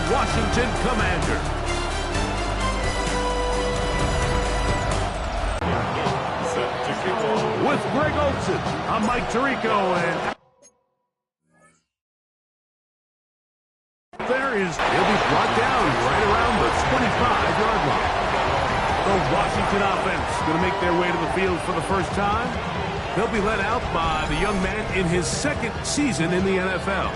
Washington Commanders. With Greg Olsen, I'm Mike Tirico, and he'll be brought down right around the 25-yard line. The Washington offense going to make their way to the field for the first time. They'll be led out by the young man in his second season in the NFL.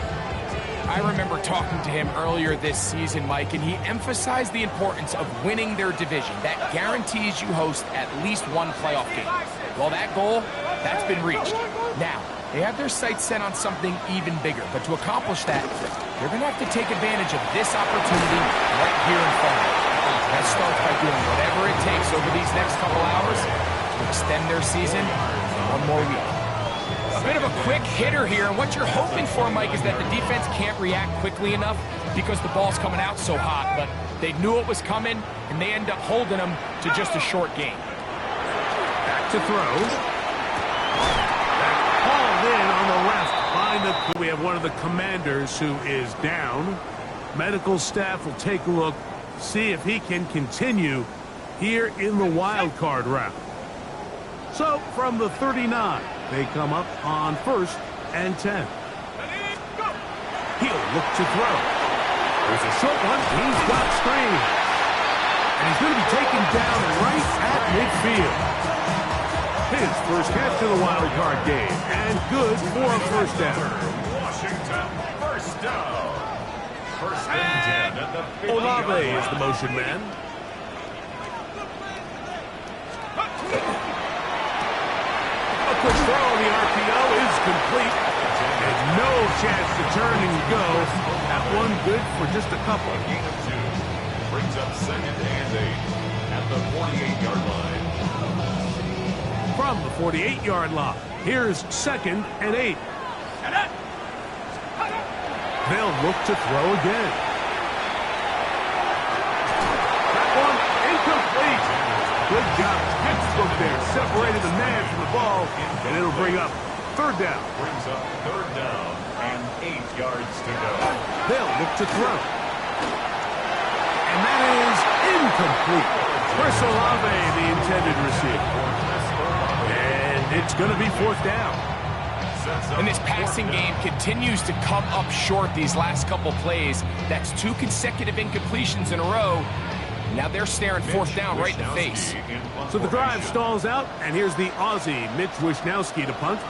I remember talking to him earlier this season, Mike, and he emphasized the importance of winning their division. That guarantees you host at least one playoff game. Well, that goal, that's been reached. Now, they have their sights set on something even bigger, but to accomplish that, they're going to have to take advantage of this opportunity right here in front of them. That starts by doing whatever it takes over these next couple hours to extend their season one more week. A bit of a quick hitter here, and what you're hoping for, Mike, is that the defense can't react quickly enough because the ball's coming out so hot, but they knew it was coming, and they end up holding them to just a short game. Back to throw. That hauled in on the left. We have one of the Commanders who is down. Medical staff will take a look, see if he can continue here in the wild card round. So from the 39, they come up on 1st and 10. He'll look to throw. There's a short one. He's got screen. And he's going to be taken down right at midfield. His first catch of the wild card game. And good for a first down. Washington, first down. First and 10 at the 50. Olave is the motion man. A quick throw on the RPO is complete. And no chance to turn and go. That one good for just a couple. Gain of 2. Brings up 2nd and 8 at the 48-yard line. From the 48-yard line, here's 2nd and 8. They'll look to throw again. That one incomplete. Good job. Textbook there. Separated the man from the ball, and it'll bring up 3rd down. Brings up 3rd down and 8 yards to go. They'll look to throw. And that is incomplete. Chris Olave, the intended receiver. And it's going to be 4th down. And this passing game continues to come up short these last couple plays. That's 2 consecutive incompletions in a row. Now they're staring 4th down right in the face. So the drive stalls out, and here's the Aussie, Mitch Wishnowsky, to punt.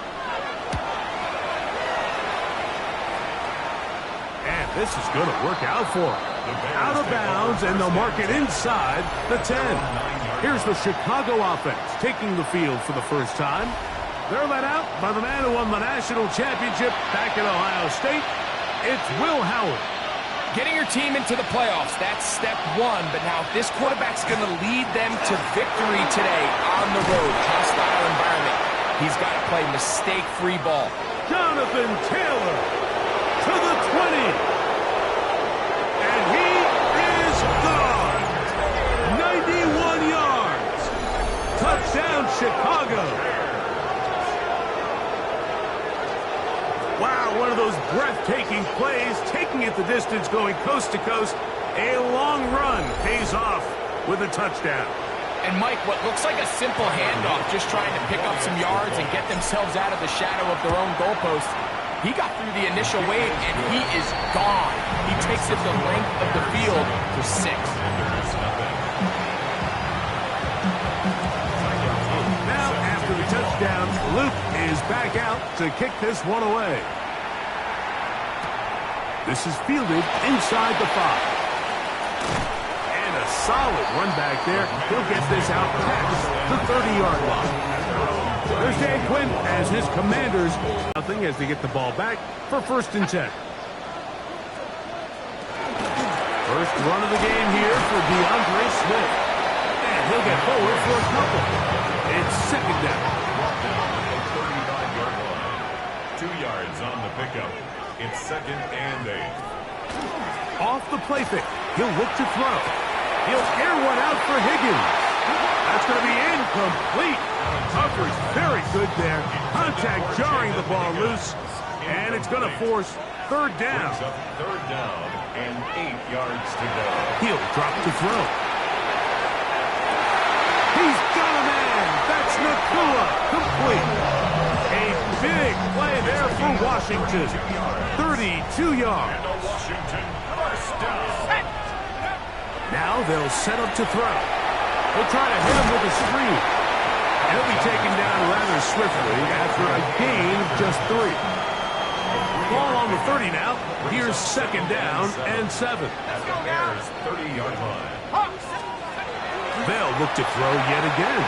And this is going to work out for him. Out of bounds, and they'll mark it inside the 10. Here's the Chicago offense taking the field for the first time. They're led out by the man who won the national championship back at Ohio State. It's Will Howard. Getting your team into the playoffs, that's step 1. But now this quarterback's going to lead them to victory today on the road. Hostile environment. He's got to play mistake-free ball. Jonathan Taylor to the 20. And he is gone. 91 yards. Touchdown, Chicago. Wow, one of those breathtaking plays, taking it the distance, going coast to coast. A long run pays off with a touchdown. And Mike, what looks like a simple handoff, just trying to pick up some yards and get themselves out of the shadow of their own goalpost. He got through the initial wave, and he is gone. He takes it the length of the field for 6. Now, after the touchdown, Luke is back out to kick this one away. This is fielded inside the 5. And a solid run back there. He'll get this out past the 30-yard line. There's Dan Quinn as his Commanders. Nothing as they get the ball back for 1st and 10. First run of the game here for DeAndre Swift. And he'll get forward for a couple. It's 2nd down. 35-yard line. 2 yards on the pickup. It's 2nd and 8. Off the play fake. He'll look to throw. He'll air one out for Higgins. That's going to be incomplete. Coverage very good there. Contact jarring the ball loose. And it's going to force third down. Brings up third down and 8 yards to go. He'll drop to throw. He's got a man. That's Nacua. Complete. A big play there for Washington. 32 yards. And a Washington first down. Now they'll set up to throw. They'll try to hit him with a screen. And he'll be taken down rather swiftly after a gain of just 3. Ball on the 30 now. Here's second down and 7. At the Bears' 30-yard line. They'll look to throw yet again.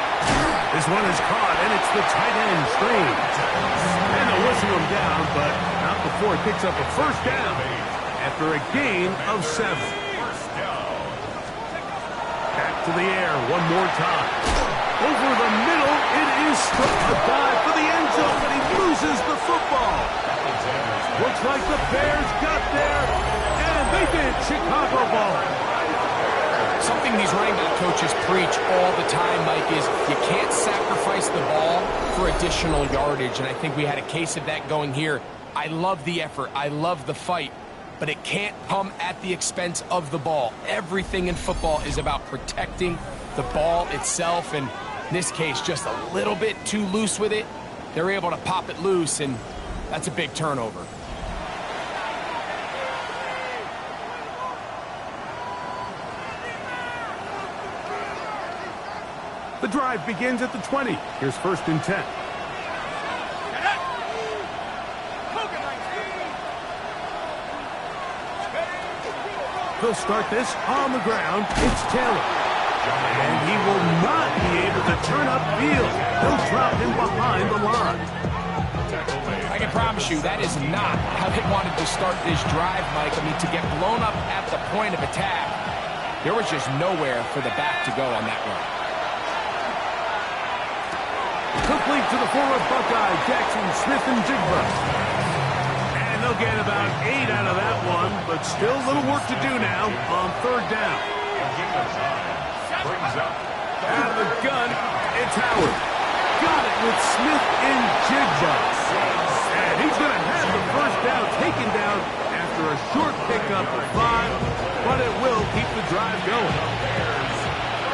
This one is caught, and it's the tight end, Strange. And they'll whistle him down, but not before he picks up a first down after a gain of 7. First down. Back to the air one more time. Over the middle, it is struck. A dive for the end zone, but he loses the football. Looks like the Bears got there, and they did. Chicago ball. Something these running back coaches preach all the time, Mike, is you can't sacrifice the ball for additional yardage, and I think we had a case of that going here. I love the effort. I love the fight, but it can't come at the expense of the ball. Everything in football is about protecting the ball itself, and in this case, just a little bit too loose with it. They're able to pop it loose, and that's a big turnover. The drive begins at the 20. Here's first and 10. They'll start this on the ground. It's Taylor. And he will not be able to turn upfield. They'll drop him behind the line. I can promise you that is not how they wanted to start this drive, Mike. I mean, to get blown up at the point of attack, there was just nowhere for the back to go on that run. Complete to the former Buckeye, Jackson Smith-Njigba. And they'll get about 8 out of that one, but still a little work to do now on third down. Brings up Out of the gun, it's Howard. Got it with Smith-Njigba. And he's going to have the first down taken down after a short pickup of 5, but it will keep the drive going.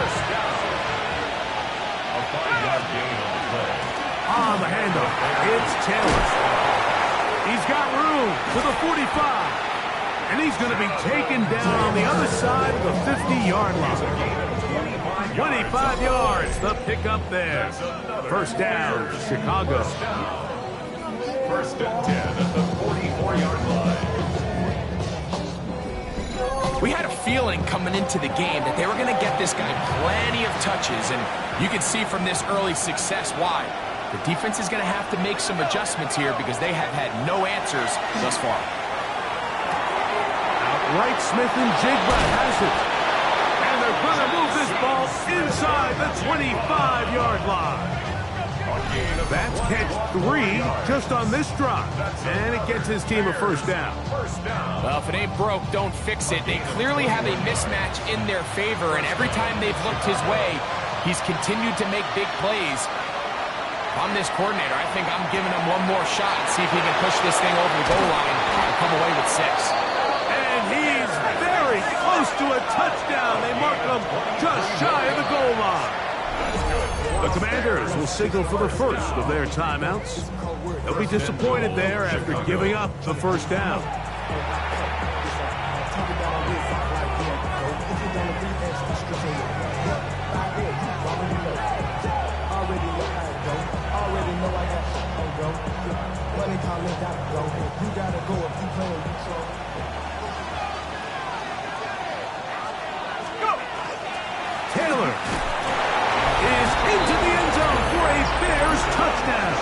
first down. A 5-yard gain on the play. On the handoff, it's Taylor. He's got room to the 45. And he's going to be taken down on the other side of the 50-yard line. 25 yards, the pickup there. First down, Chicago. First and 10 at the 44-yard line. We had a feeling coming into the game that they were going to get this guy plenty of touches, and you can see from this early success why. The defense is going to have to make some adjustments here because they have had no answers thus far. Outright Smith-Njigba has it. And they're going to move this ball inside the 25-yard line. That's catch 3 just on this drive. And it gets his team a first down. Well, if it ain't broke, don't fix it. They clearly have a mismatch in their favor, and every time they've looked his way, he's continued to make big plays. If I'm this coordinator, I think I'm giving him one more shot and see if he can push this thing over the goal line and come away with 6. And he's very close to a touchdown. They mark him just shy of the goal line. The Commanders will signal for the first of their timeouts. They'll be disappointed there after giving up the first down. Taylor is into the end zone for a Bears touchdown.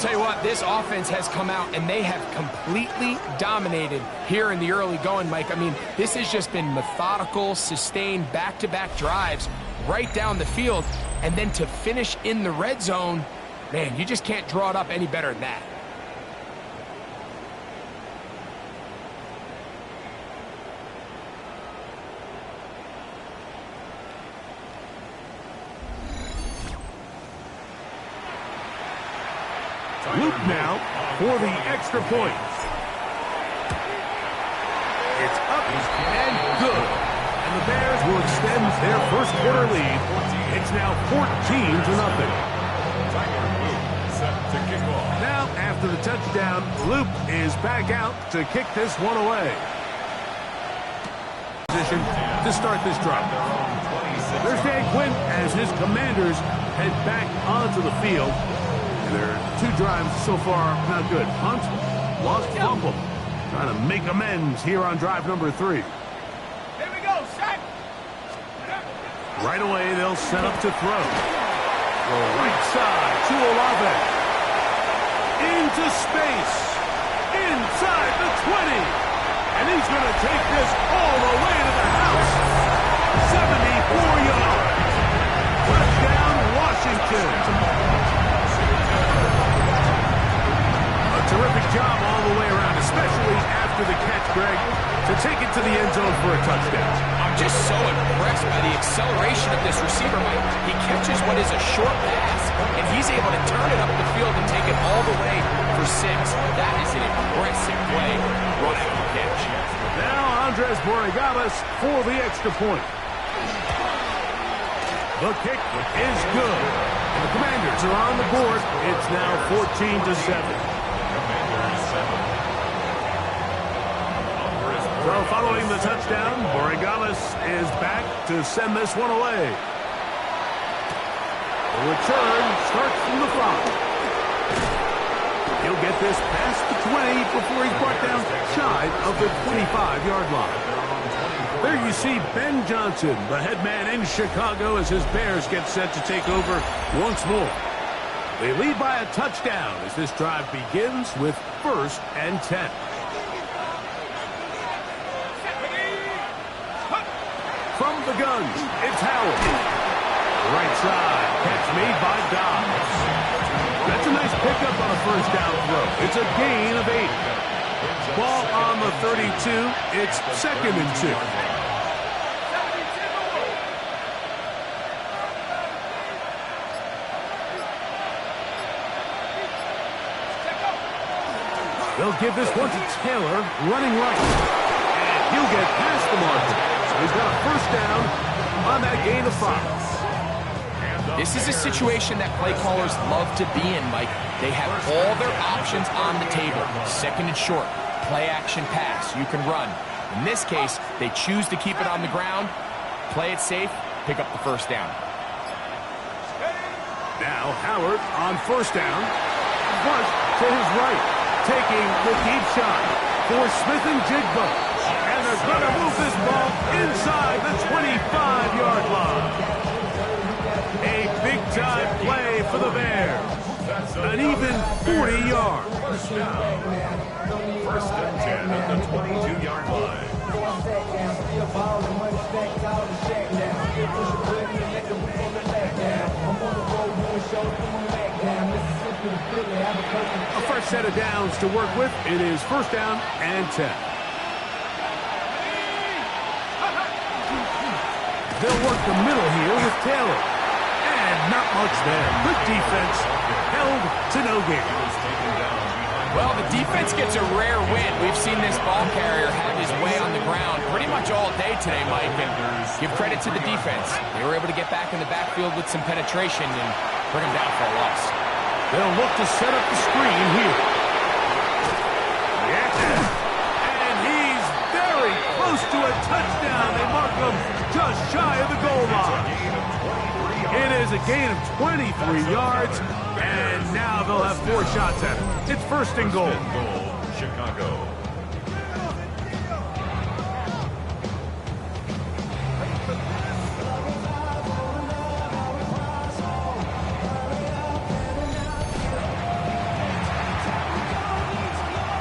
Tell you what, this offense has come out and they have completely dominated here in the early going, Mike. I mean, this has just been methodical, sustained, back-to-back drives right down the field. And then to finish in the red zone, man, you just can't draw it up any better than that. Luke now for the extra point. It's up and good. And the Bears will extend their first quarter lead. It's now 14-0. Now, after the touchdown, Luke is back out to kick this one away. Position to start this drive. There's Dan Quinn as his Commanders head back onto the field. And their 2 drives so far not good. Punt, lost, fumble. Trying to make amends here on drive number 3. Here we go, set. Right away, they'll set up to throw. Right side to Olave. Into space. Inside the 20. And he's going to take this all the way to the house. 74 yards. Touchdown, Washington. A terrific job all the way around, especially after the catch, Greg, to take it to the end zone for a touchdown. I'm just so impressed by the acceleration of this receiver, Mike. He catches what is a short pass, and he's able to turn it up the field and take it all the way for 6. That is an impressive play right after the catch. Now Andres Borregales for the extra point. The kick is good. And the Commanders are on the board. It's now 14-7. So following the touchdown, Borregales is back to send this one away. The return starts from the 5. He'll get this past the 20 before he's brought down shy of the 25-yard line. There you see Ben Johnson, the head man in Chicago, as his Bears get set to take over once more. They lead by a touchdown as this drive begins with 1st and 10. From the guns, it's Howard. Right side, catch made by Dobbs. That's a nice pickup on a first down throw. It's a gain of 8. Ball on the 32. It's 2nd and 2. They'll give this one to Taylor, running right. And he'll get past the margin. So he's got a first down on that gain of 5. This is a situation that play callers love to be in, Mike. They have all their options on the table. 2nd and short, play action pass, you can run. In this case, they choose to keep it on the ground, play it safe, pick up the first down. Now Howard on first down. Bunt to his right, taking the deep shot for Smith and Jigba. And they're going to move this ball inside the 25-yard line. A big-time play for the Bears. An even 40 yards. First and 10 at the 22-yard line. A fresh set of downs to work with. It is 1st down and 10. They'll work the middle here with Taylor. And not much there. Good defense. Held to no gain. Well, the defense gets a rare win. We've seen this ball carrier have his way on the ground pretty much all day today, Mike. And give credit to the defense. They were able to get back in the backfield with some penetration and bring them down for a loss. They'll look to set up the screen here. Yeah. And he's very close to a touchdown. They mark him just shy of the goal line. It is a gain of 23 yards, and now they'll have 4 shots at it. It's 1st and goal. Chicago.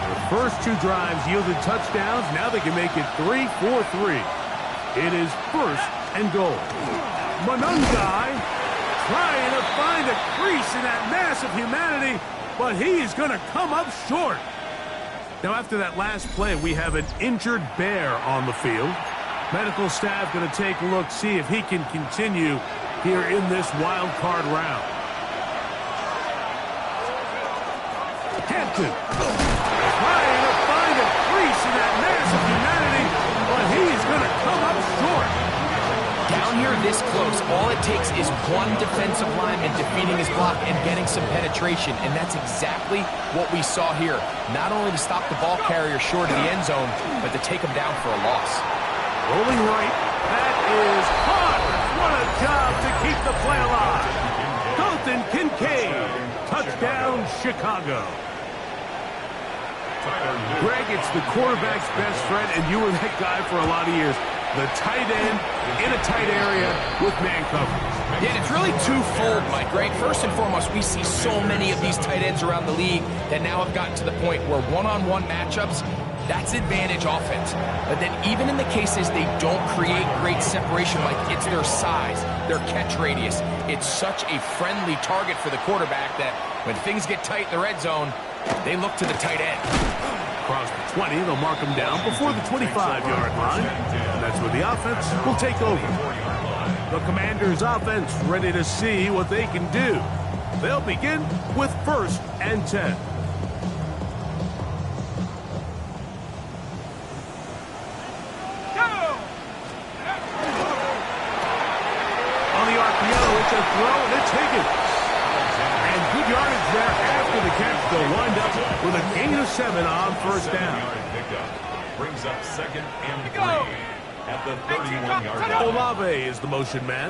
The first 2 drives yielded touchdowns. Now they can make it 3-4-3. It is 1st and goal. Monungai trying to find a crease in that mass of humanity, but he's going to come up short. Now, after that last play, we have an injured Bear on the field. Medical staff going to take a look, see if he can continue here in this wild card round. Hampton trying to find a crease in that mass of humanity, but he's going to come up short. Down here this close, all it takes is one defensive lineman defeating his block and getting some penetration, and that's exactly what we saw here. Not only to stop the ball carrier short of the end zone, but to take him down for a loss. Rolling right, that is hot. What a job to keep the play alive. Dalton Kincaid, touchdown Chicago. Greg, it's the quarterback's best friend, and you were that guy for a lot of years. The tight end in a tight area with man coverage. Yeah, and it's really twofold, Mike, right? First and foremost, we see so many of these tight ends around the league that now have gotten to the point where one-on-one matchups, that's advantage offense. But then even in the cases they don't create great separation, Mike, it's their size, their catch radius. It's such a friendly target for the quarterback that when things get tight in the red zone, they look to the tight end. Across the 20, they'll mark him down before the 25-yard line. And that's where the offense will take over. The Commanders' offense ready to see what they can do. They'll begin with 1st and 10. On the RPO, it's a throw, and it's Higgins. And good yardage there after the catch. They'll wind up with a gain of 7 on 1st down. Brings up 2nd and 3 at the 31-yard line. Olave is the motion man.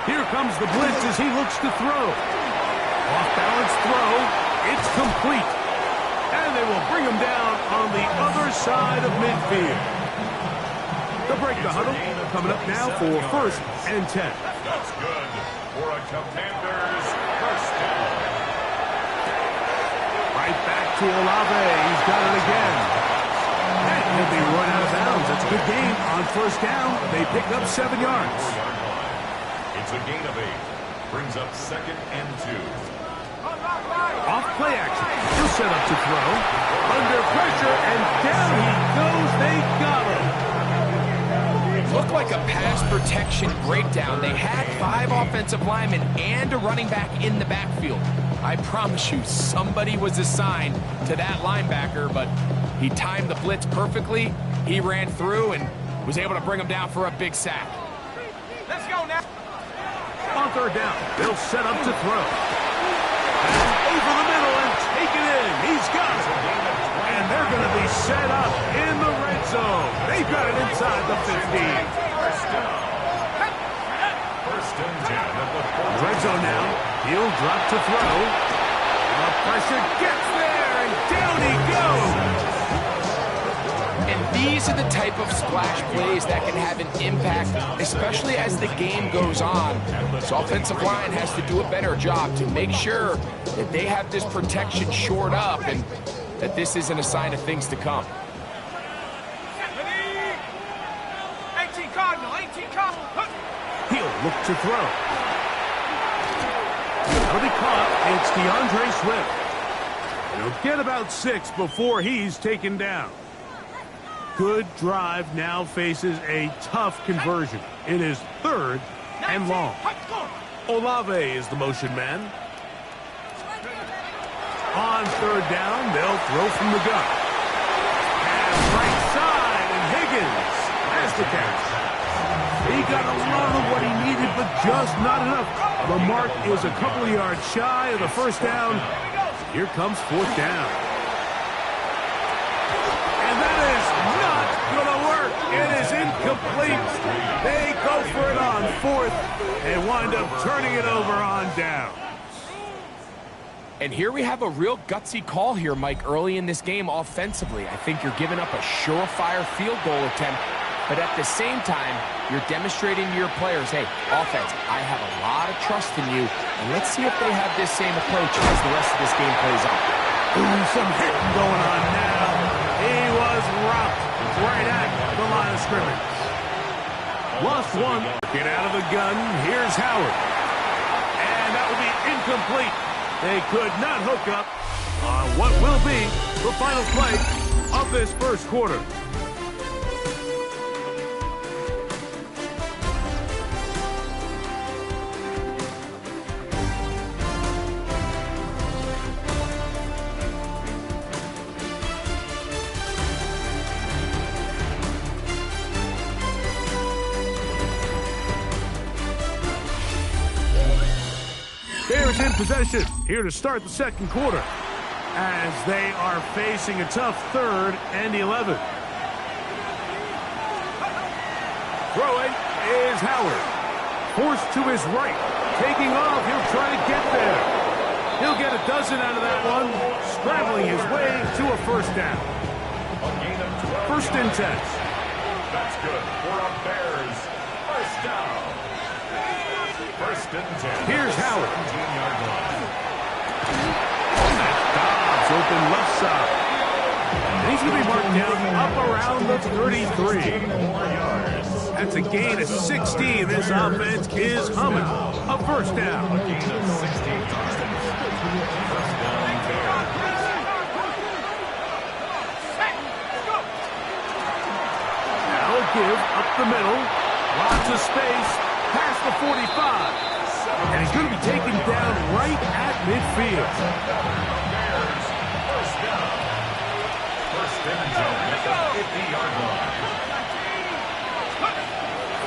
Here comes the blitz as he looks to throw. Off-balance throw. It's complete. And they will bring him down on the other side of midfield. They'll break the huddle. Coming up now for 1st and 10. That's good for a Commanders 1st down. Right back to Olave. He's got it again. And he'll be run out of bounds. That's a good game on 1st down. They pick up 7 yards. It's a gain of 8. Brings up 2nd and 2. Off play action. He'll set up to throw. Under pressure, and down he goes. They got him. Looked like a pass protection breakdown. They had 5 offensive linemen and a running back in the backfield. I promise you, somebody was assigned to that linebacker, but he timed the blitz perfectly. He ran through and was able to bring him down for a big sack. Let's go now. On 3rd down, they'll set up to throw. And over the middle and take it in. He's got it. And they're going to be set up in the red zone. They've got it inside the 15. 1st down. 1st and 10 at the 4. Red zone now. He'll drop to throw. The pressure gets there, and down he goes. And these are the type of splash plays that can have an impact, especially as the game goes on. This offensive line has to do a better job to make sure that they have this protection shored up and that this isn't a sign of things to come. 18 Cardinal, 18 Cardinal. He'll look to throw. That'll be caught. It's DeAndre Swift. He'll get about 6 before he's taken down. Good drive now faces a tough conversion. It is 3rd and long. Olave is the motion man. On 3rd down, they'll throw from the gun. And right side, and Higgins has the catch. He got a lot of what he needed, but just not enough. The mark is a couple of yards shy of the 1st down. Here comes 4th down. And that is not going to work. It is incomplete. They go for it on 4th and wind up turning it over on down. And here we have a real gutsy call here, Mike, early in this game offensively. I think you're giving up a surefire field goal attempt, but at the same time, you're demonstrating to your players, hey, offense, I have a lot of trust in you, and let's see if they have this same approach as the rest of this game plays out. Ooh, some hitting going on now. He was rocked right at the line of scrimmage. Lost 1. Get out of the gun. Here's Howard. And that will be incomplete. They could not hook up on what will be the final play of this 1st quarter. is in possession here to start the second quarter as they are facing a tough 3rd and 11. Throwing is Howard. Forced to his right. Taking off. He'll try to get there. He'll get a dozen out of that one. Scrambling his way to a first down. A gain of 12 First and 10. That's good for a Bears first down. First and 10. Here's Howard. 17-yard line. That's Dobbs open left side. And he's going to be marked down up around the 33. 4 yards. That's a gain of 16. This offense is humming. A first down. A gain of 16 yards. First down, Bears. Now a give up the middle. Lots of space. Past the 45. And he's going to be taken down right at midfield. Bears first down. First and 10 at the 50-yard line.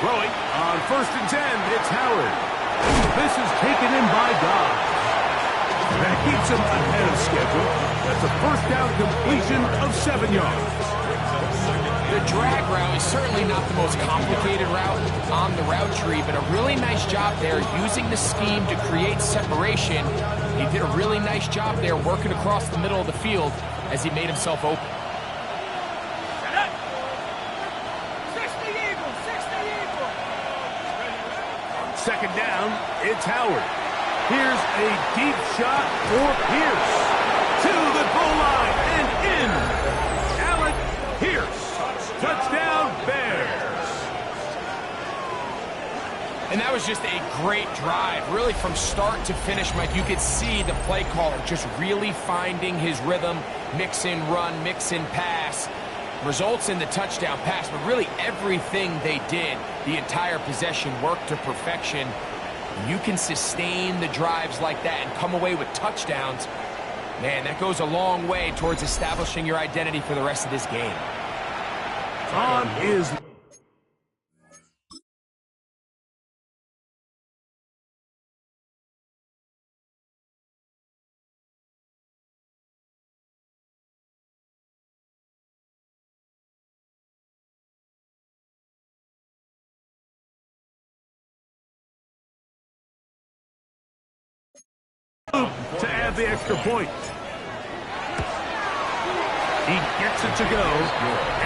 Throwing on first and 10, it's Howard. This is taken in by Dobbs. That keeps him ahead of schedule. That's a first down completion of 7 yards. The drag route is certainly not the most complicated route on the route tree, but a really nice job there using the scheme to create separation. He did a really nice job there working across the middle of the field as he made himself open. Second down, it's Howard. Here's a deep shot for Pierce. To the goal line and in. Alec Pierce. Touchdown, Bears. And that was just a great drive. Really from start to finish, Mike, you could see the play caller just really finding his rhythm. Mix in run, mix in pass. Results in the touchdown pass, but really everything they did, the entire possession worked to perfection. You can sustain the drives like that and come away with touchdowns. Man, that goes a long way towards establishing your identity for the rest of this game. On is... to add the extra point. He gets it to go,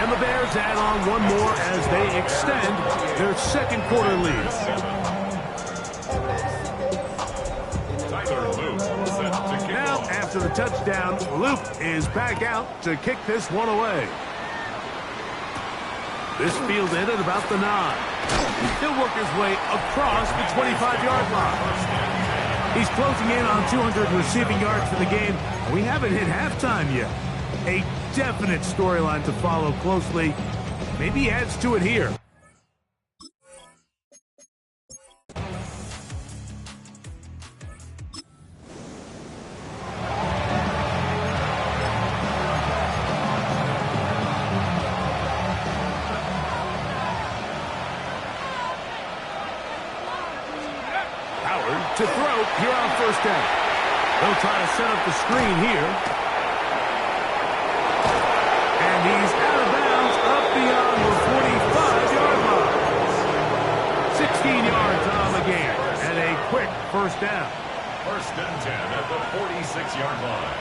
and the Bears add on one more as they extend their second quarter lead. Tyler Luke set to kick Now, off. after the touchdown, Luke is back out to kick this one away. This fielded at about the 9. He'll work his way across the 25-yard line. He's closing in on 200 receiving yards for the game. We haven't hit halftime yet. A definite storyline to follow closely. Maybe he adds to it here. To throw here on first down. They'll try to set up the screen here. And he's out of bounds up beyond the 45-yard line. 16 yards on the game and a quick first down. First and 10 at the 46-yard line.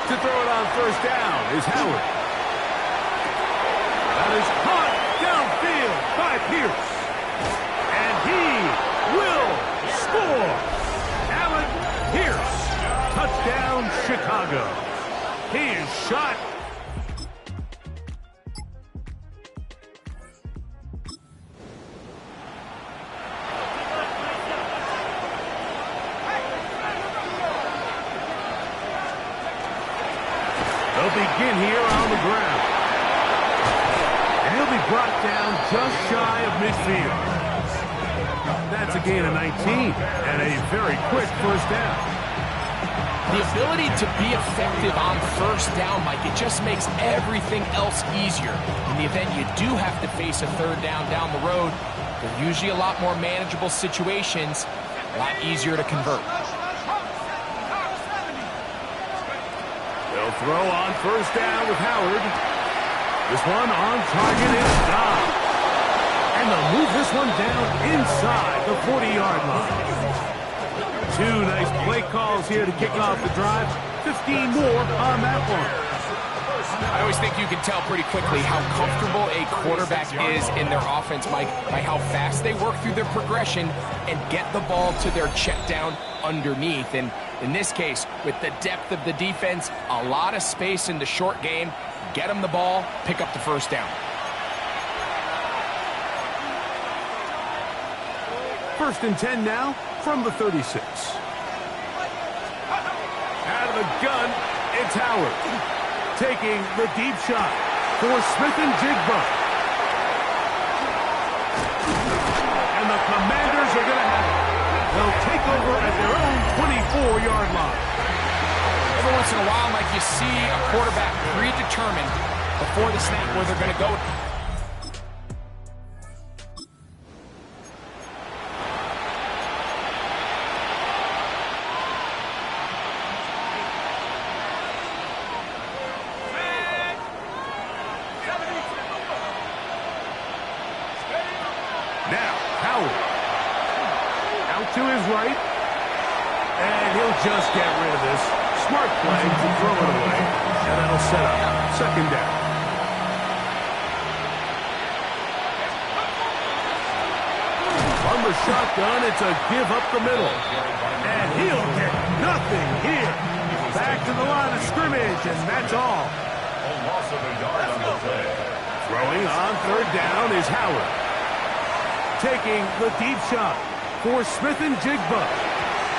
To throw it on first down is Howard. That is caught downfield by Pierce. And he will score. Alec Pierce. Touchdown, Chicago. He is shot. They'll begin here on the ground. And he'll be brought down just shy of midfield. That's a gain of 19 and a very quick first down. The ability to be effective on first down, Mike, it just makes everything else easier. In the event you do have to face a third down the road, they're usually a lot more manageable situations, a lot easier to convert. throw on first down with Howard. This one on target is Dodd. And they'll move this one down inside the 40-yard line. Two nice play calls here to kick off the drive. 15 more on that one. I always think you can tell pretty quickly how comfortable a quarterback is in their offense, Mike, by how fast they work through their progression and get the ball to their check down underneath. And in this case, with the depth of the defense, a lot of space in the short game, get them the ball, pick up the first down. First and 10 now from the 36. Out of the gun, it's Howard. Taking the deep shot for Smith-Njigba. And the Commanders are going to have it. They'll take over at their own 24-yard line. Every once in a while, Mike, you see a quarterback predetermined before the snap where they're going to go. Now, Howard. Out to his right. And he'll just get rid of this. Smart play to throw it away. And that'll set up second down. From the shotgun, it's a give up the middle. And he'll get nothing here. Back to the line of scrimmage, and that's all. A loss of a yard on the play. Throwing on third down is Howard. Taking the deep shot for Smith-Njigba.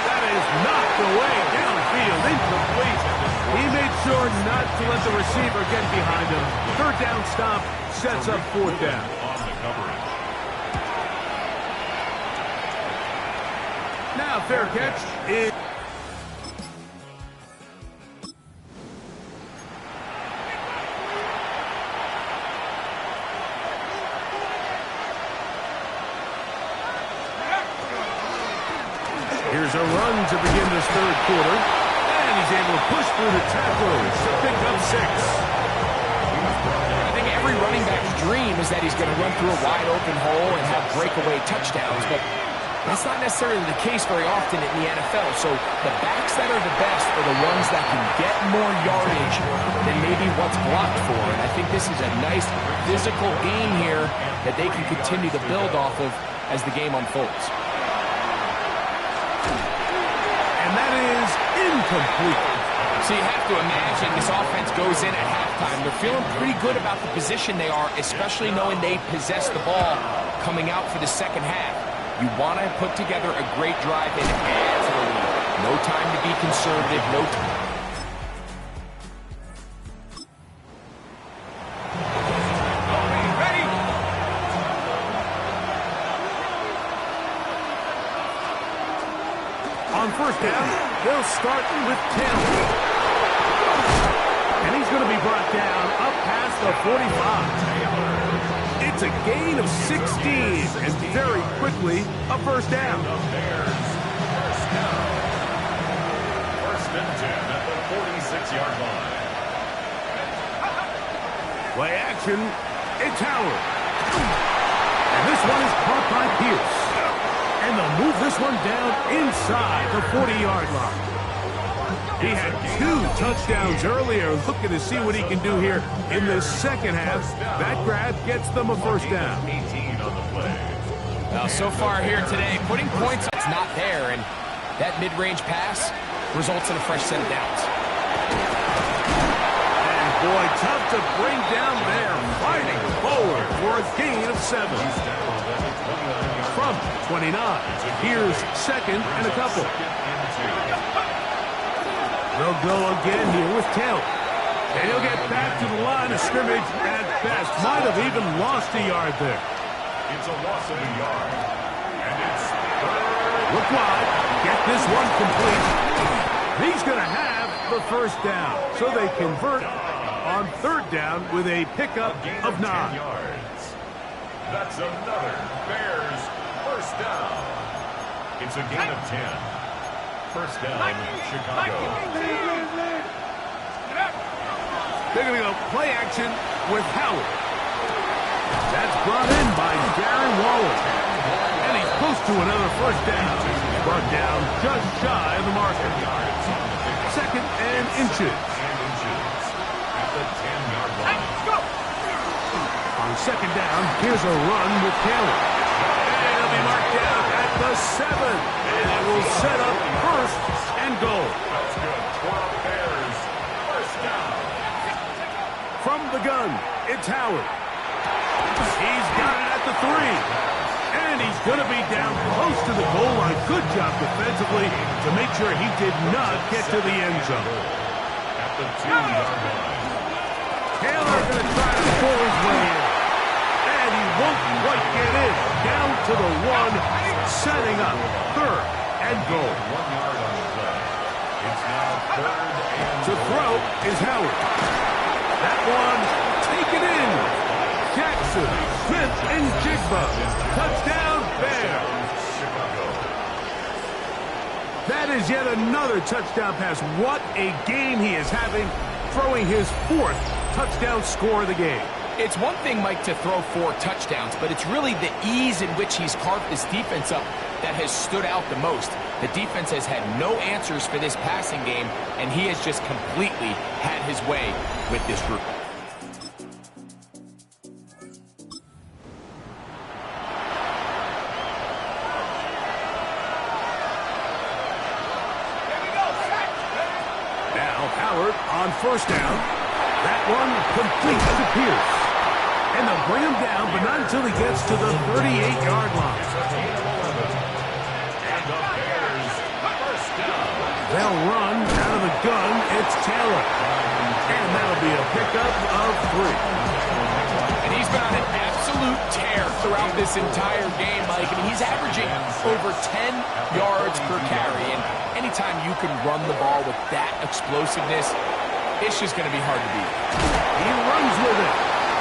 That is knocked away downfield, incomplete. He made sure not to let the receiver get behind him. Third down stop sets up fourth down. On the coverage. Now fair catch is... Here's a run to begin this third quarter. And he's able to push through the tackles to pick up 6. I think every running back's dream is that he's going to run through a wide open hole and have breakaway touchdowns, but that's not necessarily the case very often in the NFL. So the backs that are the best are the ones that can get more yardage than maybe what's blocked for. And I think this is a nice physical game here that they can continue to build off of as the game unfolds. And that is incomplete. So you have to imagine this offense goes in at halftime. They're feeling pretty good about the position they are, especially knowing they possess the ball coming out for the second half. You want to put together a great drive and add to the lead. No time to be conservative. No time. On first down, they'll start with Taylor. And he's going to be brought down up past the 45. It's a gain of 16, and very quickly, a first down. First down. First and 10 at the 46-yard line. Play action, it's Howard. And this one is caught by Pierce. And they'll move this one down inside the 40-yard line. He had 2 touchdowns earlier. Looking to see what he can do here in the second half. That grab gets them a first down. 18 on the play. Well, so far here today, putting points that's not there, and that mid-range pass results in a fresh set of downs. And boy, tough to bring down there. Fighting forward for a gain of 7. From 29. Here's second and a couple. They'll go again here with Taylor. And he'll get back to the line of scrimmage at best. Might have even lost a yard there. It's a loss of a yard. And it's third. Look wide. Get this one complete. He's going to have the first down. So they convert on third down with a pickup of 9. 10 yards. That's another Bears first down. It's a gain of 10. First down, Chicago. They're going to go play action with Howard. That's brought in by Darren Waller. And he's close to another first down. Brought down just shy of the marker. Second and inches. At the 10-yard line. On second down, here's a run with Taylor. And it'll be marked down at the 7. And it will set up first and goal. That's good. For the Bears. First down. From the gun, it's Howard. He's got it at the 3. And he's going to be down close to the goal line. Good job defensively to make sure he did not get to the end zone. At the 2-yard line. Taylor going to try to pull his way in. And he won't quite get in. Down to the 1, setting up third and goal. 1 yard on the play. It's now third and To throw is Howard. That one taken in. Jackson, Smith, and Jigba. Touchdown, Bears. Chicago. That is yet another touchdown pass. What a game he is having, throwing his 4th touchdown score of the game. It's one thing, Mike, to throw 4 touchdowns, but it's really the ease in which he's carved this defense up that has stood out the most. The defense has had no answers for this passing game, and he has just completely had his way with this group. Now Howard on first down. That one complete to Pierce. And they'll bring him down, but not until he gets to the 38-yard line. And the Bears. First down. They'll run out of the gun. It's Taylor. And that'll be a pickup of 3. And he's been on an absolute tear throughout this entire game, Mike. I mean, he's averaging over 10 yards per carry. And anytime you can run the ball with that explosiveness, it's just going to be hard to beat. He runs with it.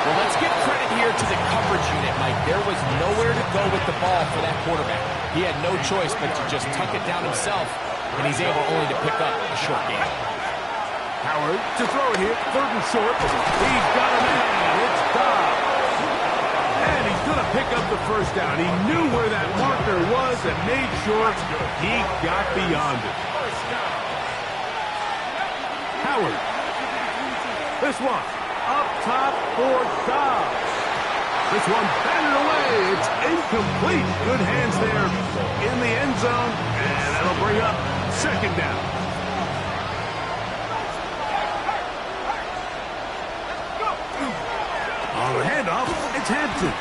Well, let's give credit here to the coverage unit, Mike. There was nowhere to go with the ball for that quarterback. He had no choice but to just tuck it down himself, and he's able only to pick up a short gain. Howard to throw it here. Third and short. He's got a man. It's Dobbs. And he's going to pick up the first down. He knew where that marker was and made sure he got beyond it. Howard. This one up top for Dobbs. This one batted away. It's incomplete. Good hands there in the end zone. And that'll bring up second down. On the handoff, it's Hampton.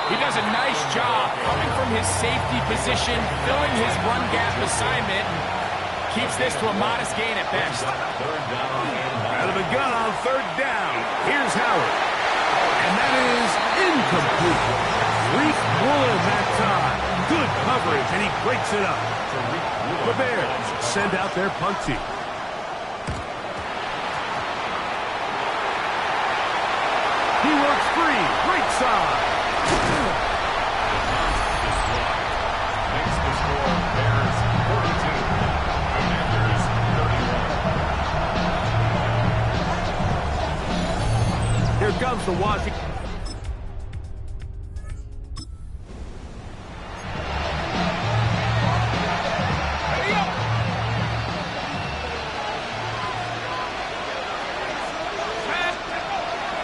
He does a nice job coming from his safety position, filling his run gap assignment, and keeps this to a modest gain at best. Third down and 9. Out of the gun on third down. Here's Howard. And that is incomplete. Reek Woolen that time. Good coverage, and he breaks it up. The Bears send out their punt team. He works free. Right side. Makes the score Bears 42. Commanders 31. Here comes the Washington.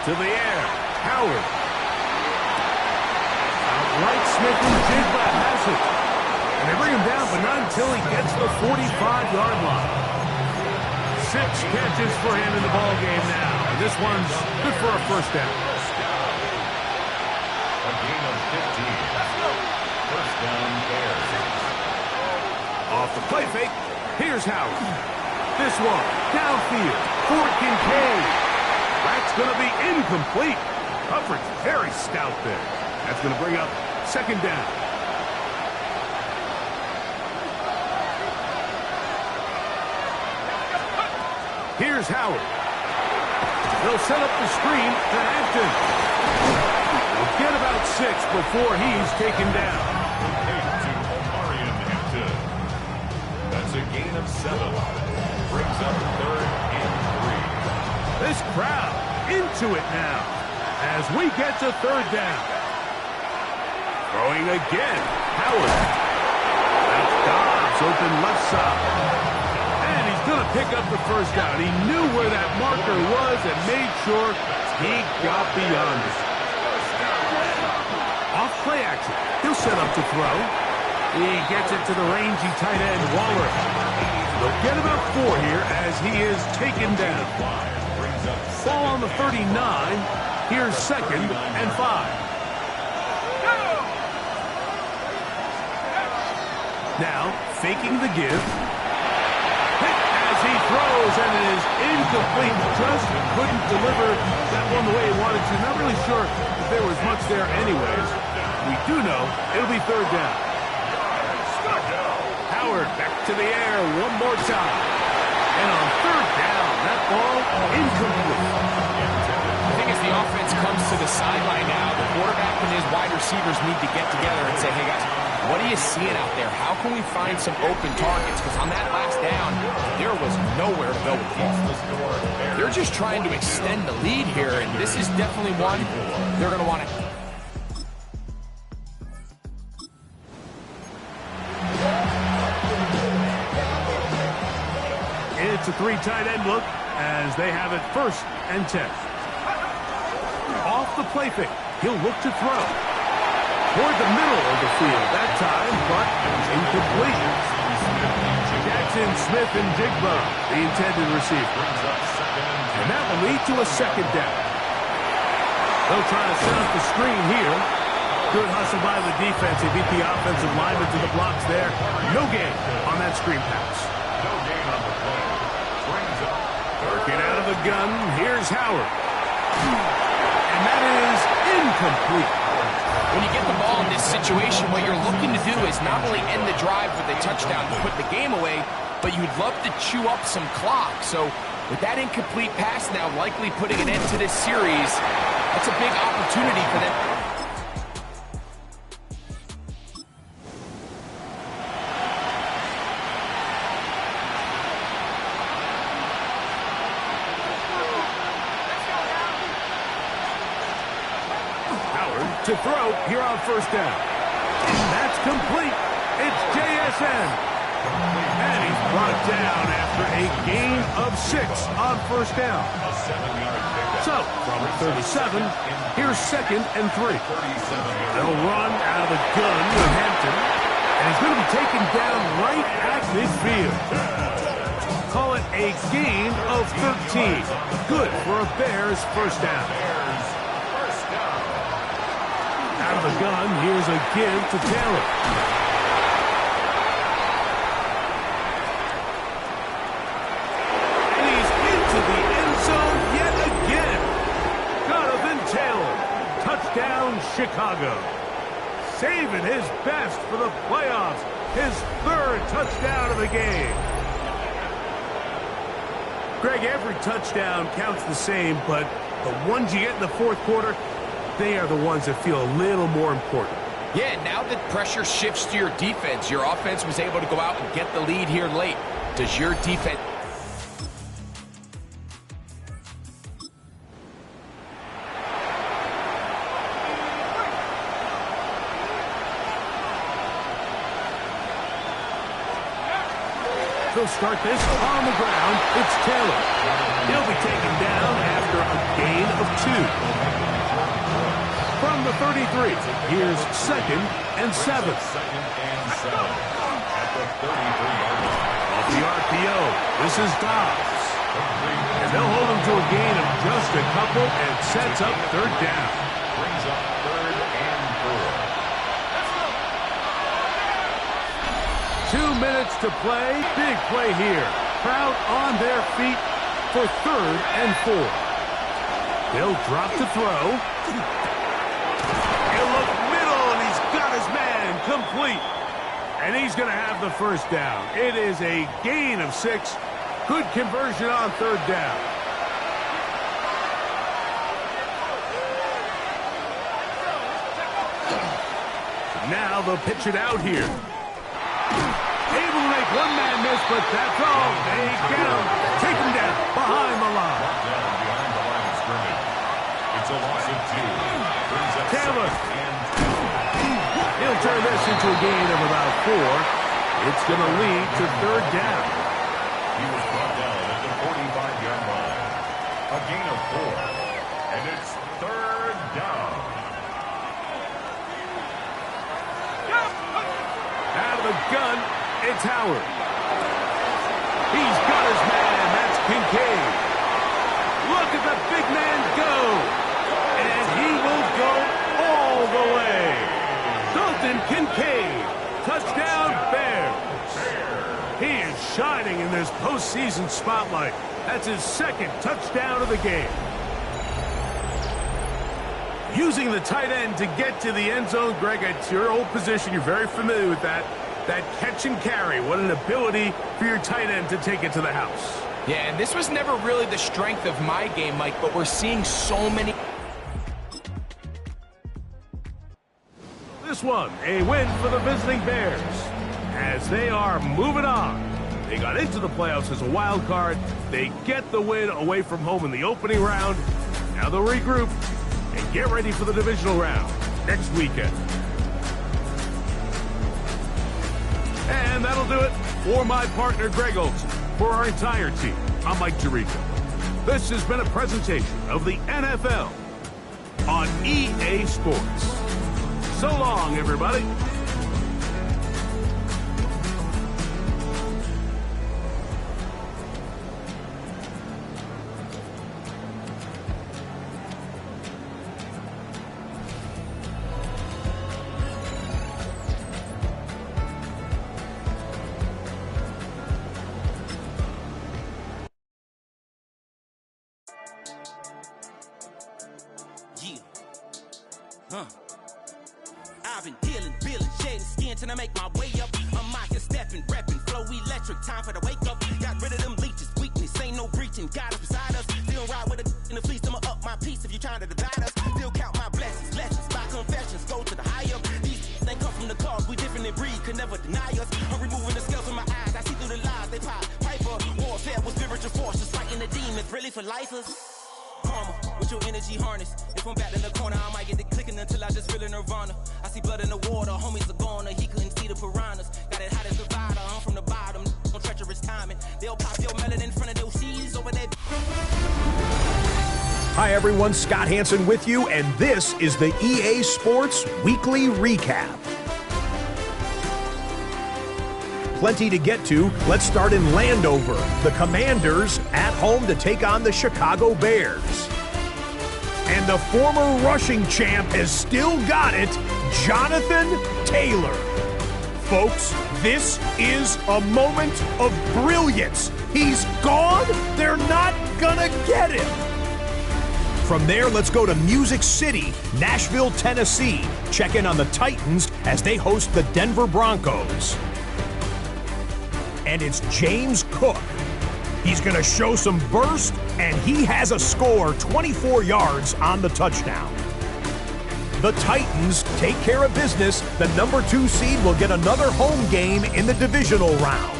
To the air, Howard. Outright Smith and Jigba has it. And they bring him down, but not until he gets the 45-yard line. 6 catches for him in the ballgame now. And this one's good for a first down. A gain of 15. First down Bears. Off the play fake, here's Howard. This one, downfield, for Kincaid. That's going to be incomplete. Coverage very stout there. That's going to bring up second down. Here's Howard. They'll set up the screen to Hampton. We'll get about 6 before he's taken down. To Omarion Hampton. That's a gain of 7. Brings up third and 3. This crowd into it now as we get to third down. Throwing again. Howard. That's Dobbs open left side. And he's going to pick up the first down. He knew where that marker was and made sure he got beyond it. Off play action. He'll set up to throw. He gets it to the rangy tight end, Waller. They'll get about 4 here as he is taken down. Ball on the 39. Here's 2nd and 5. Now, faking the give. Hit as he throws, and it is incomplete. Just couldn't deliver that one the way he wanted to. Not really sure if there was much there anyways. We do know it'll be third down. Howard back to the air one more time. And on third down, that ball incomplete. I think as the offense comes to the sideline now, the quarterback and his wide receivers need to get together and say, hey guys, what are you seeing out there? How can we find some open targets? Because on that last down, there was nowhere to go with the ball. They're just trying to extend the lead here, and this is definitely one they're going to want to. It's a 3 tight end look as they have it 1st and 10. Off the play fake. He'll look to throw. Toward the middle of the field that time, but incomplete. Jackson, Smith, and Jigba, the intended receiver. And that will lead to a 2nd down. They'll try to set up the screen here. Good hustle by the defense. They beat the offensive lineman to the blocks there. No gain on that screen pass. No gain on the play. Brings up. Working out of the gun. Here's Howard. And that is incomplete. When you get the ball in this situation, what you're looking to do is not only end the drive with a touchdown to put the game away, but you'd love to chew up some clock. So with that incomplete pass now likely putting an end to this series, that's a big opportunity for them. To throw here on 1st down. That's complete. It's JSN. And he's brought down after a gain of 6 on 1st down. So, from 37, here's 2nd and 3. They'll run out of the gun with Hampton. And he's going to be taken down right at midfield. Call it a gain of 13. Good for a Bears 1st down. Out of the gun, here's a give to Taylor. And he's into the end zone yet again. Jonathan Taylor, touchdown Chicago. Saving his best for the playoffs. His 3rd touchdown of the game. Greg, every touchdown counts the same, but the ones you get in the 4th quarter, they are the ones that feel a little more important. Yeah, now that pressure shifts to your defense, your offense was able to go out and get the lead here late. Does your defense... They'll start this on the ground. It's Taylor. He'll be taken down after a gain of 2. From the 33, here's 2nd and 7. At the 33-yard line. Off the RPO, this is Dobbs. And they'll hold him to a gain of just a couple and sets up 3rd down. Brings up 3rd and 4. 2 minutes to play. Big play here. Crowd on their feet for 3rd and 4. They'll drop to throw. He'll look middle, and he's got his man complete. And he's going to have the 1st down. It is a gain of 6. Good conversion on 3rd down. Now they'll pitch it out here. Able to make one man miss, but that's all. They get him. Take him down behind the line. It's a loss of 2. Brings up Taylor. second and He'll turn this into a gain of about 4. It's going to lead to third down. he was brought down at the 45-yard line. A gain of 4. And it's third down. Out of the gun, it's Howard. He's got his man. That's Kincaid. Look at the big man go. And he will go all the way. Dalton Kincaid. Touchdown, Bears. He is shining in this postseason spotlight. That's his second touchdown of the game. Using the tight end to get to the end zone, Greg, it's your old position. You're very familiar with that. That catch and carry. What an ability for your tight end to take it to the house. Yeah, and this was never really the strength of my game, Mike, but we're seeing so many... This one, a win for the visiting Bears as they are moving on. They got into the playoffs as a wild card. They get the win away from home in the opening round. Now they'll regroup and get ready for the divisional round next weekend. And that'll do it for my partner, Greg Olson. For our entire team, I'm Mike Tirico. This has been a presentation of the NFL on EA Sports. So long, everybody. I've been dealing, billing, shedding skin till I make my way up. I'm out here stepping, repping, flow electric, time for the wake up. Got rid of them leeches, weakness, ain't no breaching. God is beside us, still ride with a in the fleece. I'ma up my piece if you trying to divide us. Still count my blessings, lessons, by confessions, go to the higher. These ain't come from the cause, we different in breed, could never deny us. I'm removing the scales from my eyes, I see through the lies they pop. Piper, warfare with spiritual forces, fighting the demons, really for lifers. Karma, with your energy harness. If I'm back in the corner, I might get it clicking until I just feel a nirvana. I see blood in the water, homies are gone, he couldn't see the piranhas. Got it hot as divider, I'm from the bottom, no treacherous timing. They'll pop your melon in front of those seas over there. Hi everyone, Scott Hansen with you, and this is the EA Sports Weekly Recap. Plenty to get to. Let's start in Landover. The Commanders at home to take on the Chicago Bears. And the former rushing champ has still got it, Jonathan Taylor. Folks, this is a moment of brilliance. He's gone. They're not gonna get him. From there, let's go to Music City, Nashville, Tennessee. Check in on the Titans as they host the Denver Broncos. And it's James Cook. He's going to show some burst, and he has a score, 24 yards on the touchdown. The Titans take care of business. The number 2 seed will get another home game in the divisional round.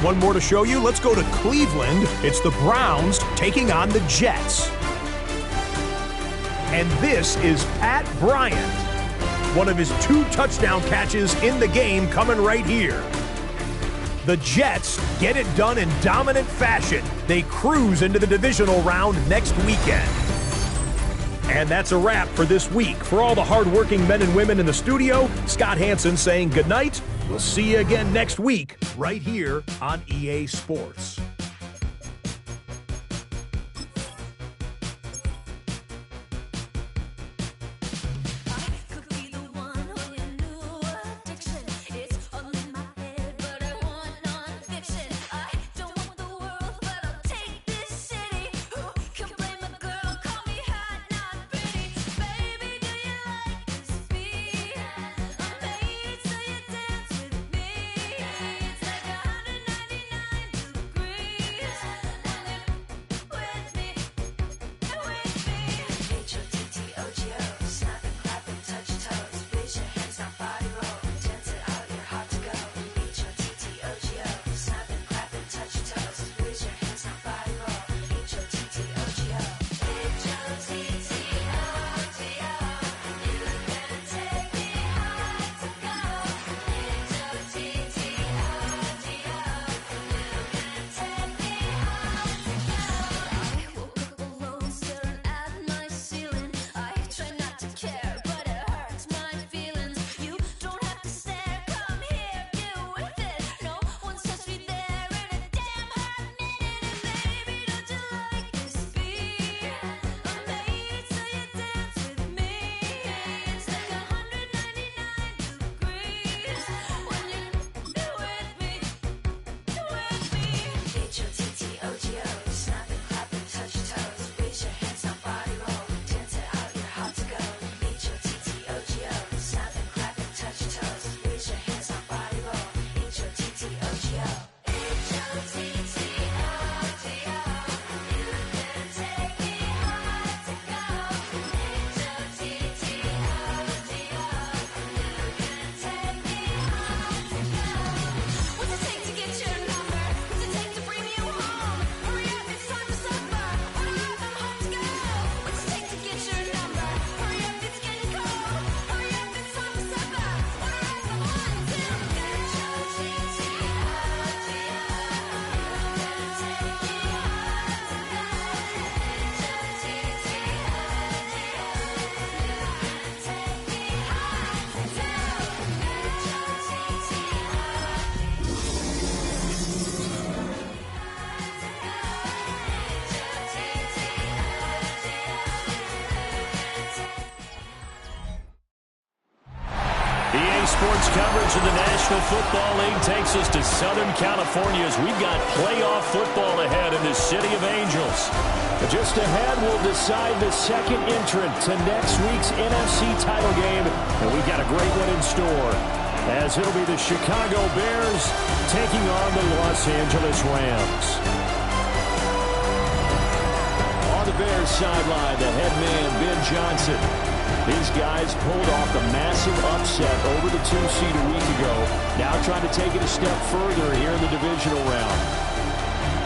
One more to show you. Let's go to Cleveland. It's the Browns taking on the Jets. And this is Pat Bryant. One of his 2 touchdown catches in the game coming right here. The Jets get it done in dominant fashion. They cruise into the divisional round next weekend. And that's a wrap for this week. For all the hardworking men and women in the studio, Scott Hansen saying goodnight. We'll see you again next week right here on EA Sports. EA Sports coverage of the National Football League takes us to Southern California as we've got playoff football ahead in the City of Angels. But just ahead, we'll decide the second entrant to next week's NFC title game, and we've got a great one in store, as it'll be the Chicago Bears taking on the Los Angeles Rams. On the Bears sideline, the head man, Ben Johnson. These guys pulled off a massive upset over the 2-seed a week ago. Now trying to take it a step further here in the divisional round.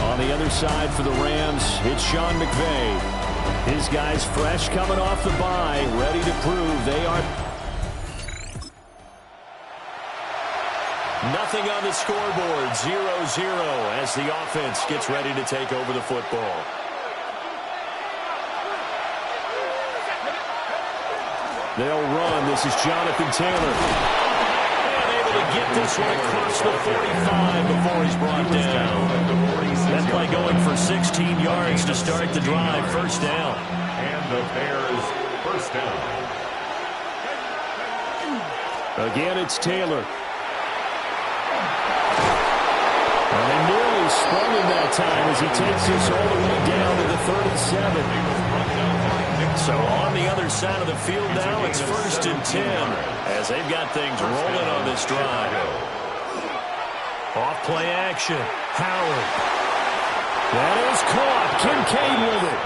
On the other side for the Rams, it's Sean McVay. His guys fresh coming off the bye, ready to prove they are. Nothing on the scoreboard, 0-0 as the offense gets ready to take over the football. They'll run. This is Jonathan Taylor. And able to get this one across the 45 before he's brought down. That play going for 16 yards to start the drive. First down. And the Bears first down. Again, it's Taylor. And they nearly sprung him that time as he takes this all the way down to the 37. So on the other side of the field now, it's 1st and 10 as they've got things rolling on this drive. Off play action. Howard. That is caught. Kincaid with it.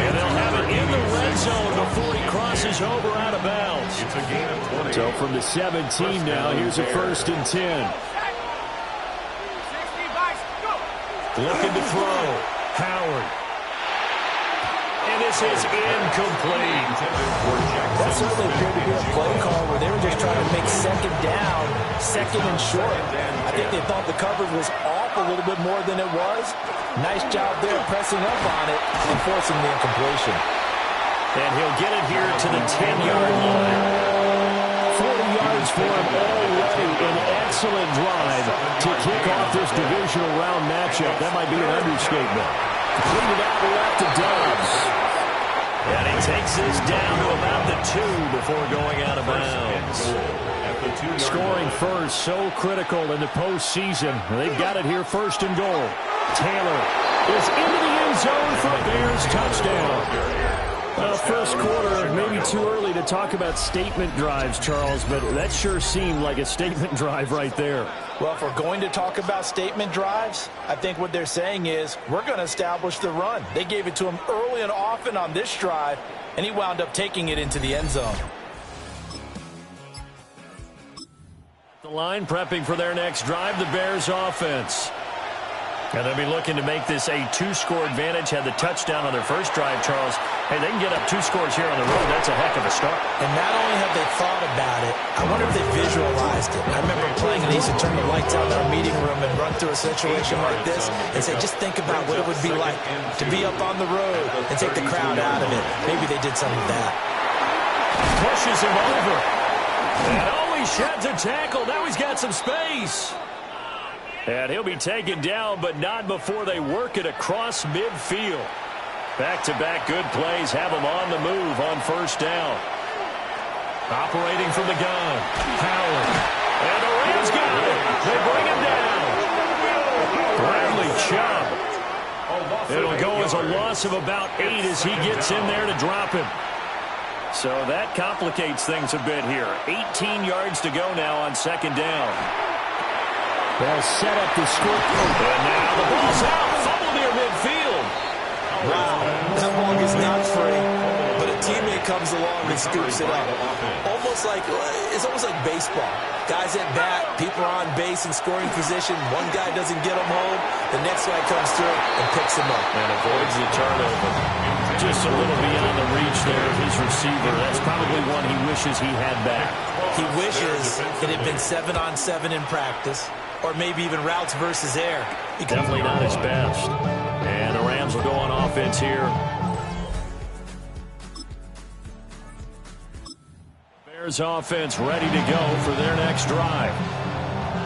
And they'll have it in the red zone before he crosses over out of bounds. It's a gain of 20. So from the 17 now, here's a 1st and 10. Looking to throw. Howard. And this is incomplete. That certainly appeared to be a play call where they were just trying to make second down, second and short. I think they thought the coverage was off a little bit more than it was. Nice job there pressing up on it and forcing the incompletion. And he'll get it here to the 10-yard line. 40 yards for him already. An excellent drive to kick off this divisional round matchup. That might be an understatement. Cleaned it out left to Dobbs. And he takes this down to about the 2 before going out of bounds. Scoring first, so critical in the postseason. They've got it here 1st and goal. Taylor is into the end zone for a Bears touchdown. First quarter, maybe too early to talk about statement drives, Charles, but that sure seemed like a statement drive right there. Well, if we're going to talk about statement drives, I think what they're saying is we're going to establish the run. They gave it to him early and often on this drive, and he wound up taking it into the end zone. The line prepping for their next drive, the Bears offense. And they'll be looking to make this a 2-score advantage. Had the touchdown on their first drive, Charles. Hey, they can get up 2 scores here on the road. That's a heck of a start. And not only have they thought about it, I wonder if they visualized it. I remember playing and they used to turn the lights out in our meeting room and run through a situation like this and say, just think about what it would be like to be up on the road and take the crowd out of it. Maybe they did some of that. Pushes him over. And he sheds a tackle. Now he's got some space. And he'll be taken down, but not before they work it across midfield. Back-to-back good plays have him on the move on first down. Operating from the gun. Howard. And the Rams got it. They bring him down. Bradley Chubb. It'll go as a loss of about 8 as he gets in there to drop him. So that complicates things a bit here. 18 yards to go now on second down. They'll set up the score. And now the ball's out. Fumble near midfield. Wow, that ball is not free, but a teammate comes along and scoops it up. It's almost like baseball. Guys at bat, people are on base in scoring position. One guy doesn't get him home. The next guy comes through and picks him up. And avoids the turnover. Just a little beyond the reach there of his receiver. That's probably one he wishes he had back. He wishes it had been 7-on-7 in practice, or maybe even routes versus air. Definitely not his best. And the Rams will go on offense here. Bears offense ready to go for their next drive.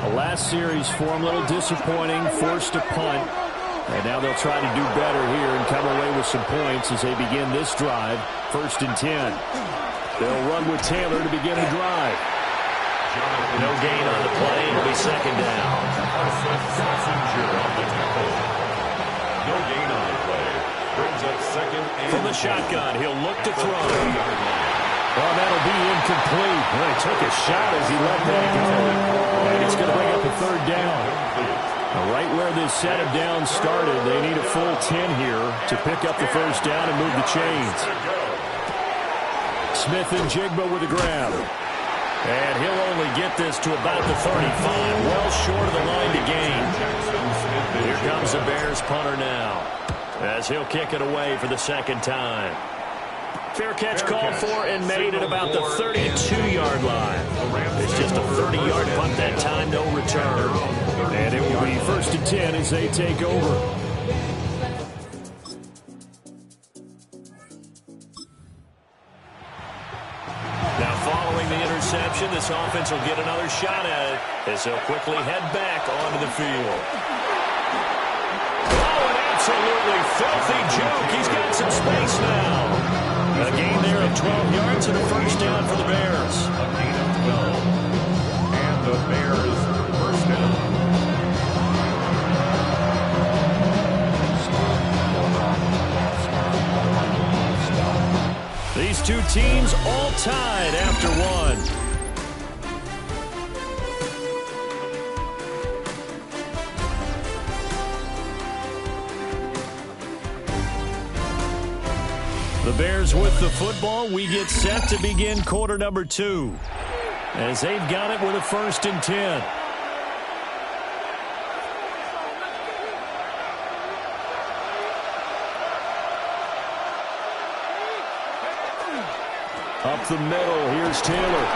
The last series for them a little disappointing, forced a punt. And now they'll try to do better here and come away with some points as they begin this drive. 1st and 10. They'll run with Taylor to begin the drive. No gain on the play. It'll be second down. No gain on the play. Brings up second and from the shotgun. He'll look to throw. Well, that'll be incomplete. Well, he took a shot as he let that go. And it's going to bring up a third down. Right where this set of downs started, they need a full 10 here to pick up the first down and move the chains. Smith and Jigba with a grab. And he'll only get this to about the 35, well short of the line to gain. Here comes the Bears punter now, as he'll kick it away for the second time. Fair catch called for and made at about the 32-yard line. It's just a 30-yard punt that time, no return. And it will be 1st and 10 as they take over. Now following the interception, this offense will get another shot at it as they'll quickly head back onto the field. Oh, an absolutely filthy juke. He's got some space now. A gain there of 12 yards and a first down for the Bears. A gain of 12. And the Bears first down. These two teams all tied after one. The Bears with the football. We get set to begin quarter number 2 as they've got it with a 1st and 10. Up the middle, here's Taylor.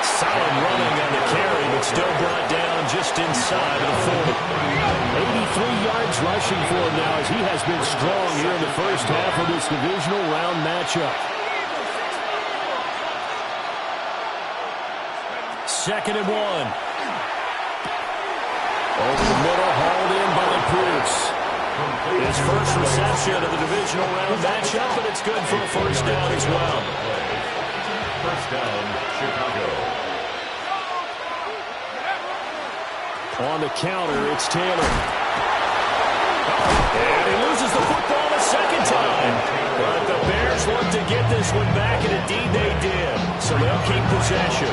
Solid running on the carry, but still brought down just inside of the 40. 83 yards rushing for him now as he has been strong here in the first half of this divisional round matchup. 2nd and 1. Over the middle, hauled in by Pierce. His first reception of the divisional round matchup, but it's good for a first down as well. First down, Chicago. On the counter, it's Taylor. And he loses the football a second time. But the Bears want to get this one back, and indeed they did. So they'll keep possession.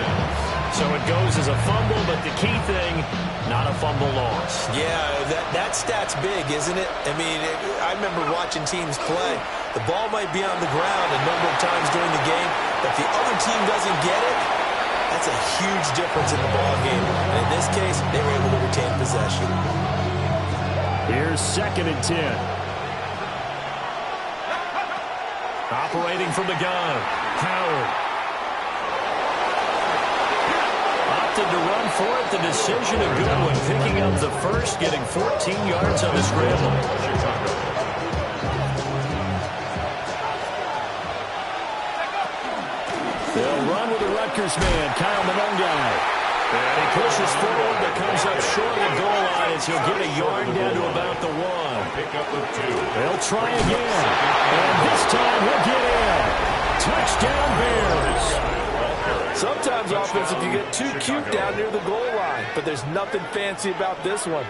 So it goes as a fumble, but the key thing, not a fumble loss. Yeah, that stat's big, isn't it? I mean, I remember watching teams play. The ball might be on the ground a number of times during the game, but if the other team doesn't get it, that's a huge difference in the ball game. And in this case, they were able to retain possession. Here's 2nd and 10. Operating from the gun, Howard. Opted to run for it. The decision a good one. Picking up the first, getting 14 yards on the scramble. They'll run with the Rutgers man, Kyle Monongai. And he pushes forward, but comes up short of the goal line as he'll get a yard down to about the 1. Pick up the 2. They'll try again. And this time he'll get in. Touchdown Bears. Sometimes offense, if you get too cute down near the goal line, but there's nothing fancy about this one.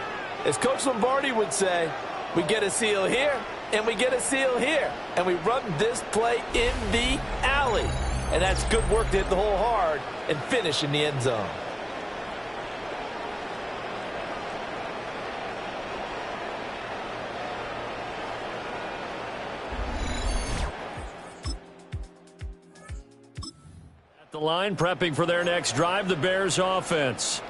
As Coach Lombardi would say, we get a seal here, and we get a seal here, and we run this play in the alley. And that's good work to hit the hole hard and finish in the end zone. At the line, prepping for their next drive, the Bears offense.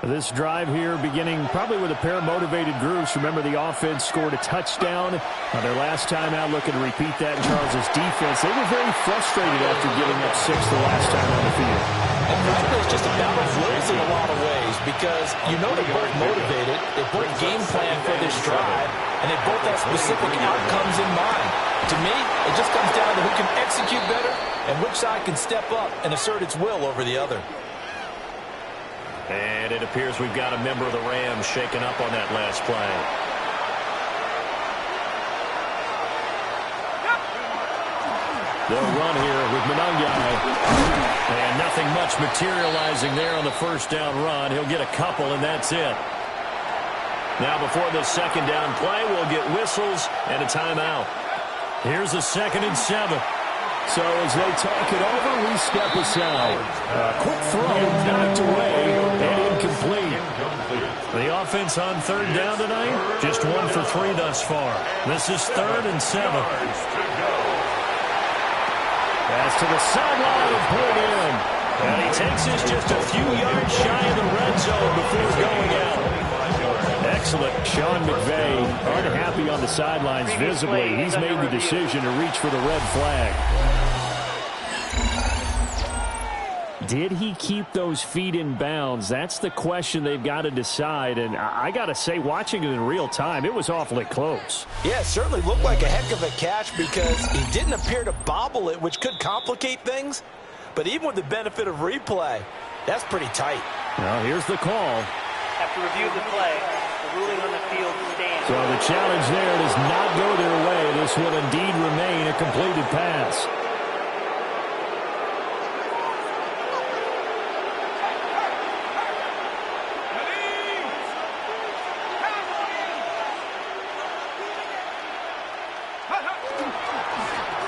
This drive here beginning probably with a pair of motivated groups. Remember, the offense scored a touchdown their last time out, looking to repeat that in Charles' defense. They were very frustrated after giving up 6 the last time on the field. And frankly, it's just a battle of wills in a lot of ways because you know they're both motivated, they both game plan for this drive, and they both have specific outcomes in mind. To me, it just comes down to who can execute better and which side can step up and assert its will over the other. And it appears we've got a member of the Rams shaken up on that last play. They'll run here with Monangai. And nothing much materializing there on the first down run. He'll get a couple, and that's it. Now before this second down play, we'll get whistles and a timeout. Here's a 2nd and 7. So as they talk it over, we step aside. Quick throw, knocked away, and incomplete. The offense on third down tonight, just 1 for 3 thus far. This is 3rd and 7. Pass to the sideline and pulled in. And he takes this just a few yards shy of the red zone before going out. Excellent. Sean McVay unhappy on the sidelines visibly. He's made the decision to reach for the red flag. Did he keep those feet in bounds? That's the question they've got to decide. And I got to say, watching it in real time, it was awfully close. Yeah, it certainly looked like a heck of a catch because he didn't appear to bobble it, which could complicate things. But even with the benefit of replay, that's pretty tight. Now here's the call. After review of the play, the ruling on the field stands. So the challenge there does not go their way. This will indeed remain a completed pass.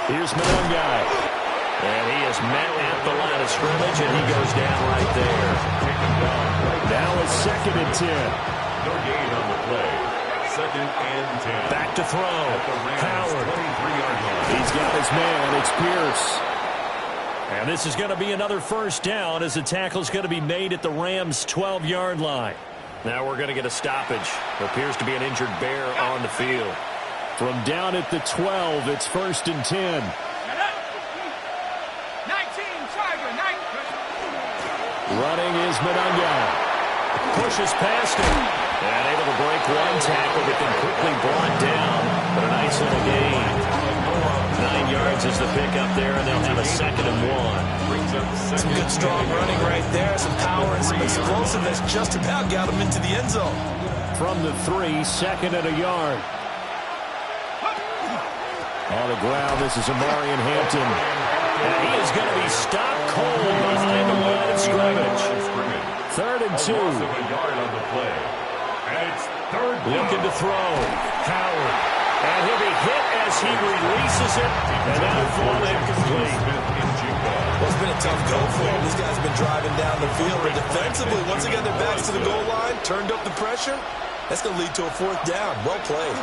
Here's Monangai. And he is met at the line of scrimmage, and he goes down right there. Now it's 2nd and 10. No gain on the play. 2nd and 10. Back to throw. Howard. He's got his man. It's Pierce. And this is going to be another first down as the tackle is going to be made at the Rams' 12-yard line. Now we're going to get a stoppage. There appears to be an injured Bear on the field. From down at the 12, it's 1st and 10. 19, Tiger, 19. Running is Monangai. Pushes past him. And able to break one tackle, but then quickly brought down. But a nice little gain. 9 yards is the pickup there, and they'll have a 2nd and 1. Some good strong running right there. Some power and some explosiveness just about got him into the end zone. From the 3, 2nd and a yard. On the ground, this is Amarian Hampton. And he is going to be stopped cold behind the line of scrimmage. 3rd and 2. Looking to throw. Howard. And he'll be hit as he releases it. And that'll fall incomplete. Well, it's been a tough go for him. This guy's been driving down the field. And defensively, once they got their backs to the goal line, turned up the pressure, that's going to lead to a 4th down. Well played.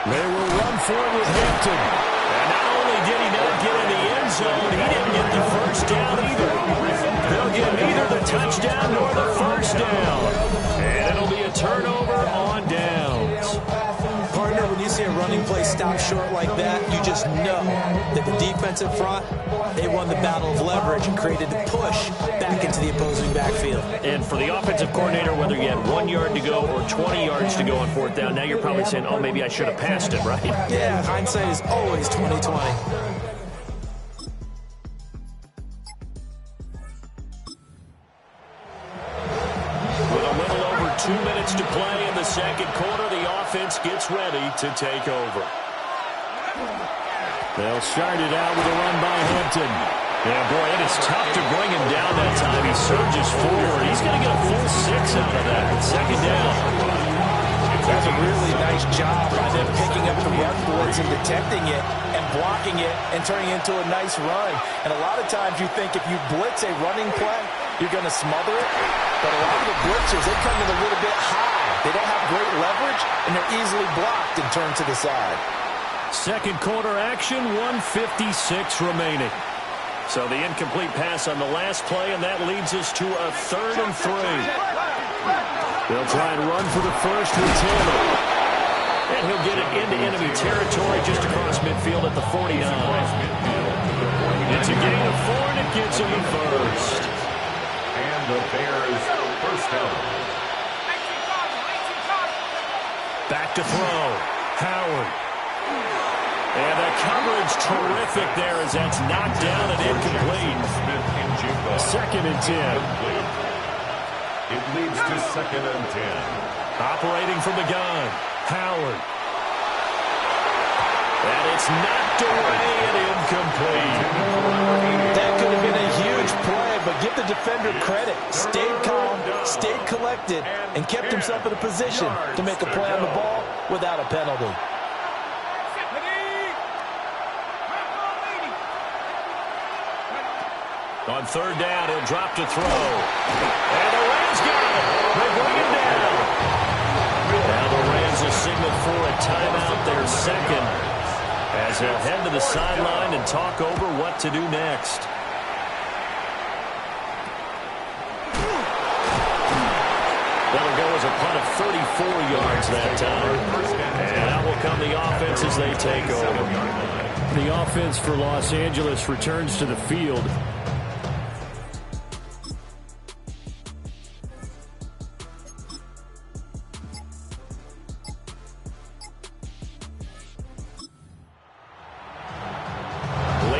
They will run for it with Hampton. And not only did he not get in the end zone, he didn't get the first down either. They'll get neither the touchdown nor the first down. And it'll be a turnover on downs. Partner, when you see a running play stop short like that, you just know that the defensive front, they won the battle of leverage and created the push back into the opposing backfield. And for the offensive coordinator, whether you had 1 yard to go or 20 yards to go on 4th down, now you're probably saying, oh, maybe I should have passed it, right? Yeah, hindsight is always 20/20. With a little over 2 minutes to play in the second quarter, the offense gets ready to take over. They'll start it out with a run by Hampton. Yeah, boy, it is tough to bring him down that time. He surges forward. He's going to get a full 6 out of that. 2nd down. That's a really nice job by them picking up the run blitz and detecting it and blocking it and turning it into a nice run. And a lot of times you think if you blitz a running play, you're going to smother it. But a lot of the blitzers, they come in a little bit high. They don't have great leverage, and they're easily blocked and turned to the side. Second quarter action, 1:56 remaining. So the incomplete pass on the last play, and that leads us to a 3rd and 3. They'll try and run for the first with Taylor. And he'll get it into enemy territory just across midfield at the 49. It's a gain of 4, and it gives him the first. And the Bears first down. Back to throw. Howard. And the coverage terrific there as that's knocked down and incomplete. 2nd and 10. It leads to 2nd and 10. Operating from the gun. Howard. And it's knocked away and incomplete. incomplete. That could have been a huge play, but give the defender credit. Stayed calm, stayed collected, and kept himself in a position to make a play on the ball without a penalty. On third down, he'll drop to throw. And the Rams got it. They bring him down. Now the Rams will signal for a timeout, their second, as they'll head to the sideline and talk over what to do next. That'll go as a punt of 34 yards that time. And out will come the offense as they take over. The offense for Los Angeles returns to the field.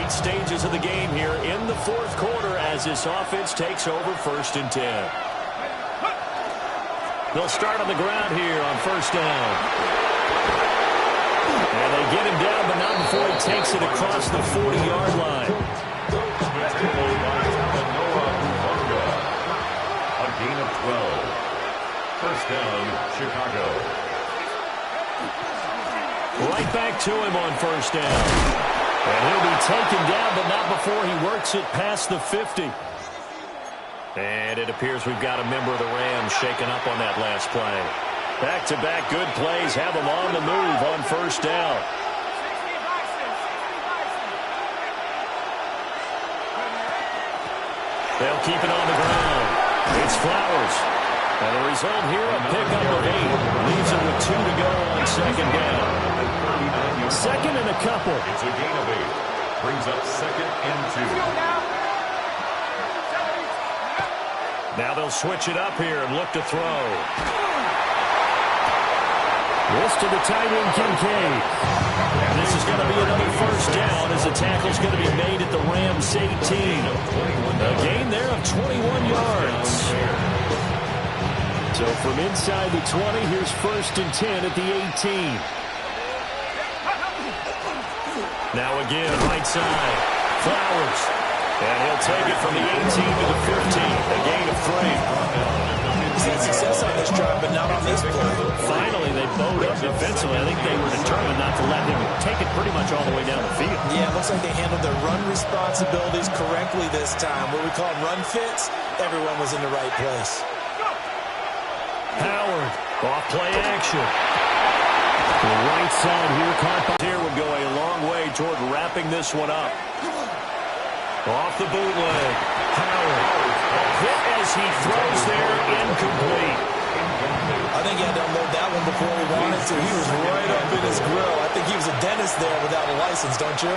Stages of the game here in the fourth quarter as this offense takes over 1st and 10. They'll start on the ground here on 1st down. And they get him down, but not before he takes it across the 40-yard line. A gain of 12. 1st down, Chicago. Right back to him on 1st down. And he'll be taken down, but not before he works it past the 50. And it appears we've got a member of the Rams shaken up on that last play. Back-to-back good plays have them on the move on 1st down. They'll keep it on the ground. It's Flowers. And the result here, a pickup of 8. Leaves it with 2 to go on 2nd down. 2nd and a couple. It's a gain of 8. Brings up 2nd and 2. Now they'll switch it up here and look to throw. This to the tight end, Kincaid. And this is going to be another 1st down as the tackle's going to be made at the Rams 18. A gain there of 21 yards. So from inside the 20, here's 1st and 10 at the 18. Now again, right side. Flowers. And he'll take it from the 18 to the 15. A gain of 3. He's had success on this drive, but not on this play. Finally, they bowed up defensively. I think they were determined not to let him take it pretty much all the way down the field. Yeah, it looks like they handled their run responsibilities correctly this time. What we call run fits, everyone was in the right place. Howard, off play action. The right side here, caught by here would go a long way toward wrapping this one up. Off the bootleg. Howard. Hit as he throws there, incomplete. I think he had to unload that one before he wanted to. He was right up in his grill. I think he was a dentist there without a license, don't you?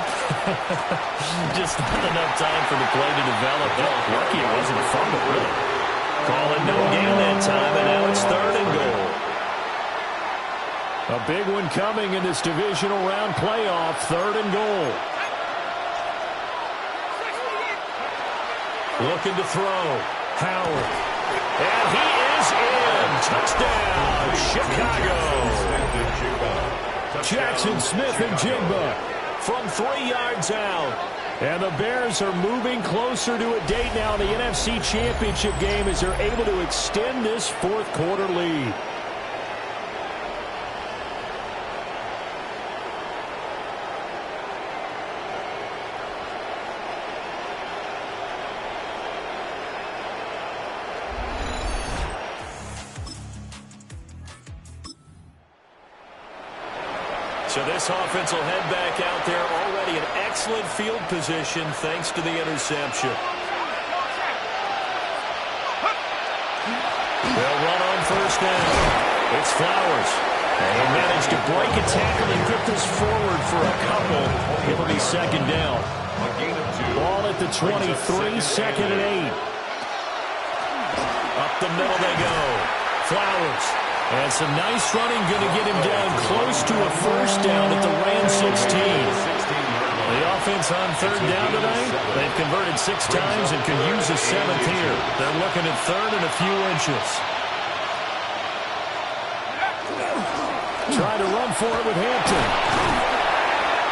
Just not enough time for the play to develop. Lucky it wasn't a fumble, really. Call it no gain that time, and now it's 3rd and goal. a big one coming in this divisional round playoff. 3rd and goal. Looking to throw. Howard. And he is in. Touchdown, Chicago. Jackson Smith-Njigba from 3 yards out. And the Bears are moving closer to a date now in the NFC Championship game as they're able to extend this fourth quarter lead. So this offense will head back out there, already in excellent field position thanks to the interception. They'll run on first down. It's Flowers. And he managed to break a tackle and get this forward for a couple. It'll be second down. Ball at the 23, 2nd and 8. Up the middle they go. Flowers. And some nice running, going to get him down close to a first down at the Rams 16. The offense on 3rd down tonight, they've converted 6 times and can use a 7th here. They're looking at 3rd and a few inches. Try to run for it with Hampton.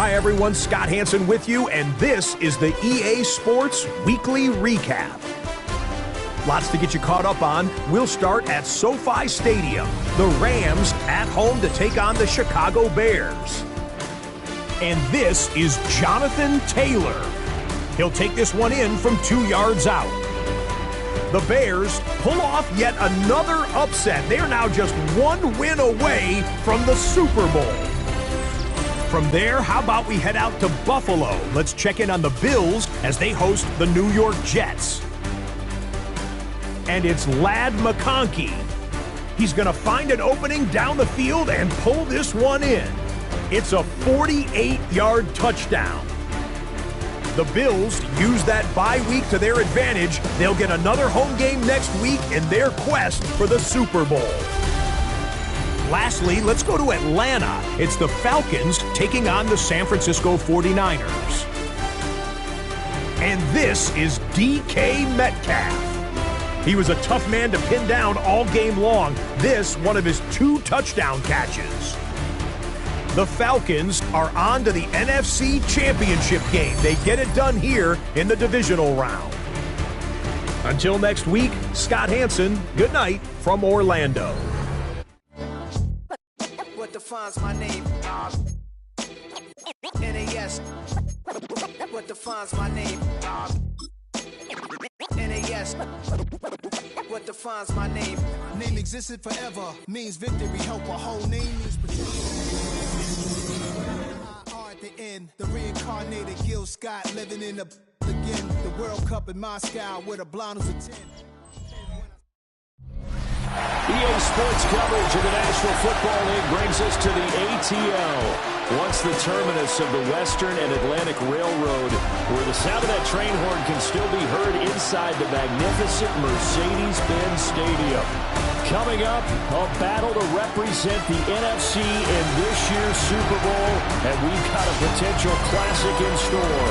Hi everyone, Scott Hansen with you, and this is the EA Sports Weekly Recap. Lots to get you caught up on. We'll start at SoFi Stadium. The Rams at home to take on the Chicago Bears. And this is Jonathan Taylor. He'll take this one in from 2 yards out. The Bears pull off yet another upset. They are now just one win away from the Super Bowl. From there, how about we head out to Buffalo? Let's check in on the Bills as they host the New York Jets. And it's Ladd McConkey. He's going to find an opening down the field and pull this one in. It's a 48-yard touchdown. The Bills use that bye week to their advantage. They'll get another home game next week in their quest for the Super Bowl. Lastly, let's go to Atlanta. It's the Falcons taking on the San Francisco 49ers. And this is DK Metcalf. He was a tough man to pin down all game long. This, one of his 2 touchdown catches. The Falcons are on to the NFC Championship game. They get it done here in the divisional round. Until next week, Scott Hansen, good night from Orlando. What defines my name? NAS. What defines my name? NAS. What defines my name? Name existed forever, means victory, help a whole name means at the end, the reincarnated Gil Scott living in the again, the World Cup in Moscow with a blonde who's a 10. EA Sports coverage of the National Football League brings us to the ATL. Once the terminus of the Western and Atlantic Railroad, where the sound of that train horn can still be heard inside the magnificent Mercedes-Benz Stadium. Coming up, a battle to represent the NFC in this year's Super Bowl, and we've got a potential classic in store,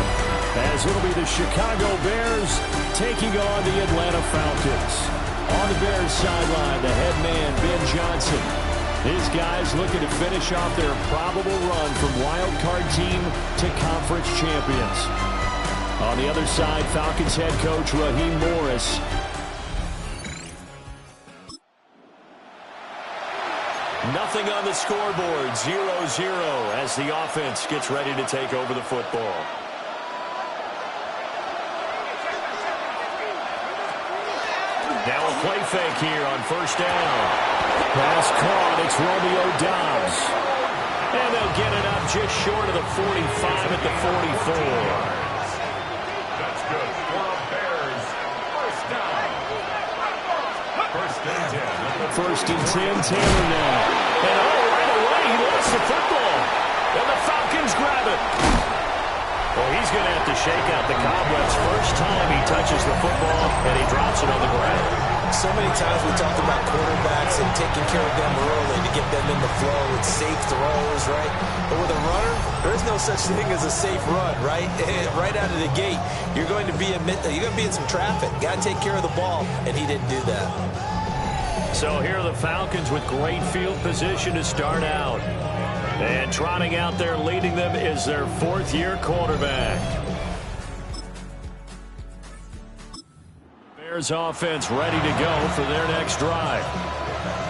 as it'll be the Chicago Bears taking on the Atlanta Falcons. On the Bears sideline, the head man, Ben Johnson. His guys looking to finish off their probable run from wild card team to conference champions. On the other side, Falcons head coach Raheem Morris. Nothing on the scoreboard, 0-0 as the offense gets ready to take over the football. Now a play fake here on first down. Pass caught. It's Romeo Doubs. And they'll get it up just short of the 45 at the 44. That's good for the Bears. First down. First and 10. Taylor now. And right away he lost the football. And the Falcons grab it. Well, he's going to have to shake out the cobwebs first time he touches the football, and he drops it on the ground. So many times we talk about quarterbacks and taking care of them early to get them in the flow and safe throws, right? But with a runner, there's no such thing as a safe run, right? Right out of the gate, you're going to be in some traffic. Got to take care of the ball, and he didn't do that. So here are the Falcons with great field position to start out. And trotting out there leading them is their 4th-year quarterback. Bears offense ready to go for their next drive.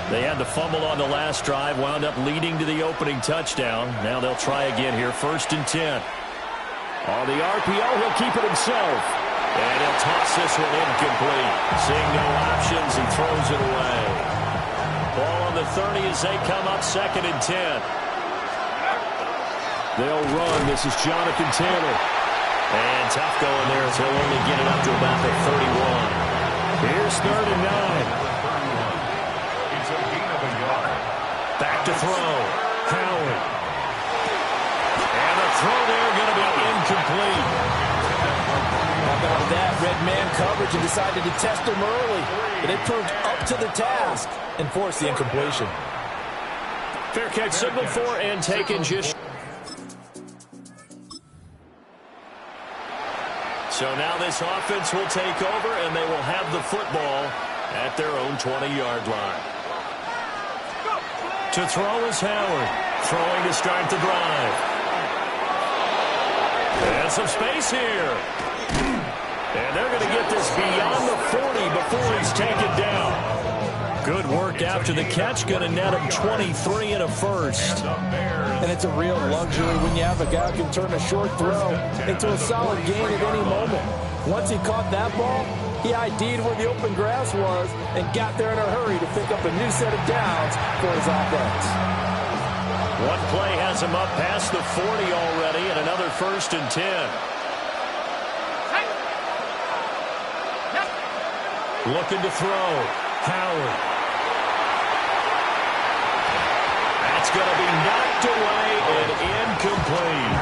They had the fumble on the last drive, wound up leading to the opening touchdown. Now they'll try again here, 1st and 10. On the RPO, he'll keep it himself. And he'll toss this one incomplete. Seeing no options, he throws it away. Ball on the 30 as they come up 2nd and 10. They'll run. This is Jonathan Taylor. And tough going there as he'll only get it up to about the 31. Here's 3rd and 9. It's a gain of a yard. Back to throw. Howard. And the throw there going to be incomplete. How about that? Red man coverage and decided to test him early. But they proved up to the task and forced the incompletion. Fair catch signaled for and taken just... So now this offense will take over, and they will have the football at their own 20-yard line. To throw is Howard. Throwing to start the drive. got some space here. And they're going to get this beyond the 40 before he's taken down. Good work after the catch. Going to net him 23 and a first. And it's a real luxury when you have a guy who can turn a short throw into a solid gain at any moment. Once he caught that ball, he ID'd where the open grass was and got there in a hurry to pick up a new set of downs for his offense. One play has him up past the 40 already, and another 1st and 10. Looking to throw. Howard. That's going to be knocked away and incomplete.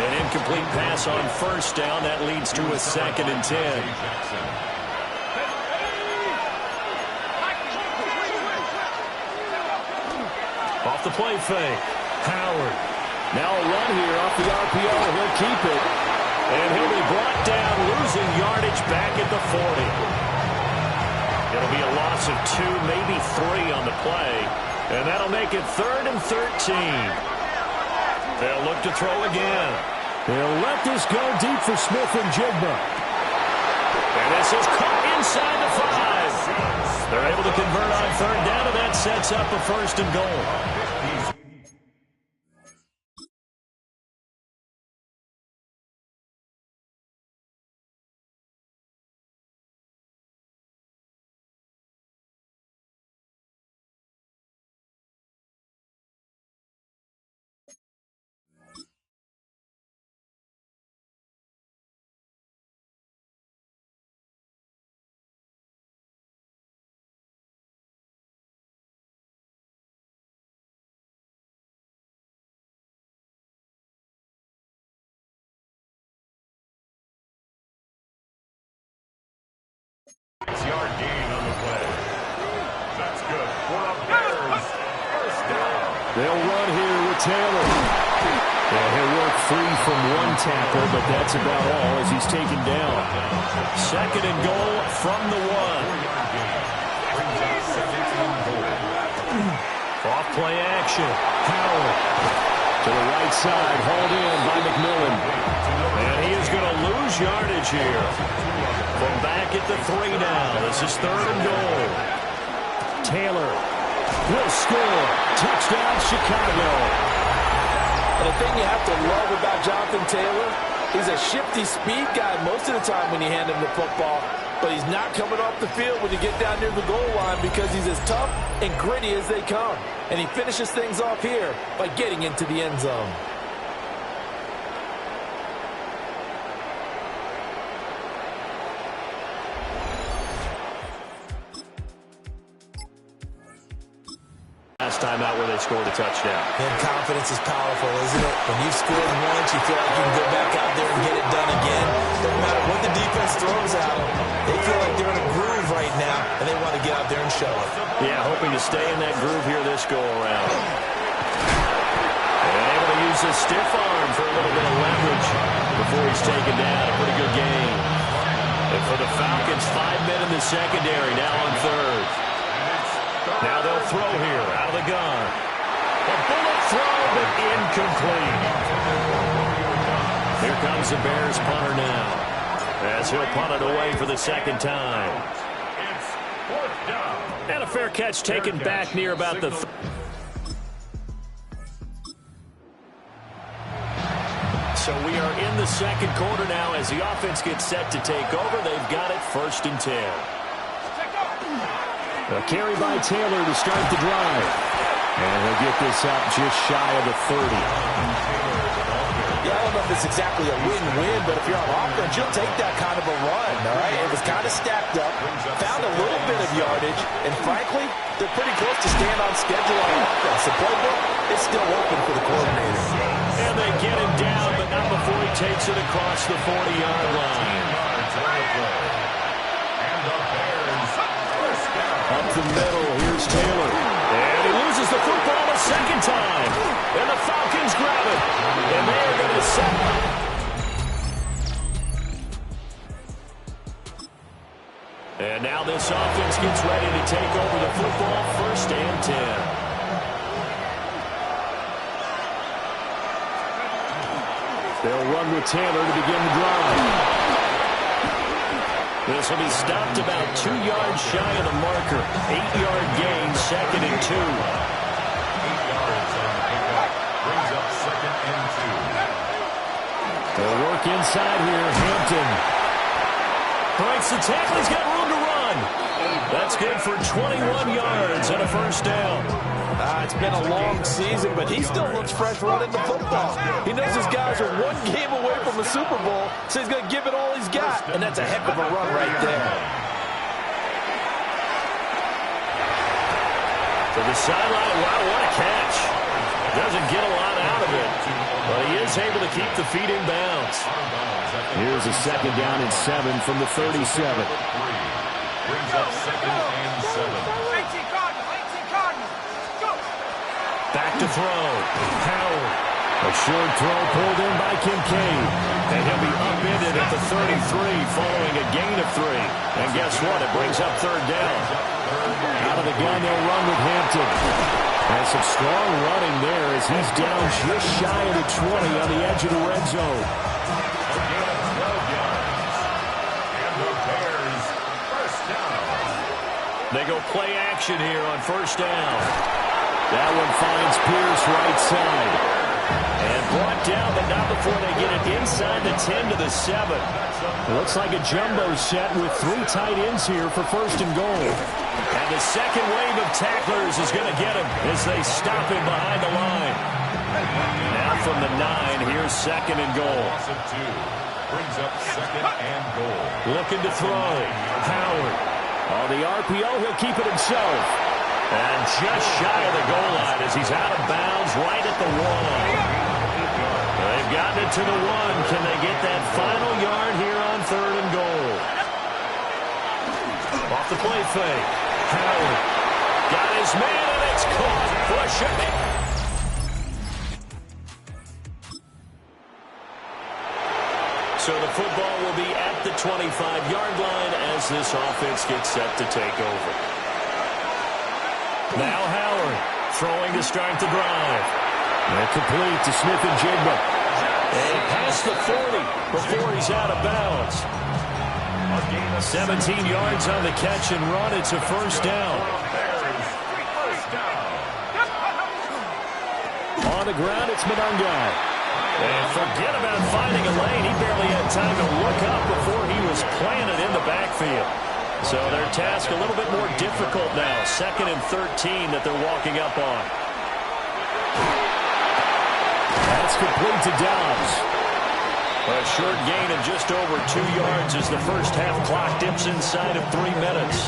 An incomplete pass on 1st down. That leads to a 2nd and 10. Off the play fake. Howard. Now a run here off the RPO. He'll keep it. And he'll be brought down, losing yardage back at the 40. It'll be a loss of 2, maybe 3 on the play. And that'll make it 3rd and 13. They'll look to throw again. They'll let this go deep for Smith and Jigba. And this is caught inside the 5. They're able to convert on 3rd down, and that sets up a 1st and goal. Yard gain on the play. That's good. For the Bears. 1st down. They'll run here with Taylor. Yeah, he'll work free from one tackle, but that's about all as he's taken down. 2nd and goal from the 1. Off play action. Howard to the right side, hauled in by McMillan. And he is going to lose yardage here. From back at the 3 now. This is 3rd and goal. Taylor will score. Touchdown, Chicago. And the thing you have to love about Jonathan Taylor, he's a shifty speed guy most of the time when you hand him the football. But he's not coming off the field when you get down near the goal line because he's as tough and gritty as they come. And he finishes things off here by getting into the end zone. Last time out where they scored a touchdown. And confidence is powerful, isn't it? When you've scored once, you feel like you can go back out there and get it done again. No matter what the defense throws at them, they feel like they're in a groove right now, and they want to get out there and show it. Yeah, hoping to stay in that groove here this go-around. And able to use his stiff arm for a little bit of leverage before he's taken down. A pretty good game. And for the Falcons, 5 men in the secondary, now on 3rd. Now they'll throw here out of the gun. A bullet throw, but incomplete. Here comes the Bears punter now, as he'll punt it away for the 2nd time. It's 4th down. And a fair catch taken back near about the... So we are in the 2nd quarter now as the offense gets set to take over. They've got it 1st and 10. A carry by Taylor to start the drive. And he'll get this up just shy of the 30. Yeah, I don't know if it's exactly a win-win, but if you're on offense, you'll take that kind of a run, all right? It was kind of stacked up, found a little bit of yardage, and frankly, they're pretty close to staying on schedule on offense. The playbook is still open for the coordinator. And they get him down, but not before he takes it across the 40-yard line. Up the middle, here's Taylor. And he loses the football a 2nd time. And the Falcons grab it. And they are going to set up. And now this offense gets ready to take over the football. 1st and 10. They'll run with Taylor to begin the drive. This will be stopped about 2 yards shy of the marker. 8-yard gain, 2nd and 2. 8 yards on the pickup. Brings up 2nd and 2. They'll work inside here. Hampton breaks the tackle. He's got room to run. That's good for 21 yards and a first down. It's been a long season, but he still looks fresh running the football. He knows his guys are 1 game away from a Super Bowl, so he's going to give it all he's got. And that's a heck of a run right there. To the sideline. Wow, what a catch. Doesn't get a lot out of it, but he is able to keep the feet in bounds. Here's a 2nd down and 7 from the 37. Brings up 2nd and 7. Back to throw. Howard. A short throw pulled in by Kincaid. And he'll be upended at the 33 following a gain of 3. And guess what? It brings up 3rd down. Out of the gun, they'll run with Hampton. And some strong running there as he's down just shy of the 20 on the edge of the red zone. A gain of 12 yards. And the Bears first down. They go play action here on first down. That one finds Pierce right side. And brought down, but not before they get it inside the 10 to the 7. It looks like a jumbo set with 3 tight ends here for 1st and goal. And the second wave of tacklers is going to get him as they stop him behind the line. Now from the 9, here's 2nd and goal. Loss of 2. Brings up 2nd and goal. Looking to throw. Howard. On the RPO, he'll keep it himself. And just shy of the goal line as he's out of bounds right at the 1. They've gotten it to the 1. Can they get that final yard here on 3rd and goal? Off the play fake. Howard got his man, and it's caught for a shot. So the football will be at the 25-yard line as this offense gets set to take over. Now Howard throwing to start the drive. And complete to Smith-Njigba. And past the 40 before he's out of bounds. 17 yards on the catch and run. It's a first down. On the ground, it's Monangai. And forget about finding a lane. He barely had time to look up before he was planted in the backfield. So their task a little bit more difficult now. 2nd and 13 that they're walking up on. That's complete to Dobbs. A short gain of just over 2 yards as the first half clock dips inside of 3 minutes.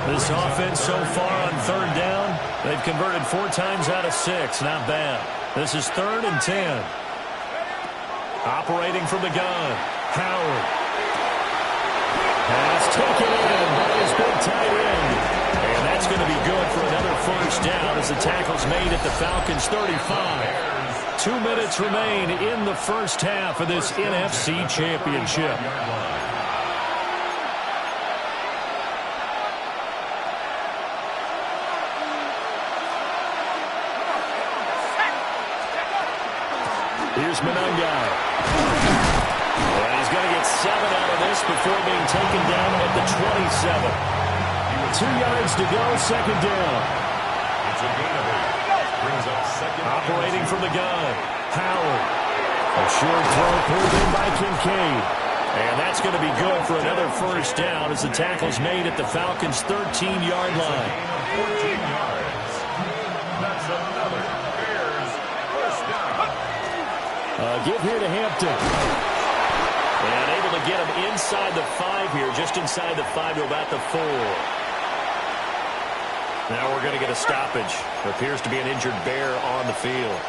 This offense so far on 3rd down, they've converted 4 times out of 6. Not bad. This is 3rd and 10. Operating from the gun. Howard. Pass taken in by his big tight end. And that's going to be good for another first down as the tackle's made at the Falcons' 35. 2 minutes remain in the first half of this NFC Championship. Here's Monangai. And he's going to get 7 out of this before being taken down at the 27. 2 yards to go, 2nd down. It's a gain of 8. Brings up 2nd. Operating from the gun. Howard. A short throw pulled in by Kincaid. And that's going to be good for another first down as the tackle's made at the Falcons' 13-yard line. 14 yards. That's another Bears first down. Give here to Hampton. And able to get him inside the 5 here, just inside the 5 to about the 4. Now we're going to get a stoppage. Appears to be an injured Bear on the field.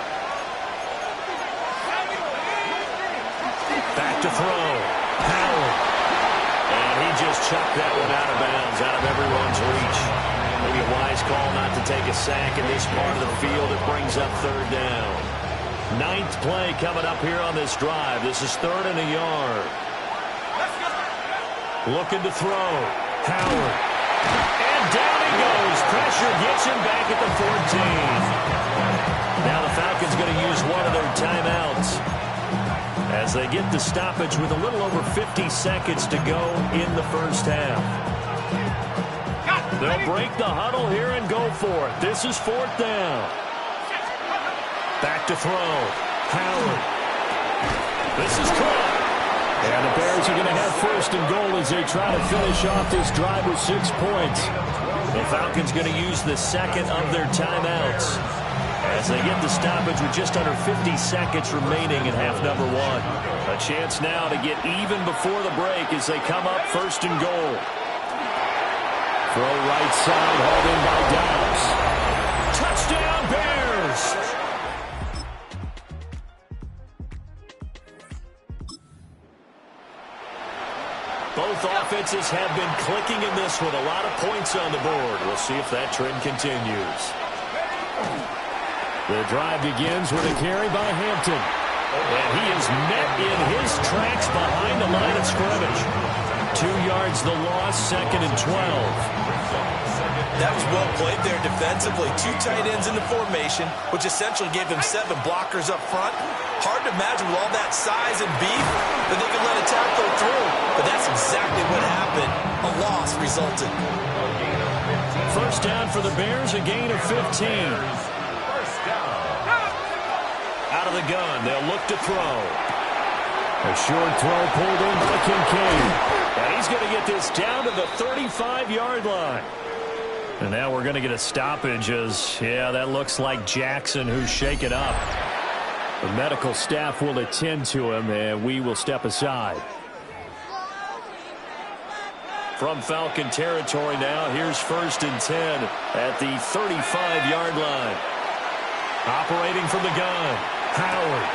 Back to throw. Howard. And he just chucked that one out of bounds, out of everyone's reach. Maybe a wise call not to take a sack in this part of the field. It brings up 3rd down. 9th play coming up here on this drive. This is 3rd and a yard. Looking to throw. Howard. And down he goes. Pressure gets him back at the 14. Now the Falcons going to use one of their timeout as they get the stoppage with a little over 50 seconds to go in the first half. They'll break the huddle here and go for it. This is 4th down. Back to throw. Howard. This is caught. And the Bears are going to have 1st and goal as they try to finish off this drive with 6 points. The Falcons going to use the second of their timeouts as they get the stoppage with just under 50 seconds remaining in half number 1. A chance now to get even before the break as they come up 1st and goal. Throw right side, hauled in by Dobbs. Touchdown, Bears! Both offenses have been clicking in this one. A lot of points on the board. We'll see if that trend continues. The drive begins with a carry by Hampton. And he is met in his tracks behind the line of scrimmage. 2 yards the loss, 2nd and 12. That was well played there defensively. 2 tight ends in the formation, which essentially gave them 7 blockers up front. Hard to imagine with all that size and beef that they could let a tackle through. But that's exactly what happened. A loss resulted. 1st down for the Bears, a gain of 15. Out of the gun, they'll look to throw. A short throw pulled in by Kincaid. And he's going to get this down to the 35-yard line. And now we're going to get a stoppage as, yeah, that looks like Jackson who's shaken up. The medical staff will attend to him, and we will step aside. From Falcon territory now, here's 1st and 10 at the 35-yard line. Operating from the gun, Howard.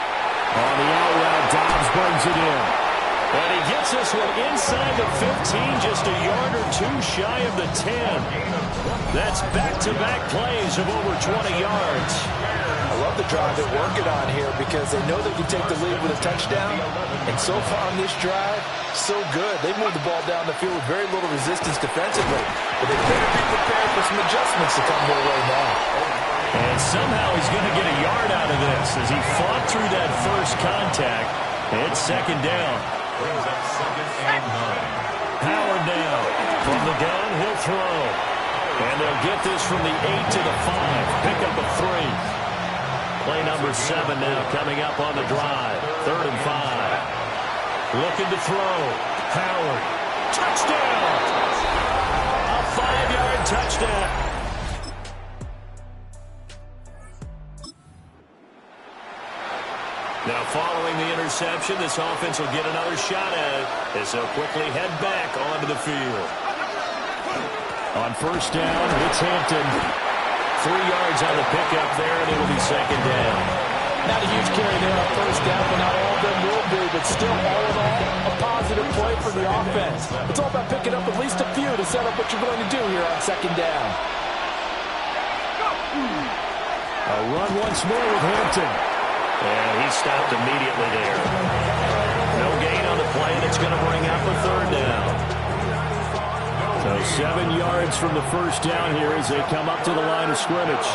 On the out route, Dobbs brings it in. And he gets this one inside the 15, just a yard or 2 shy of the 10. That's back-to-back plays of over 20 yards. I love the drive they're working on here because they know they can take the lead with a touchdown. And so far on this drive, so good. They moved the ball down the field with very little resistance defensively. But they better be prepared for some adjustments to come their way now. And somehow he's going to get a yard out of this as he fought through that first contact. It's 2nd down. Howard now. From the gun, he'll throw. And they'll get this from the 8 to the 5. Pick up a 3. Play number 7 now coming up on the drive. 3rd and 5. Looking to throw. Howard. Touchdown! A 5-yard touchdown. Now following the interception, this offense will get another shot at it as they'll quickly head back onto the field. On 1st down, it's Hampton. 3 yards on the pickup there, and it'll be 2nd down. Not a huge carry there on 1st down, but not all of them will be. But still, all in all, a positive play for the offense. It's all about picking up at least a few to set up what you're going to do here on 2nd down. A run once more with Hampton. And he stopped immediately there. No gain on the play. That's going to bring up a 3rd down. So 7 yards from the 1st down here as they come up to the line of scrimmage.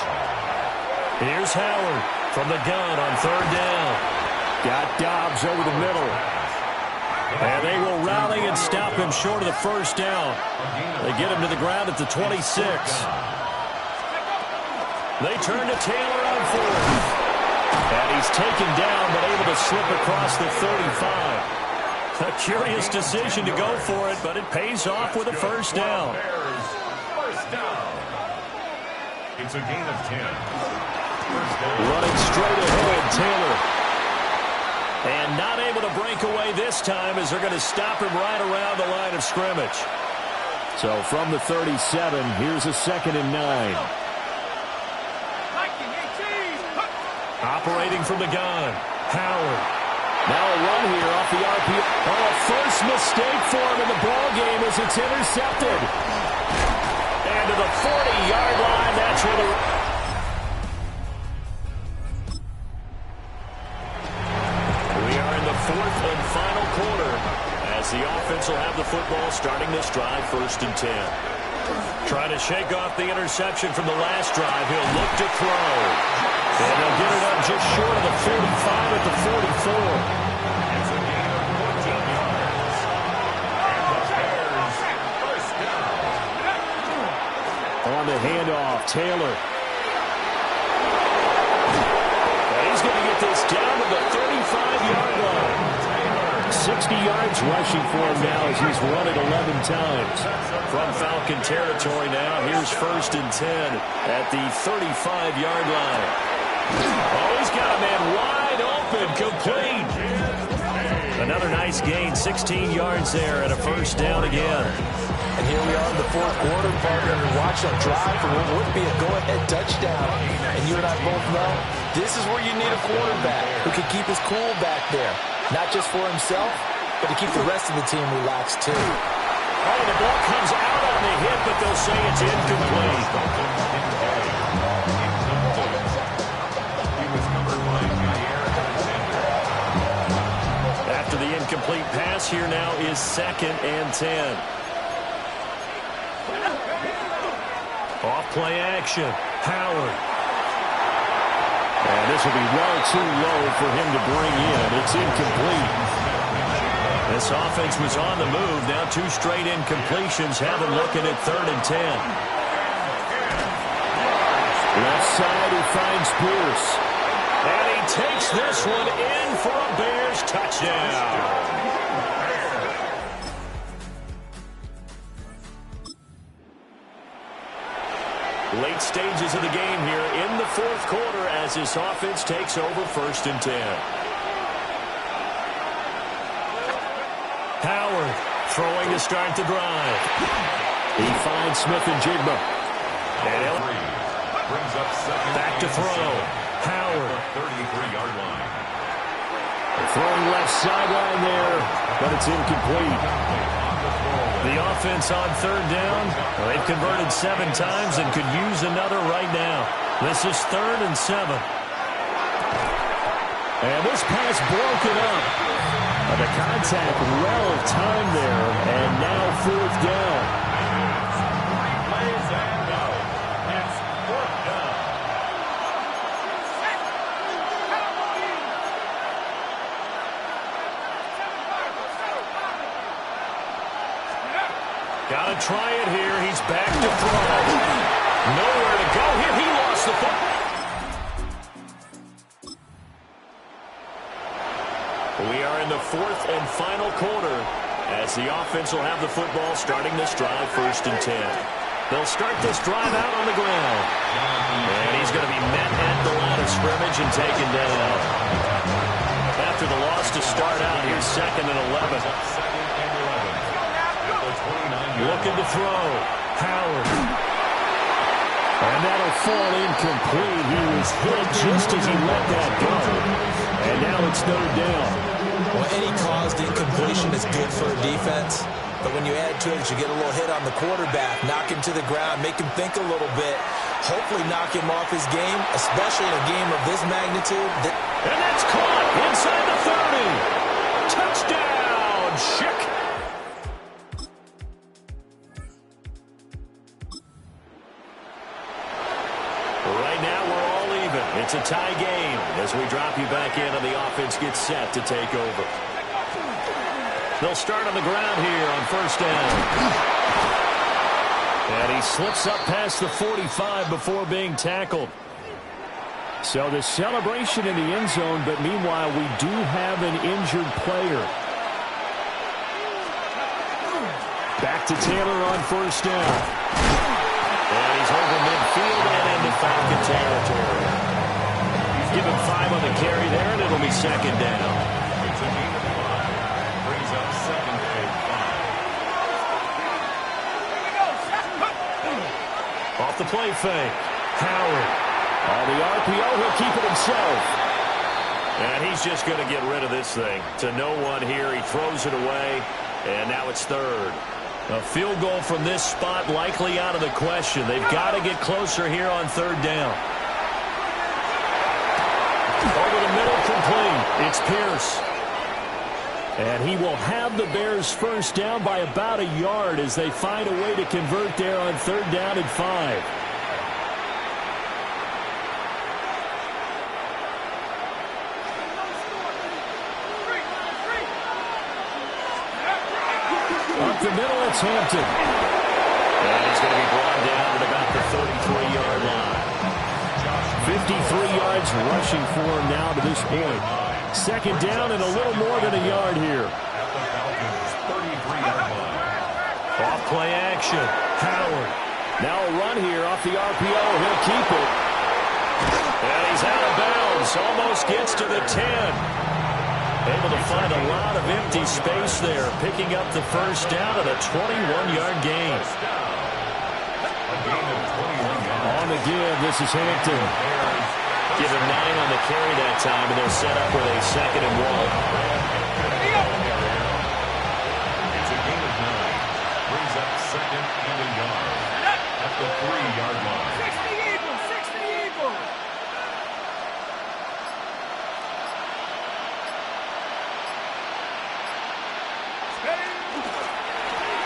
Here's Howard from the gun on 3rd down. Got Dobbs over the middle. And they will rally and stop him short of the 1st down. They get him to the ground at the 26. They turn to Taylor on 4th. And he's taken down, but able to slip across the 35. A curious decision to go for it, but it pays off with a 1st down. First down. It's a gain of 10. Running straight ahead, Taylor. And not able to break away this time as they're going to stop him right around the line of scrimmage. So from the 37, here's a 2nd and 9. Operating from the gun, Howard. Now a run here off the RPO. Oh, a first mistake for him in the ball game as it's intercepted. And to the 40-yard line, that's where the... We are in the 4th and final quarter as the offense will have the football starting this drive 1st and 10. Trying to shake off the interception from the last drive. He'll look to throw. And they'll get it up just short of the 45. Taylor. And he's going to get this down to the 35-yard line. 60 yards rushing for him now as he's run it 11 times. From Falcon territory now, here's 1st and 10 at the 35-yard line. Oh, he's got a man wide open, complete. Another nice gain, 16 yards there and a 1st down again. And here we are in the 4th quarter, partner, and watch a drive for what would be a go-ahead touchdown. And you and I both know this is where you need a quarterback who can keep his cool back there. Not just for himself, but to keep the rest of the team relaxed, too. Oh, the ball comes out on the hit, but they'll say it's incomplete. After the incomplete pass, here now is 2nd and 10. Off play action. Howard. And this will be well too low for him to bring in. It's incomplete. This offense was on the move. Now 2 straight incompletions have him looking at 3rd and 10. Left side, he finds Pierce. And he takes this one in for a Bears touchdown. Late stages of the game here in the 4th quarter as this offense takes over 1st and 10. Howard throwing to start the drive. He finds Smith and Jigba. And brings up 2nd. Back to throw. Howard. 33-yard line. Throwing left sideline there, but it's incomplete. The offense on 3rd down. Well, they've converted 7 times and could use another right now. This is 3rd and 7. And this pass broken up. The contact well timed there, and now 4th down. Plays and go. It's 4th down. Got to try it here. He's back to throw. Nowhere to go here. He lost the football. We are in the 4th and final quarter as the offense will have the football starting this drive 1st and 10. They'll start this drive out on the ground. And he's going to be met at the line of scrimmage and taken down. After the loss to start out, here's 2nd and 11. Looking to throw. Howard. And that'll fall incomplete. He was hit just as he let that go. And now it's 3rd down. Well, any caused incompletion is good for a defense. But when you add to it, you get a little hit on the quarterback, knock him to the ground, make him think a little bit, hopefully knock him off his game, especially in a game of this magnitude. And that's caught inside the 30. Touchdown, Schick. Right now, we're all even. It's a tie game as we drop you back in and the offense gets set to take over. They'll start on the ground here on 1st down. And he slips up past the 45 before being tackled. So the celebration in the end zone, but meanwhile, we do have an injured player. Back to Taylor on 1st down. And he's over midfield and into Falcon territory. Give him 5 on the carry there, and it'll be 2nd down. Brings up 2nd and 5. Off the play fake. Howard. On the RPO, he'll keep it himself. And he's just going to get rid of this thing. To no one here. He throws it away, and now it's 3rd. A field goal from this spot likely out of the question. They've got to get closer here on 3rd down. Over the middle, complete. It's Pierce. And he will have the Bears 1st down by about a yard as they find a way to convert there on 3rd down and 5. Up the middle, it's Hampton. And he's going to be brought down at about the 33-yard line. 53 yards rushing for him now to this point. Second down and a little more than a yard here. Off play action. Howard. Now a run here off the RPO. He'll keep it. And he's out of bounds. Almost gets to the 10. Able to find a lot of empty space there. Picking up the first down at a 21-yard gain. On the give, this is Hampton. Give him 9 on the carry that time, and they'll set up with a 2nd and 1. It's a gain of 9. Brings up 2nd and a yard at the 3-yard line. 60 Eagles, 60 Eagles.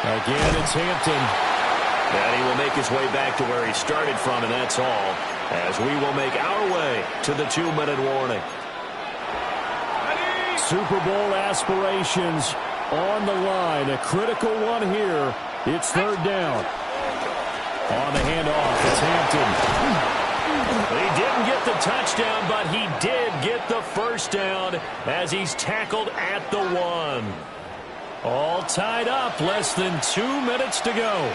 Again, it's Hampton. And he will make his way back to where he started from, and that's all, as we will make our way to the 2-minute warning. Super Bowl aspirations on the line. A critical one here. It's 3rd down. On the handoff, it's Hampton. He didn't get the touchdown, but he did get the first down as he's tackled at the 1. All tied up, less than 2 minutes to go.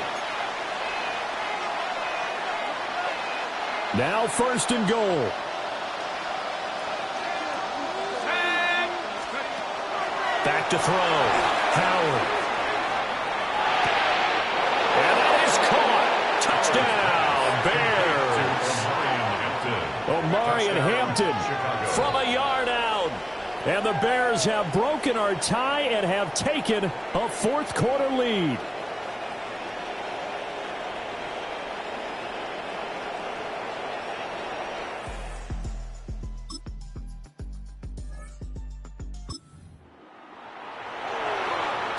Now 1st and goal. Back to throw. Howard. And that is caught. Touchdown, Bears. Omari and Hampton from a yard out. And the Bears have broken our tie and have taken a 4th quarter lead.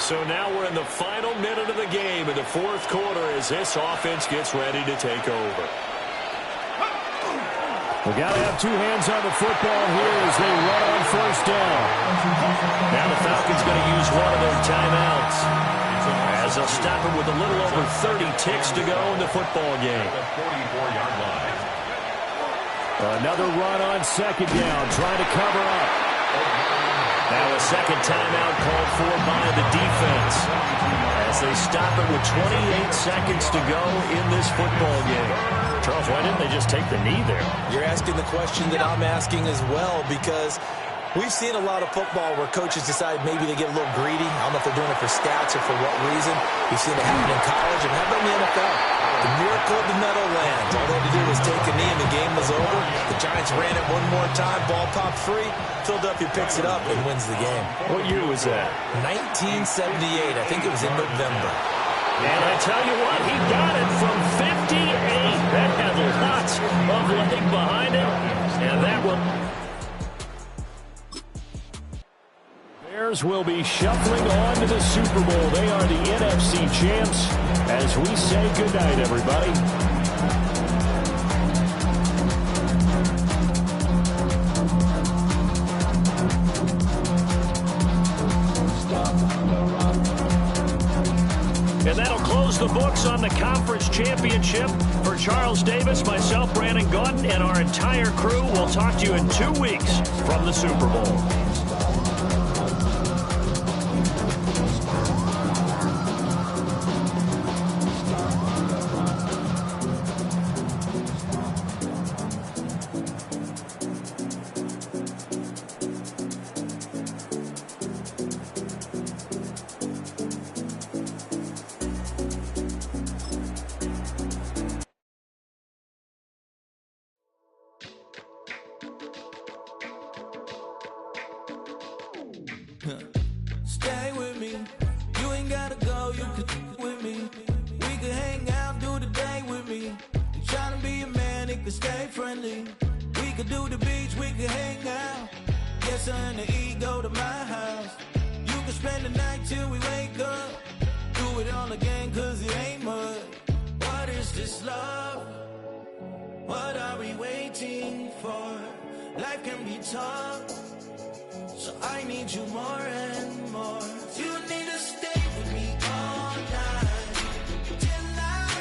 So now we're in the final minute of the game in the 4th quarter as this offense gets ready to take over. We got to have 2 hands on the football here as they run on 1st down. Now the Falcons going to use one of their timeouts as they'll stop it with a little over 30 ticks to go in the football game. 44-yard line. Another run on 2nd down, trying to cover up. Now a 2nd timeout called for by the defense as they stop it with 28 seconds to go in this football game. Charles, why didn't they just take the knee there? You're asking the question that I'm asking as well, because we've seen a lot of football where coaches decide maybe they get a little greedy. I don't know if they're doing it for stats or for what reason. We've seen it happen in college, and how about in the NFL? The miracle of the Meadowlands. All they had to do was take a knee and the game was over. The Giants ran it one more time. Ball popped free. Philadelphia picks it up and wins the game. What year was that? 1978. I think it was in November. And I tell you what, he got it from 58. That had lots of leg behind it. And that will... Bears will be shuffling on to the Super Bowl. They are the NFC champs as we say goodnight, everybody. And that'll close the books on the conference championship. For Charles Davis, myself, Brandon Gaudin, and our entire crew, we'll talk to you in 2 weeks from the Super Bowl. Stay with me. You ain't gotta go, you could with me. We could hang out, do the day with me. I'm trying to be a man, it could stay friendly. We could do the beach, we could hang out. Yes, I and the E go to my house. You could spend the night till we wake up. Do it all again, cause it ain't mud. What is this love? What are we waiting for? Life can be tough. So I need you more and more. You need to stay with me all night till I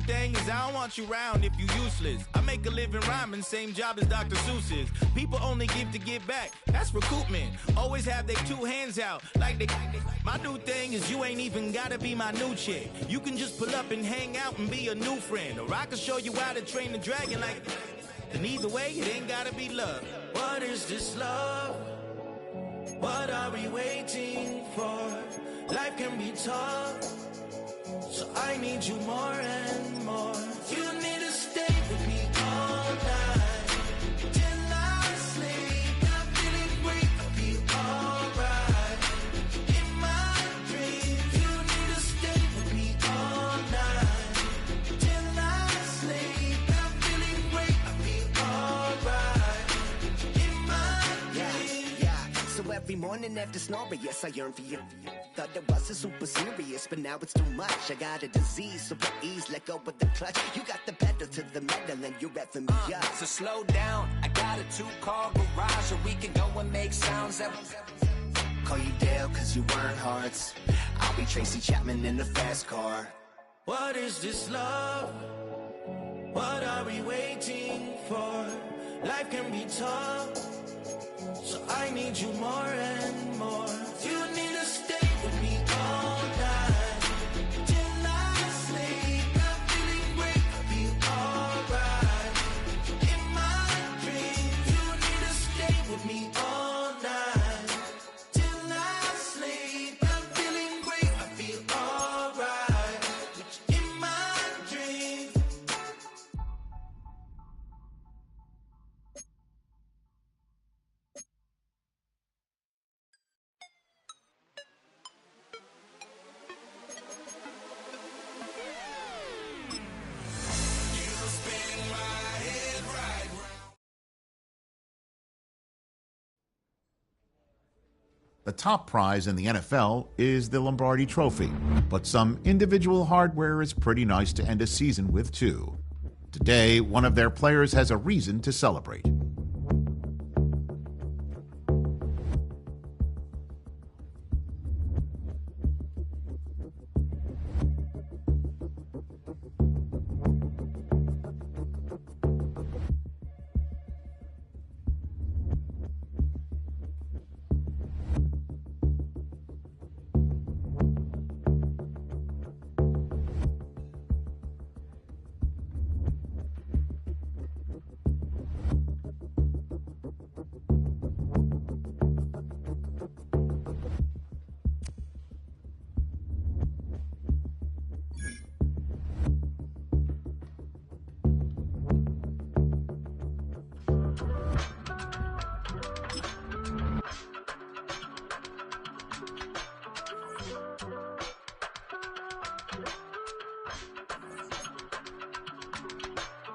thing is I don't want you round if you useless. I make a living rhyming, same job as Dr. Seuss's. People only give to give back, that's recoupment. Always have their two hands out, like they. My new thing is you ain't even gotta be my new chick. You can just pull up and hang out and be a new friend. Or I can show you how to train the dragon like. And either way, it ain't gotta be love. What is this love? What are we waiting for? Life can be tough, so I need you more and more. You need to stay with me all night till I sleep. I'm feeling great, I'll be alright. In my dreams, you need to stay with me all night till I sleep. I'm feeling great, I'll be alright. In my dreams. Yeah. So every morning after snoring, yes, I yearn for you. Thought it wasn't super serious, but now it's too much. I got a disease, so please let go with the clutch. You got the pedal to the metal and you're revving me up. So slow down, I got a 2-car garage, or we can go and make sounds that... Call you Dale, cause you weren't hearts. I'll be Tracy Chapman in the fast car. What is this love? What are we waiting for? Life can be tough, so I need you more and more. You need to stay with me all night till I sleep. I'm feeling great, I'll be alright. In my dreams, you need to stay with me all night till I sleep. I'm feeling great, I feel alright. In my dreams. The top prize in the NFL is the Lombardi Trophy, but some individual hardware is pretty nice to end a season with, too. Today, one of their players has a reason to celebrate.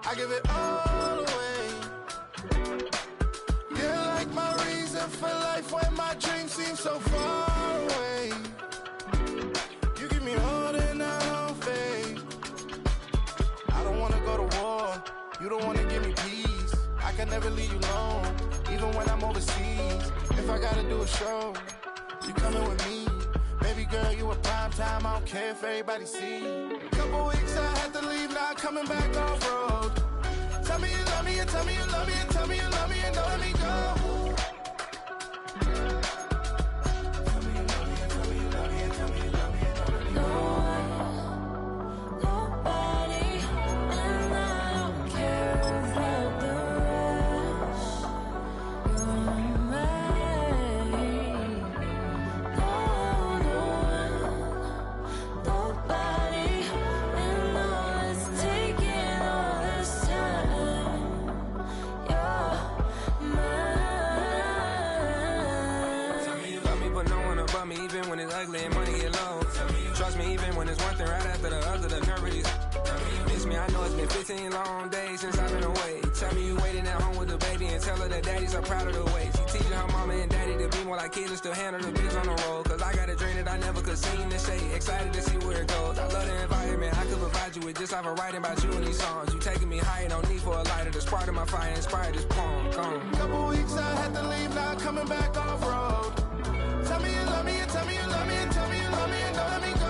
I give it all away. You're like my reason for life when my dreams seem so far away. You give me all that I don't fade. I don't wanna go to war. You don't wanna give me peace. I can never leave you alone, even when I'm overseas. If I gotta do a show, you coming with me. Baby girl, you a prime time. I don't care if everybody see. Couple weeks I had to leave, now coming back off road. Tell me you love me and tell me you love me and tell me you love me and don't let me go. Ugly and money get low. Trust me, even when it's one thing right after the other, the nerve is. Miss me, I know it's been 15 long days since I've been away. Tell me you waiting at home with the baby and tell her that daddy's so proud of the way. She teaching her mama and daddy to be more like kids and still handle the biz on the road. Cause I got a dream that I never could see in the shade. Excited to see where it goes. I love the environment. I could provide you with just off of writing about you in these songs. You taking me higher, no need for a lighter. The spark of my fire inspired this poem. Gone. Couple weeks I had to leave, now coming back off road. Tell me you love me and tell me you love me and tell me you love me and don't let me go.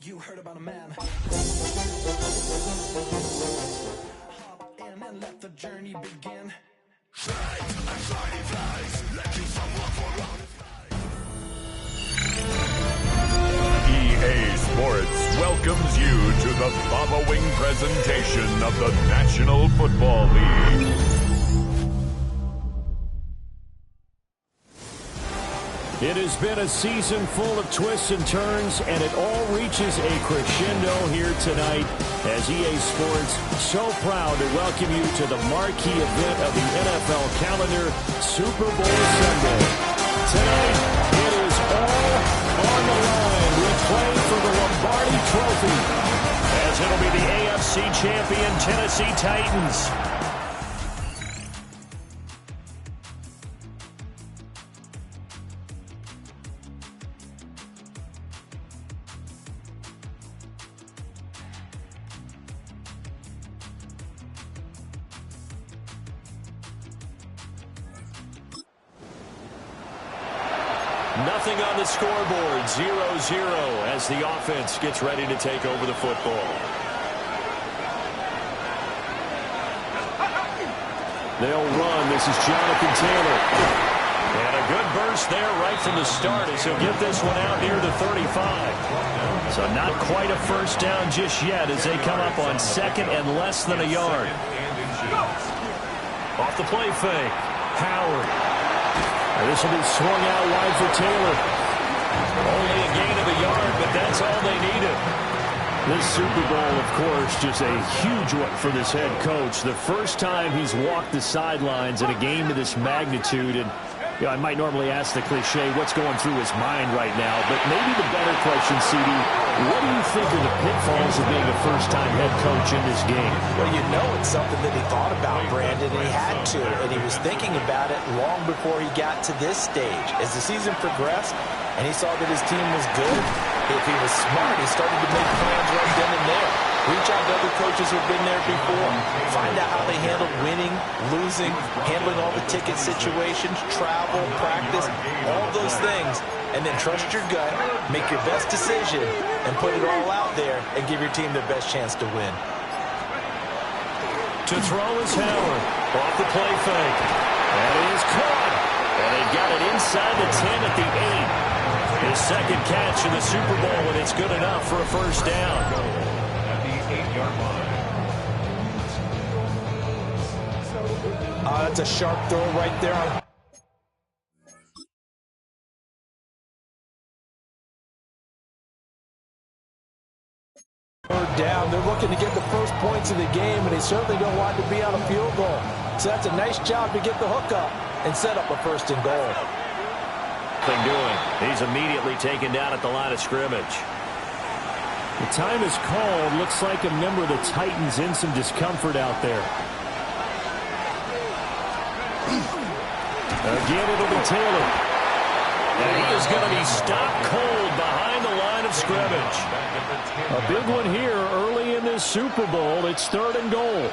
You heard about a man. Hop in and let the journey begin. EA Sports welcomes you to the following presentation of the National Football League. It has been a season full of twists and turns, and it all reaches a crescendo here tonight as EA Sports so proud to welcome you to the marquee event of the NFL calendar, Super Bowl Sunday. Tonight, it is all on the line. We play for the Lombardi Trophy, as it'll be the AFC champion Tennessee Titans. Nothing on the scoreboard, 0-0 as the offense gets ready to take over the football. They'll run. This is Jonathan Taylor. And a good burst there right from the start as he'll get this one out near the 35. So not quite a first down just yet as they come up on second and less than a yard. Off the play fake, Howard. This will be swung out wide for Taylor. Only a gain of a yard, but that's all they needed. This Super Bowl, of course, just a huge one for this head coach. The first time he's walked the sidelines in a game of this magnitude. And I might normally ask the cliche, what's going through his mind right now? But maybe the better question, CD, what do you think are the pitfalls of being a first-time head coach in this game? Well, you know it's something that he thought about, Brandon, and he had to. And he was thinking about it long before he got to this stage. As the season progressed and he saw that his team was good, if he was smart, he started to make plans right then and there. Reach out to other coaches who've been there before. Find out how they handled winning, losing, handling all the ticket situations, travel, practice, all those things. And then trust your gut, make your best decision, and put it all out there and give your team the best chance to win. To throw is Howard. Off the play fake. That is caught. And they got it inside the 10 at the 8. His second catch in the Super Bowl, and it's good enough for a first down. At the 8-yard line. That's a sharp throw right there. Third down. They're looking to get the first points of the game, and they certainly don't want to be on a field goal. So that's a nice job to get the hook up and set up a first and goal. Doing. He's immediately taken down at the line of scrimmage. The time is called. Looks like a member of the Titans in some discomfort out there. Again, it'll be Taylor. And he is going to be stopped cold behind the line of scrimmage. A big one here early in this Super Bowl. It's third and goal.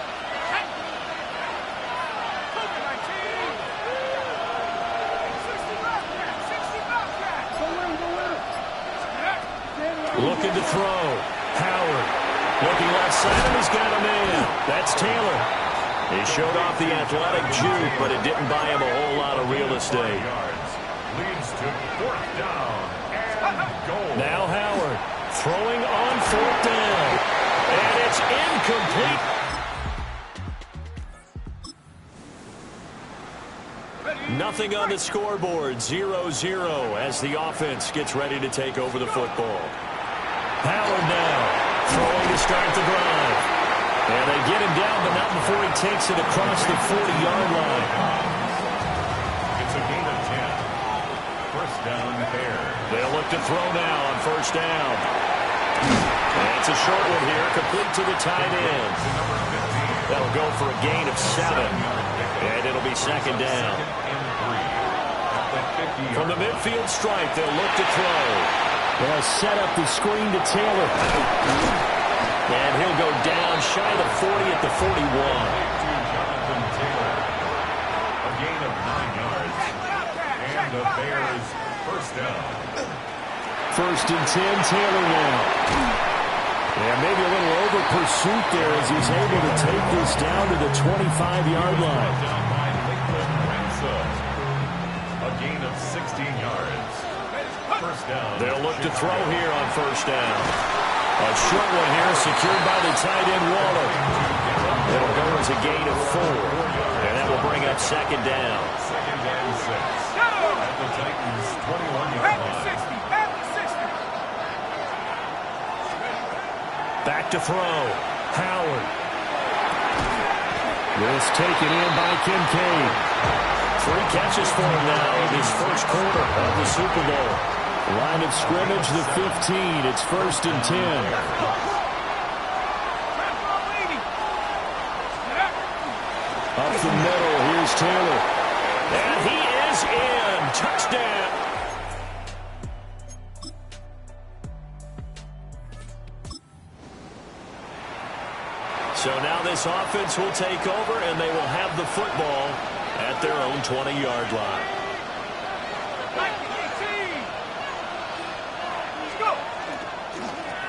Looking to throw. Howard. Looking left side, and he's got a man. That's Taylor. He showed off the athletic juke, but it didn't buy him a whole lot of real estate. Leads to fourth down and goal. Now Howard throwing on fourth down. And it's incomplete. Nothing on the scoreboard, 0-0 as the offense gets ready to take over the football. Howard now throwing to start the drive. And they get him down, but not before he takes it across the 40-yard line. It's a gain of 10. First down there. They'll look to throw now on first down. And it's a short one here, complete to the tight end. That'll go for a gain of 7. And it'll be second down. From the midfield stripe, they'll look to throw. They'll set up the screen to Taylor. And he'll go down shy of the 40 at the 41. A gain of 9 yards. the Bears first down. 1st and 10, Taylor now. Yeah, maybe a little over pursuit there as he's able to take this down to the 25-yard line. Down by Lakeland Ransom. A gain of 16 yards. First down. They'll look to throw here on first down. A short one here secured by the tight end Waller. It'll go as a gain of 4. And that will bring up second down. 2nd and 6. At the Titans' 21-yard line. Back to throw. Howard. This taken in by Kincaid. 3 catches for him now in his first quarter of the Super Bowl. Line of scrimmage, the 15. It's 1st and 10. Up the middle, here's Taylor. And he is in. Touchdown. So now this offense will take over, and they will have the football at their own 20-yard line.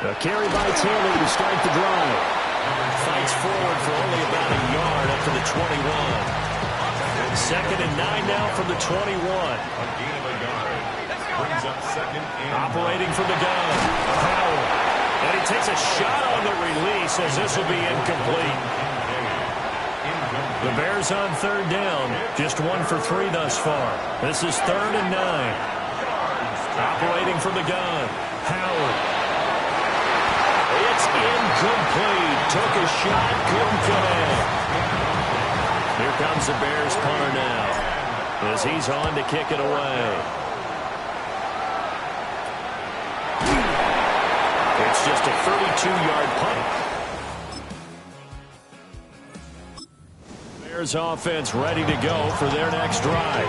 A carry by Taylor to start the drive. Fights forward for only about a yard up to the 21. 2nd and 9 now from the 21. A gain of a yard. Brings up 2nd and 9. Operating from the gun. Howard. And he takes a shot on the release as this will be incomplete. The Bears on 3rd down. Just 1 for 3 thus far. This is 3rd and 9. Operating from the gun. Howard. It's incomplete. Took a shot, couldn't connect. Here comes the Bears punter now as he's on to kick it away. It's just a 32-yard punt. Bears offense ready to go for their next drive.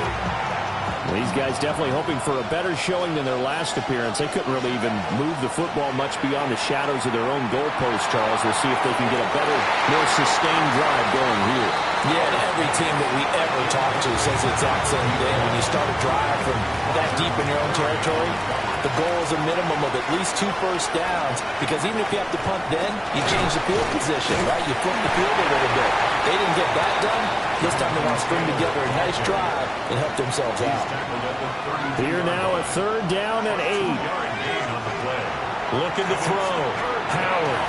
These guys definitely hoping for a better showing than their last appearance. They couldn't really even move the football much beyond the shadows of their own goalpost, Charles. We'll see if they can get a better, more sustained drive going here. Yeah, and every team that we ever talk to says the exact same thing. When you start a drive from that deep in your own territory, the goal is a minimum of at least 2 first downs, because even if you have to punt then, you change the field position, right? You flip the field a little bit. They didn't get that done. This time they want to string together a nice drive and help themselves out. Here now a 3rd down and 8. Looking to throw. Howard.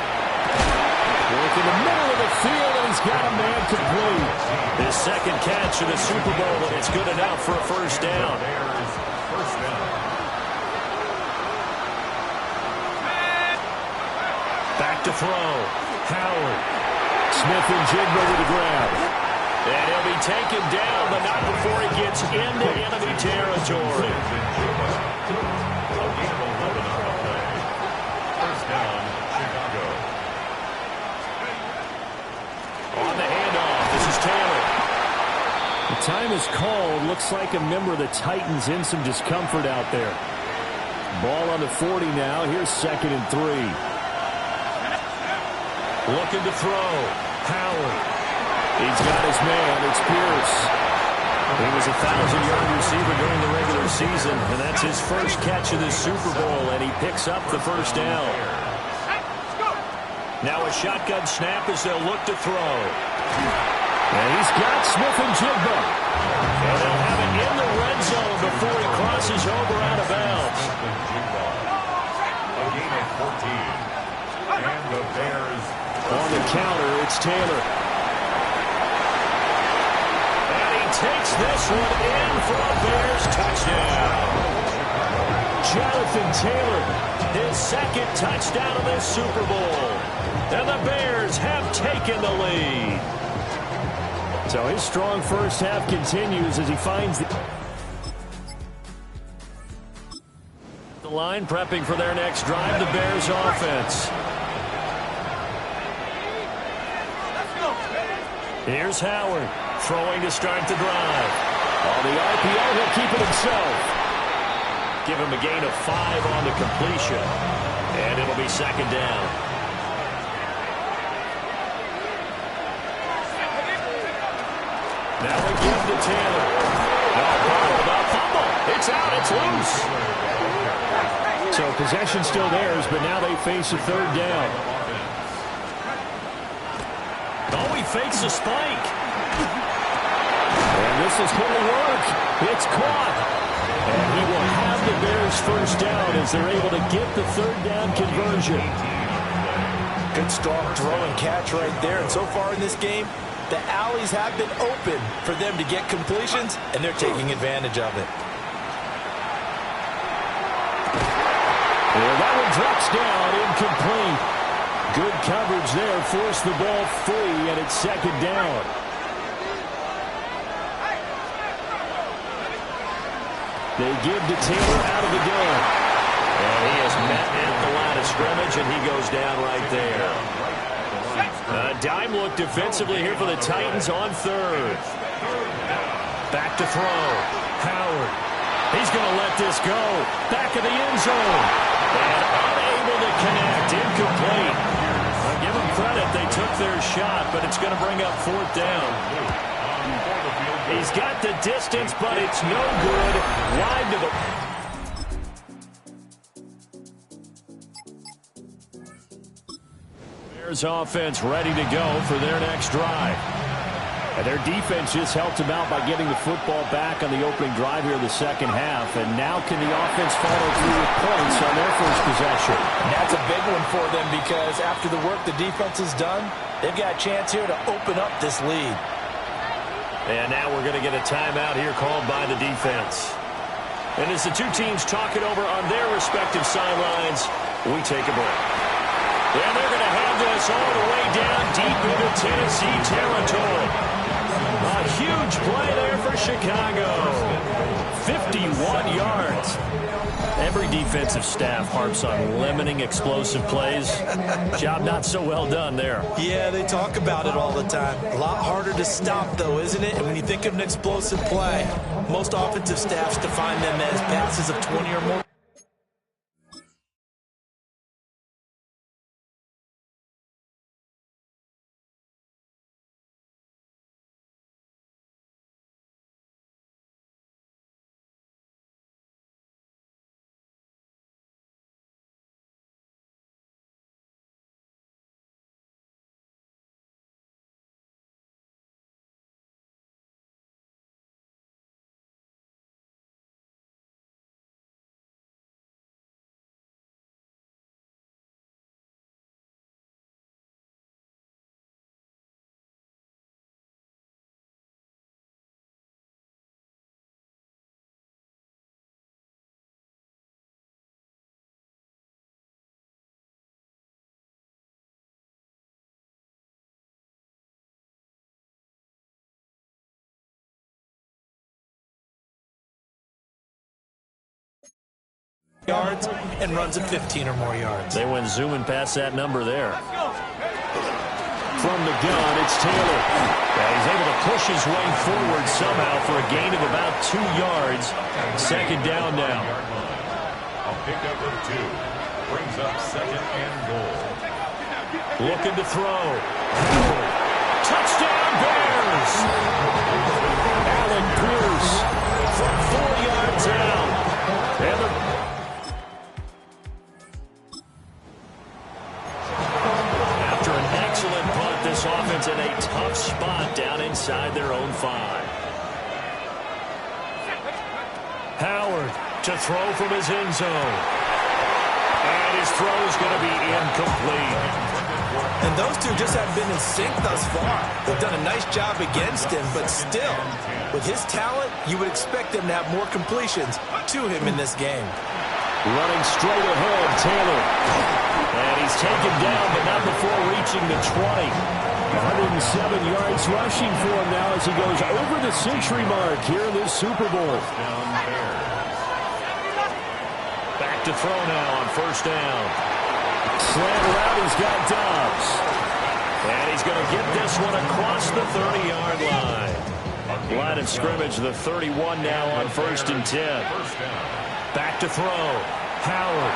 Work in the middle of the field, and he's got a man complete. His 2nd catch in the Super Bowl, and it's good enough for a first down. Back to throw. Howard. Smith and Jigba with the grab. And he'll be taken down, but not before he gets into enemy territory. First down, Chicago. On the handoff, this is Taylor. The time is called. Looks like a member of the Titans in some discomfort out there. Ball on the 40 now. Here's 2nd and 3. Looking to throw. Howard. He's got his man. It's Pierce. He was a 1,000-yard receiver during the regular season, and that's his first catch of the Super Bowl, and he picks up the first down. Now a shotgun snap as they'll look to throw. And he's got Smith and Jigba. And they'll have it in the red zone before he crosses over out of bounds. A gain of 14. And the Bears on the counter, it's Taylor. And he takes this one in for a Bears touchdown. Jonathan Taylor, his 2nd touchdown of this Super Bowl. And the Bears have taken the lead. So his strong first half continues as he finds the line prepping for their next drive, the Bears offense. Here's Howard throwing to start the drive. On the RPO, he'll keep it himself. Give him a gain of 5 on the completion. And it'll be 2nd down. Now we give to Taylor. No, bottled up fumble. It's So possession still theirs, but now they face a third down. Oh, he fakes a spike. And this is going to work. It's caught. And he will have the Bears first down as they're able to get the third down conversion. Good strong throw and catch right there. And so far in this game, the alleys have been open for them to get completions, and they're taking advantage of it. Well, that one drops down, incomplete. Good coverage there, forced the ball free, and it's second down. They give to Taylor out of the gun. And he is met at the line of scrimmage, and he goes down right there. A dime look defensively here for the Titans on third. Back to throw. Howard. He's going to let this go. Back of the end zone. And unable to connect. Incomplete. I'll give them credit. They took their shot, but it's going to bring up fourth down. He's got the distance, but it's no good. Wide to the... Bears offense ready to go for their next drive. And their defense just helped them out by getting the football back on the opening drive here in the second half. And now can the offense follow through with points on their first possession? And that's a big one for them because after the work the defense has done, they've got a chance here to open up this lead. And now we're going to get a timeout here called by the defense. And as the two teams talk it over on their respective sidelines, we take a break. And they're going to have this all the way down deep into Tennessee territory. A huge play there for Chicago. 51 yards. Every defensive staff harps on limiting explosive plays. Job not so well done there. Yeah, they talk about it all the time. A lot harder to stop, though, isn't it? And when you think of an explosive play, most offensive staffs define them as passes of 20 or more. Yards and runs at 15 or more yards. They went zooming past that number there. From the gun, it's Taylor. Yeah, he's able to push his way forward somehow for a gain of about 2 yards. Second down now. A pickup of 2. Brings up second and goal. Looking to throw. Touchdown Bears! Alec Pierce from 4 yards out. And the offense in a tough spot down inside their own 5. Howard to throw from his end zone. And his throw is going to be incomplete. And those two just haven't been in sync thus far. They've done a nice job against him, but still, with his talent, you would expect them to have more completions to him in this game. Running straight ahead, Taylor. And he's taken down, but not before reaching the 20. 107 yards rushing for him now as he goes over the century mark here in this Super Bowl. Back to throw now on first down. Slant around, he's got Dobbs. And he's going to get this one across the 30-yard line. Line of scrimmage, the 31 now on first and 10. Back to throw. Howard.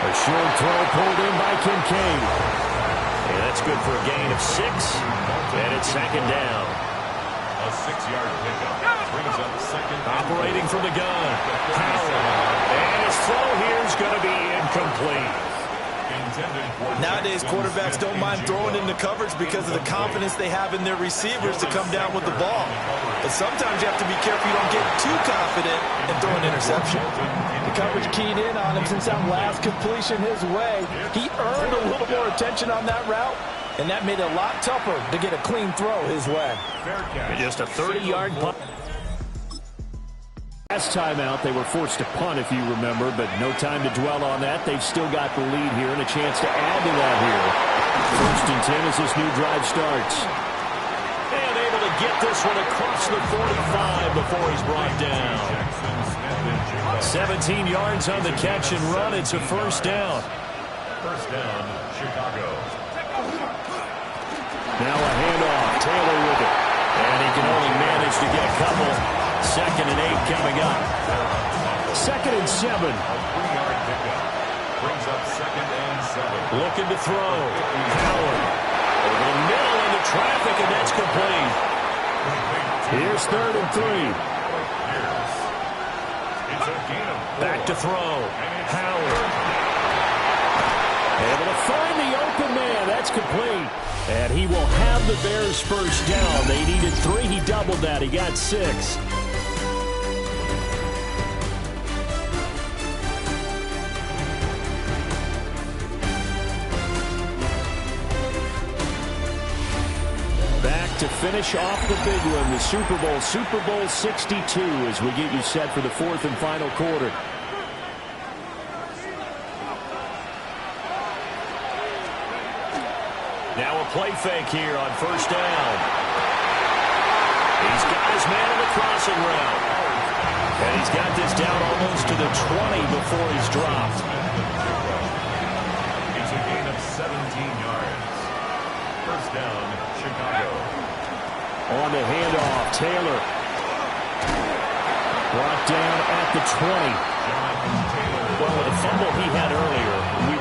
A short throw pulled in by Kincaid. And that's good for a gain of 6. And it's second down. A 6-yard pickup brings up second. Operating from the gun. Howard. And his throw here is going complete. Nowadays, quarterbacks don't mind throwing into coverage because of the confidence they have in their receivers to come down with the ball. But sometimes you have to be careful you don't get too confident and throw an interception. The coverage keyed in on him since that last completion his way. He earned a little more attention on that route, and that made it a lot tougher to get a clean throw his way. Just a 30-yard punt. Last time out, they were forced to punt, if you remember, but no time to dwell on that. They've still got the lead here and a chance to add to that here. 1st and 10 as this new drive starts. And able to get this one across the 45 before he's brought down. 17 yards on the catch and run. It's a first down. First down, Chicago. Now a handoff. Taylor with it. And he can only manage to get a couple. 2nd and 8 coming up. 2nd and 7. A 3-yard pickup. Brings up 2nd and 7. Looking to throw. Howard. Over the middle into traffic, and that's complete. Here's 3rd and 3. It's a gain of 4. Back to throw. Howard. Able to find the open man. That's complete. And he will have the Bears first down. They needed 3. He doubled that. He got 6. Back to finish off the big one, the Super Bowl 62, as we get you set for the 4th and final quarter. Now a play fake here on first down. He's got his man in the crossing route. And he's got this down almost to the 20 before he's dropped. It's a gain of 17 yards. First down, Chicago. On the handoff, Taylor. Brought down at the 20. Well, with the fumble he had earlier,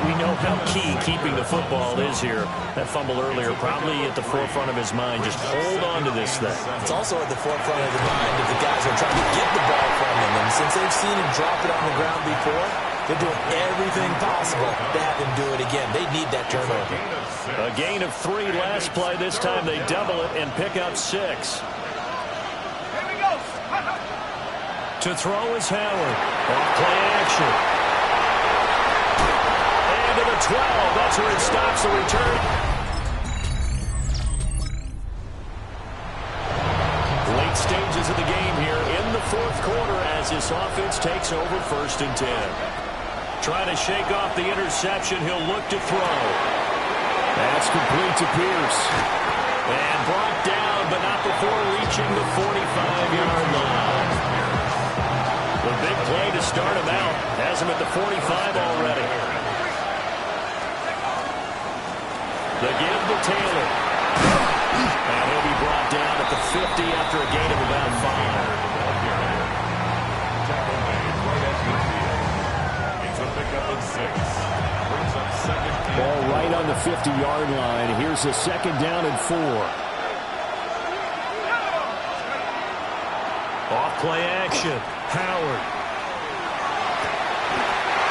we know how key keeping the football is here. That fumble earlier probably at the forefront of his mind. Just hold on to this thing. It's also at the forefront of the mind of the guys who are trying to get the ball from him. And since they've seen him drop it on the ground before, they're doing everything possible to have him do it again. They need that turnover. A gain of 3 last play. This time they double it and pick up 6. To throw is Howard. Off play action. And to the 12. That's where it stops the return. Late stages of the game here in the 4th quarter as this offense takes over 1st and 10. Trying to shake off the interception. He'll look to throw. That's complete to Pierce. And brought down, but not before reaching the 45-yard line. The big play to start him out. Has him at the 45 already. The give to Taylor. And he'll be brought down at the 50 after a gain of about 5. It's a pickup of 6. Brings up 2nd. Ball right on the 50-yard line. Here's a 2nd down and 4. Off play action. Howard.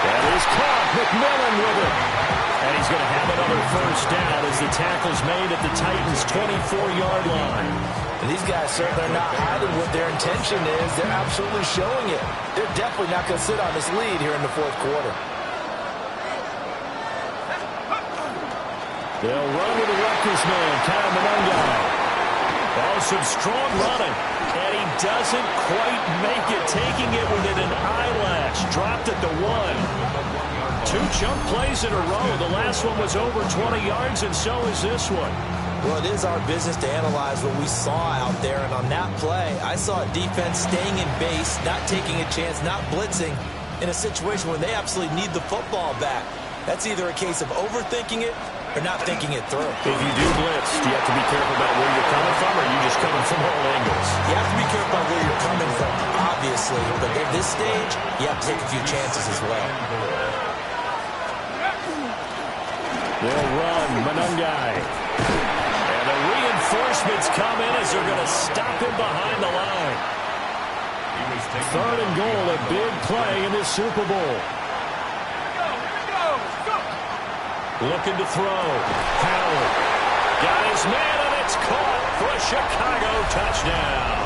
That is caught. McMillan with it. And he's going to have another first down as the tackle's made at the Titans' 24-yard line. And these guys certainly are not hiding what their intention is. They're absolutely showing it. They're definitely not going to sit on this lead here in the 4th quarter. They'll run with the Rutgers man, Kyle Monangai. Oh, some strong running. And he doesn't quite make it, taking it within an eyelash. Dropped at the 1. 2 chunk plays in a row. The last one was over 20 yards, and so is this one. Well, it is our business to analyze what we saw out there, and on that play, I saw a defense staying in base, not taking a chance, not blitzing, in a situation where they absolutely need the football back. That's either a case of overthinking it or not thinking it through. If you do blitz, do you have to be careful about where you're coming from, or are you just coming from all angles? You have to be careful about where you're coming from, obviously, but at this stage, you have to take a few chances as well. They'll run, Monangai. And the reinforcements come in as they're going to stop him behind the line. 3rd and goal, a big play in this Super Bowl. Looking to throw. Howard. Got his man, and it's caught for a Chicago touchdown.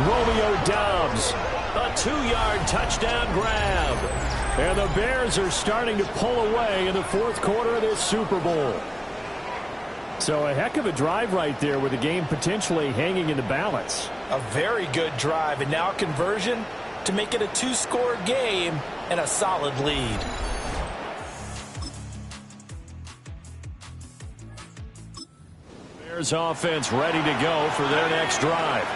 Romeo Doubs, a 2-yard touchdown grab. And the Bears are starting to pull away in the fourth quarter of this Super Bowl. So a heck of a drive right there with the game potentially hanging in the balance. A very good drive, and now conversion to make it a 2-score game and a solid lead. Bears offense ready to go for their next drive.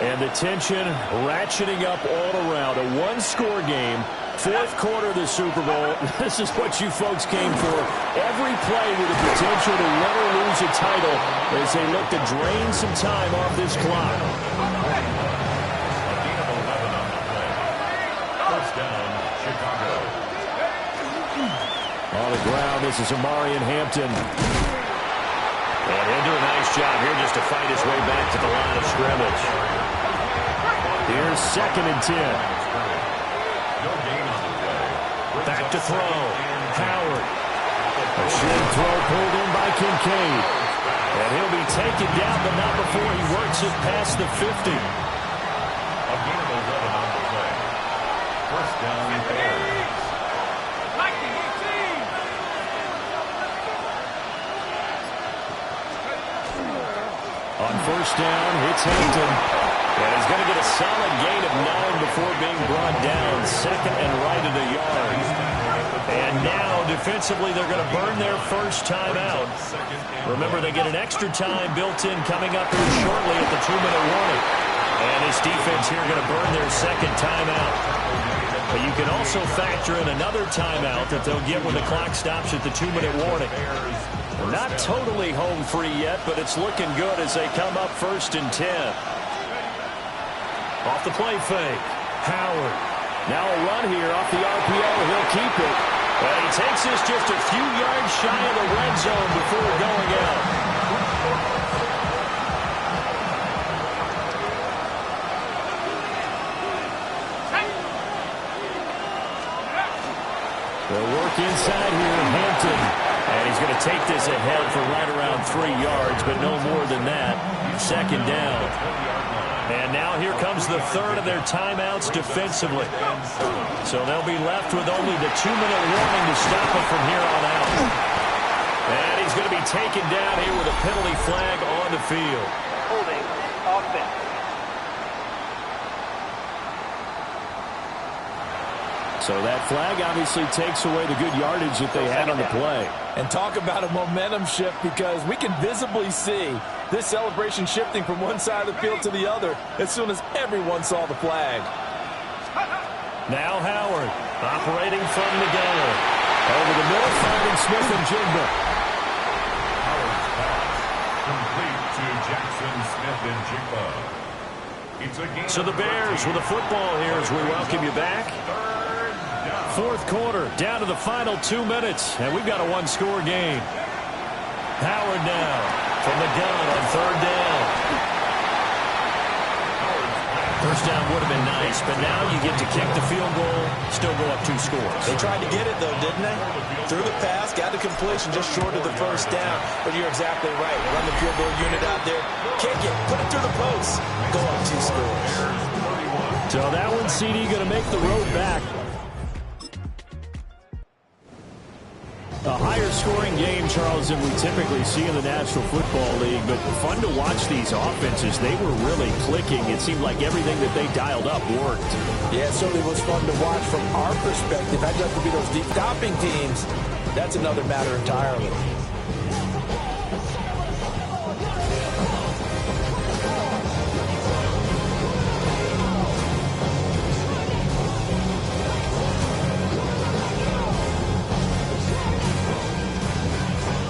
And the tension ratcheting up all around. A 1-score game. Fourth quarter of the Super Bowl. This is what you folks came for. Every play with the potential to win or lose a title as they look to drain some time off this clock. First down, Chicago. On the ground, this is Amarian Hampton. And he'll do a nice job here just to fight his way back to the line of scrimmage. Here's 2nd and 10. Back to throw. Howard. A short throw pulled in by Kincaid. And he'll be taken down, but not before he works it past the 50. A gain of 11 on the play. First down, Bears. On first down, it's Hampton. And he's going to get a solid gain of 9 before being brought down. 2nd and right at a yard. And now, defensively, they're going to burn their first timeout. Remember, they get an extra time built in coming up here shortly at the 2-minute warning. And this defense here going to burn their second timeout. But you can also factor in another timeout that they'll get when the clock stops at the 2-minute warning. They're not totally home free yet, but it's looking good as they come up 1st and 10. Off the play fake. Howard. Now a run here off the RPO. He'll keep it. And he takes this just a few yards shy of the red zone before going out. They'll work inside here in Hampton. And he's going to take this ahead for right around 3 yards, but no more than that. 2nd down. And now here comes the third of their timeouts defensively. So they'll be left with only the 2-minute warning to stop it from here on out. And he's going to be taken down here with a penalty flag on the field. Holding offense. So that flag obviously takes away the good yardage that they had on the play. And talk about a momentum shift, because we can visibly see this celebration shifting from one side of the field to the other as soon as everyone saw the flag. Now Howard operating from the gun. Over the middle, finding Smith and Jigba. Howard's pass complete to Jackson Smith and Jigba. It's a game. So the Bears with the football here as we welcome you back. Fourth quarter, down to the final 2 minutes, and we've got a 1-score game. Howard now from the gun on 3rd down. First down would have been nice, but now you get to kick the field goal, still go up 2 scores. They tried to get it, though, didn't they? Threw the pass, got the completion just short of the first down. But you're exactly right. Run the field goal unit out there, kick it, put it through the post, go up 2 scores. So that one, CD, going to make the road back. A higher-scoring game, Charles, than we typically see in the National Football League, but fun to watch these offenses. They were really clicking. It seemed like everything that they dialed up worked. Yeah, it certainly was fun to watch from our perspective. I'd love to be those deep stopping teams. That's another matter entirely.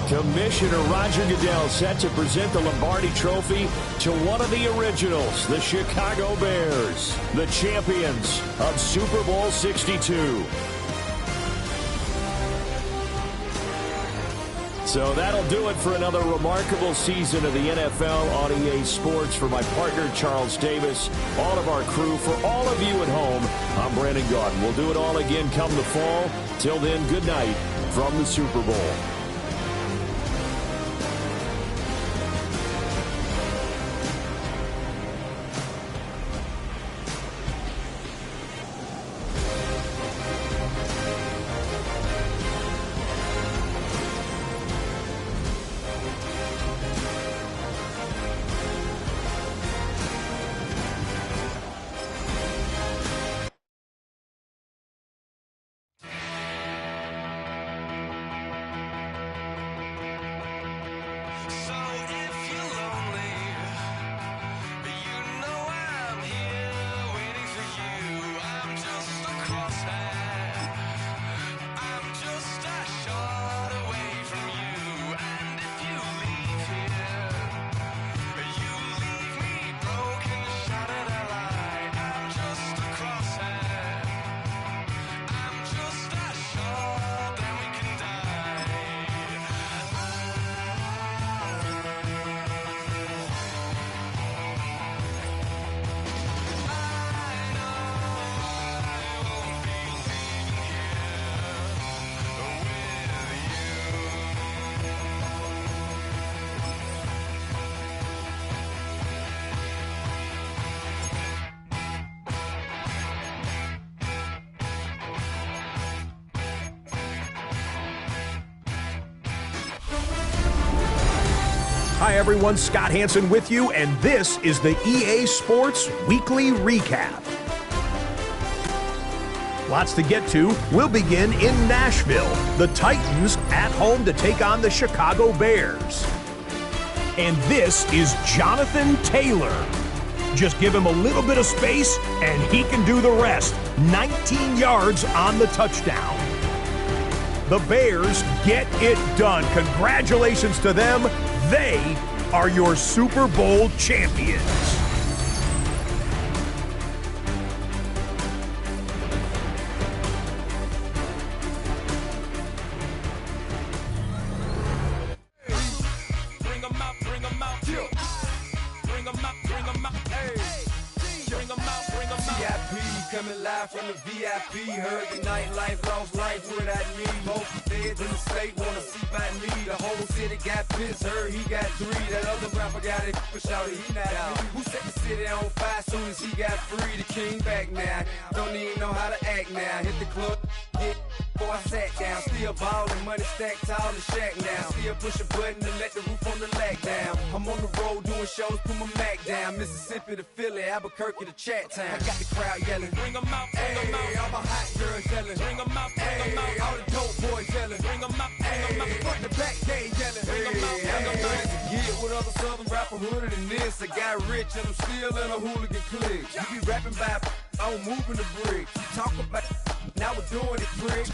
Commissioner Roger Goodell set to present the Lombardi Trophy to one of the originals, the Chicago Bears, the champions of Super Bowl 62. So that'll do it for another remarkable season of the NFL on EA Sports. For my partner, Charles Davis, all of our crew, for all of you at home, I'm Brandon Gaudin. We'll do it all again come the fall. Till then, good night from the Super Bowl. Hi everyone, Scott Hansen with you, and this is the EA Sports Weekly Recap. Lots to get to. We'll begin in Nashville. The Titans at home to take on the Chicago Bears. And this is Jonathan Taylor. Just give him a little bit of space, and he can do the rest. 19 yards on the touchdown. The Bears get it done. Congratulations to them. They are your Super Bowl champions. Coming live from the VIP, heard the nightlife, lost life without me. Both feds in the state wanna see by me. The whole city got pissed, heard he got 3. That other rapper got it, but shouted he not out. Who set the city on fire soon as he got free? The king back now, don't even know how to act now. Hit the club, get before I sat down. Still ballin', money stacked tall in Shack now. Still push a button to let the roof on the lag down. I'm on the road doing shows, put my Mac down. Mississippi to Philly, Albuquerque to Chat Town. I got the crowd yelling, bring 'em out, bring 'em out. All my hot girls yelling, bring 'em out, bring 'em out. All the dope boys yelling, bring 'em out, bring 'em out. Front the back gate yelling, bring 'em out, bring 'em out. To get with other southern rapper hooded than this. I got rich and I'm still in a hooligan clique. You be rapping by, I'm moving the bricks. You talk about, now we're doing it, prick.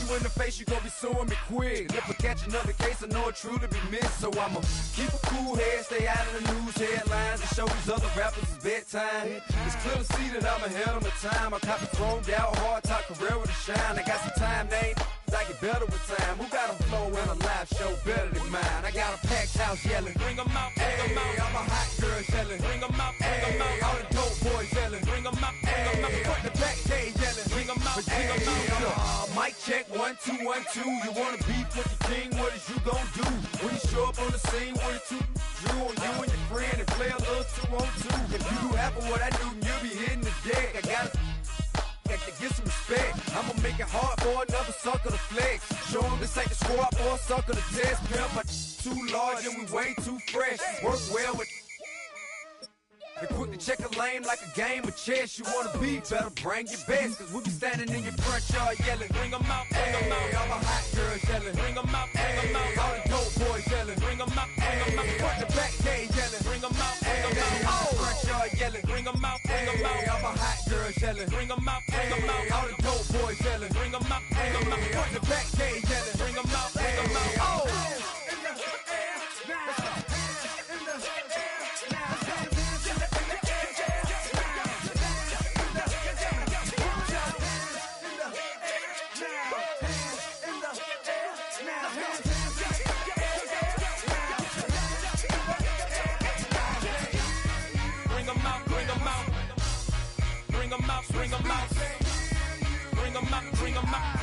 You in the face, you gon' be suing me quick. If I catch another case, I know it truly be missed. So I'ma keep a cool head, stay out of the news headlines, and show these other rappers it's bedtime. It's clear to see that I'm ahead of my time. I copy thrown out, hard talk, career to shine. I got some time, they ain't I get better with time. Who got a flow and a live show better than mine? I got a packed house yelling, bring 'em out, bring 'em out. All my hot girls yelling, bring 'em out, bring 'em out. All the dope boys yelling, bring 'em out, bring 'em out. Front the back gate yelling, bring 'em out, bring 'em out. Mic check, 1, 2, 1, 2. You wanna beef with the king? What is you gon' do? When you show up on the scene, what it two drew on you and your friend and play a little 2-on-2. If you do half of what I do, you'll be hitting the deck. I gotta to get some respect. I'ma make it hard for another sucker to flex. Show him this ain't the squad or a sucker to test. Pimp, but too large and we way too fresh. Work well with and quick to check a lane like a game of chess. You wanna be better, bring your best. Cause we be standing in your front yard yelling, bring 'em out, bring 'em out. All my hot girls yelling, bring 'em out, bring 'em out. All the dope boys yelling, bring 'em out, bring 'em out. Front the back gate yelling, bring 'em out, bring 'em out. All the front yard yelling, bring 'em out, bring 'em out. All my hot girls yelling, bring 'em out, bring 'em out. All the dope boys yelling, bring 'em out, bring 'em out. Front the back gate yelling, bring 'em out, bring 'em out. Oh! Bring 'em out, bring 'em out, bring 'em out, bring 'em out.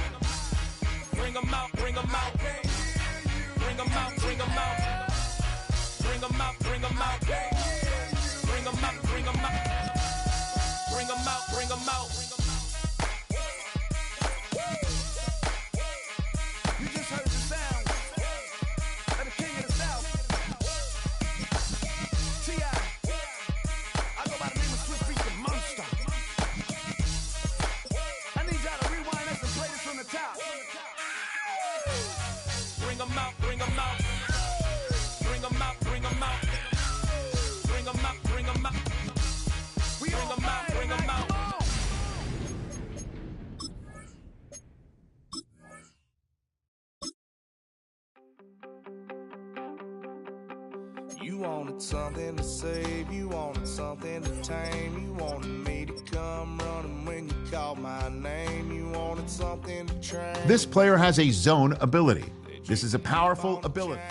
bring them out, bring them out. Bring them out, bring them out. Bring them out, bring them out. Bring them out, bring them out. Bring them out, bring them out. You just heard the sound of the king of the South. T.I. I go by the name of Swiss Beat the Monster. I need y'all to rewind this and play this from the top. Bring them out, bring them out. Bring them out, bring them out. Bring them out, bring them out. Bring them out, bring them out. You wanted something to save, you wanted something to tame, you wanted me to come running when you called my name, you wanted something to train. This player has a zone ability. This is a powerful ability.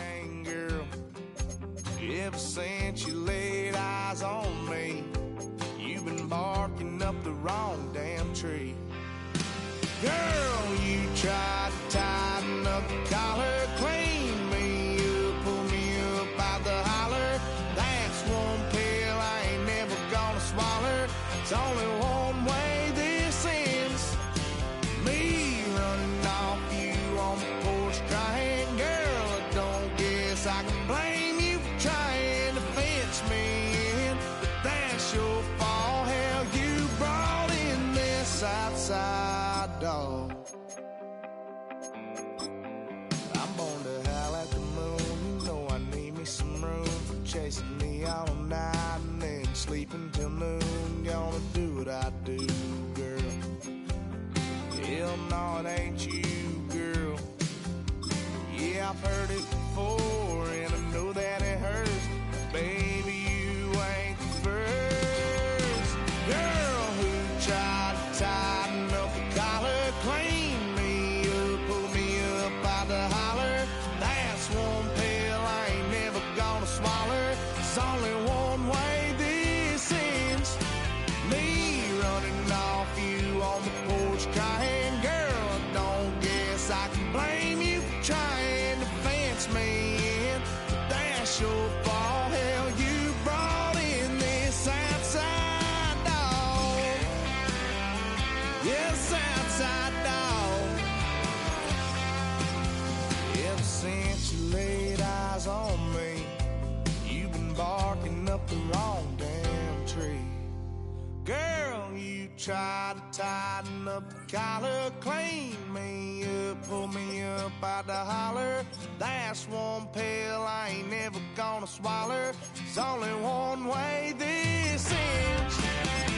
Girl, ever since you laid eyes on me, you've been barking up the wrong damn tree. Girl, you tried to tighten up the collar, clean me up, pull me up by the holler. That's one pill I ain't never gonna swallow. It's only one way this ends. Me running off you on the porch crying. Girl, I don't guess I can blame you for trying to fence me in. But that's your fault. Hell, you brought in this outside dog. I'm born to howl at the moon. You know I need me some room for chasing me all night and then sleeping till noon. Gonna do what I do, girl. Hell no, it ain't you, girl. Yeah, I've heard it before and I know that it hurts. Baby, you ain't the first girl who tried to tighten up the collar, clean me up, pull me up by the holler. That's one pill I ain't never gonna swallow. It's only one way this ends. Me running off you on the porch crying. Girl, I don't guess I can blame you for trying to fence me in. But that's your fault. Hell, you brought in this outside dog. Yes, outside dog. Ever since you laid eyes on me, you've been barking up the wrong damn tree. Girl, you tried to tighten up the collar, clean me up, pull me up by the holler. That's one pill I ain't never gonna swallow. There's only one way this ends.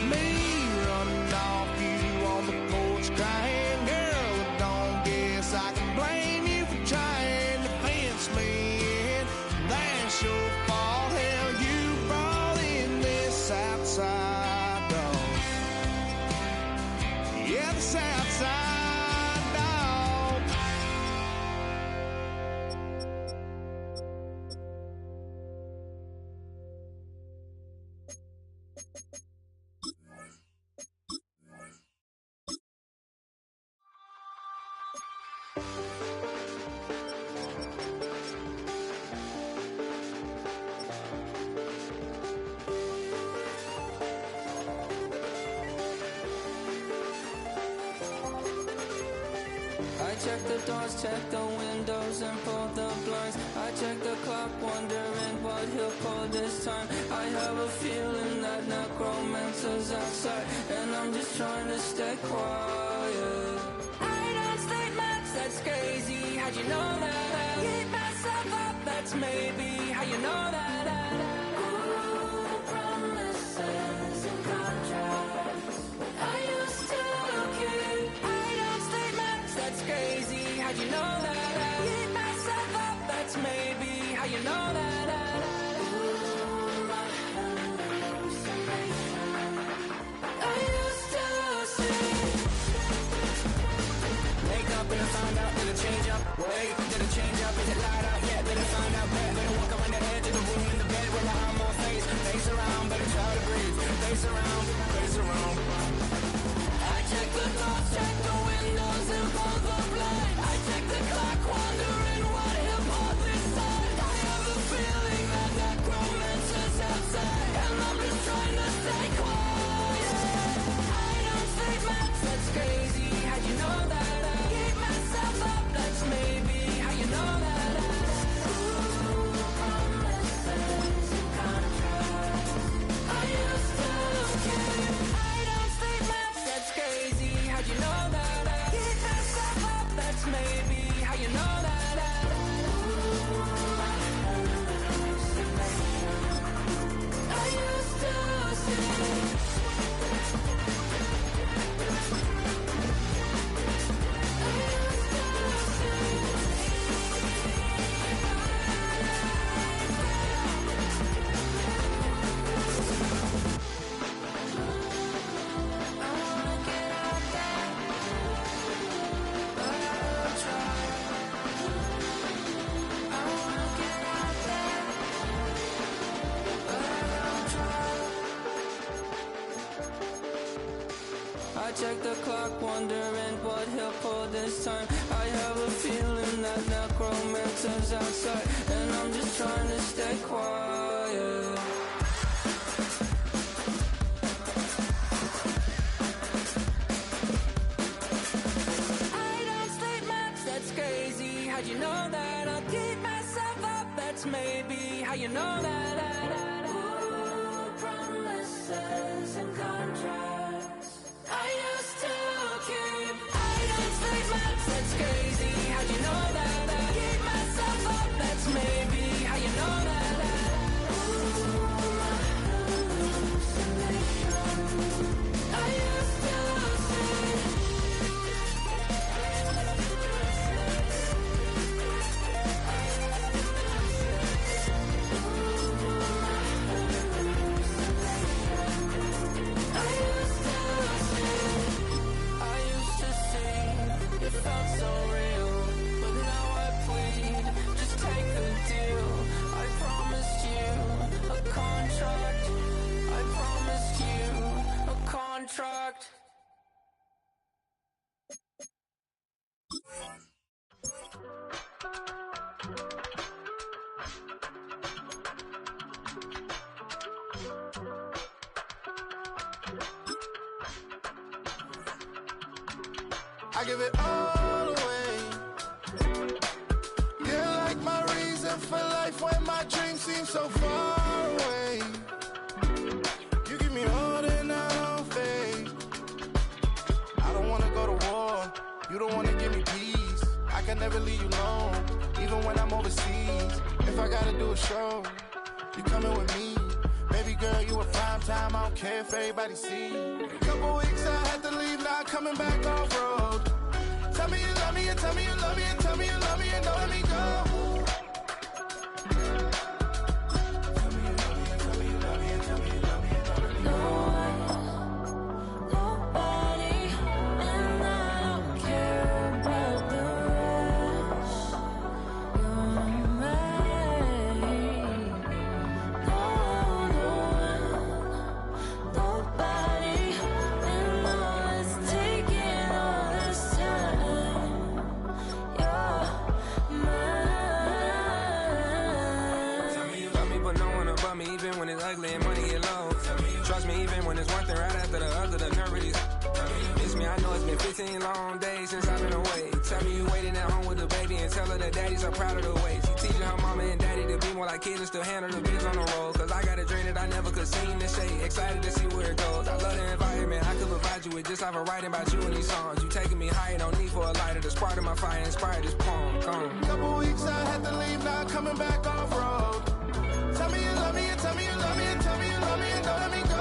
Me running off you on the porch crying. Girl, I don't guess I can blame you for trying to fence me in. That's your fault. Hell, you brought in this outside dog. Yeah, this outside dog. I check the doors, check the windows, and pull the blinds. I check the clock, wondering what he'll pull this time. I have a feeling that necromancer's outside, and I'm just trying to stay quiet. I don't stay much, that's crazy. How'd you know that? Keep myself up, that's maybe how you know that. Ooh, promises and contracts. I used to keep. I don't stay much, that's crazy. How'd you know that? Keep myself up, that's maybe how you know that. Ooh, my hallucination. I used to see. Wake up and I found out, did it change up? Wait, did it change up? Is it light up? Yeah, better find out. Better walk around the edge of the room in the bed with my arm on face. Face around, better try to breathe. Face around, face around. I check the doors, check the windows, and pull the blind. I check check the clock, wondering what he'll pull this time. I have a feeling that necromancer's outside, and I'm just trying to stay quiet. I don't sleep much, that's crazy. How'd you know that? I'll keep myself up, that's maybe how you know that. Ooh, promises and contracts. I used to keep. I don't sleep much, that's crazy. How'd you know that? I'll keep myself up, that's maybe how you know that. Ooh, my hallucination. I used to contract. I give it all away. You're like my reason for life when my dreams seem so far away. You give me all that I don't fade. I don't wanna go to war. You don't wanna give me peace. I can never leave you alone, even when I'm overseas. If I gotta do a show, you coming with me. Baby girl, you a prime time. I don't care if everybody see. A couple weeks I had to leave, now coming back off road. Tell me you love me and tell me you love me and tell me you love me and don't let me go. Ugly and money get low. Trust me, even when it's one thing right after the other, the nerve is. Miss me, I know it's been 15 long days since I've been away. Tell me you waiting at home with the baby and tell her that daddy's so proud of the way. She teaching her mama and daddy to be more like kids and still handle the biz on the road. Cause I got a dream that I never could see in the shade. Excited to see where it goes. I love the environment. I could provide you with just like I'm writing about you in these songs. You taking me higher, no need for a lighter. The spark of my fire inspired this poem. Come. Couple weeks I had to leave, now coming back off road. Tell me you love me and tell me you love me and tell me you love me and don't let me go.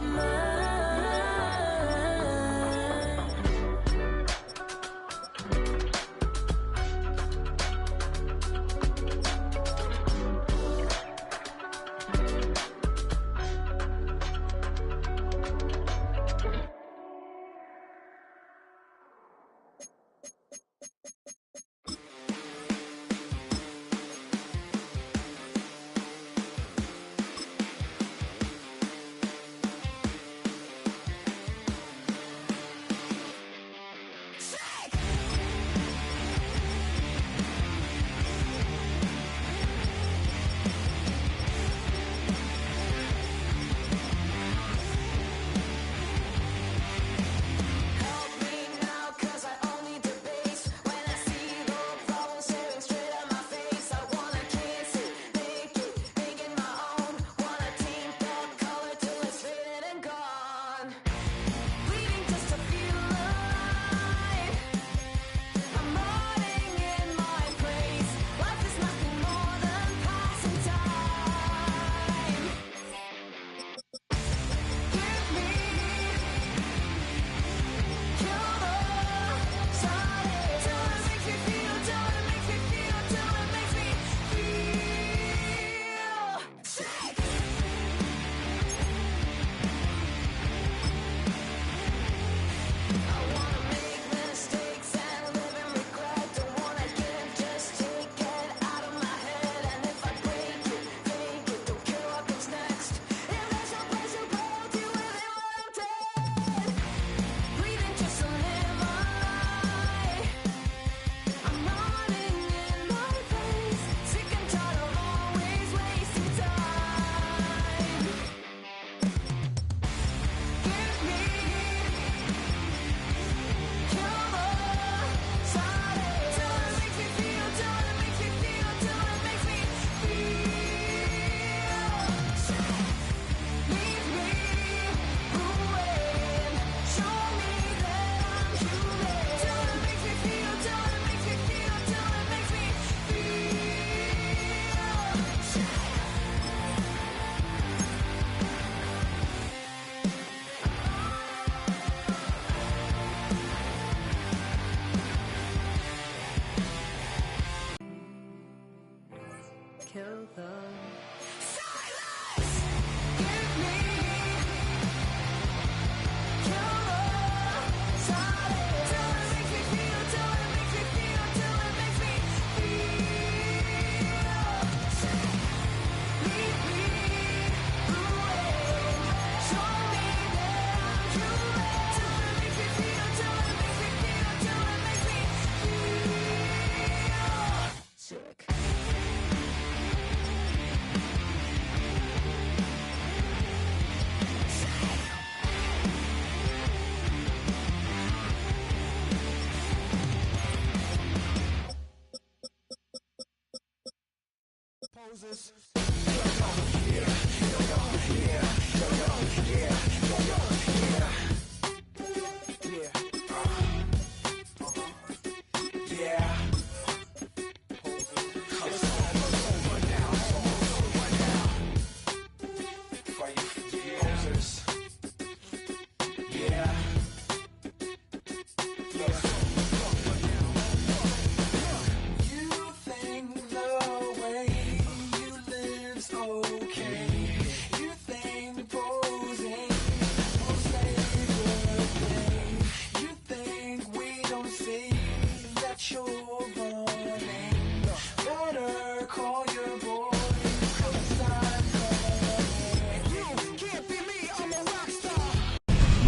My losers.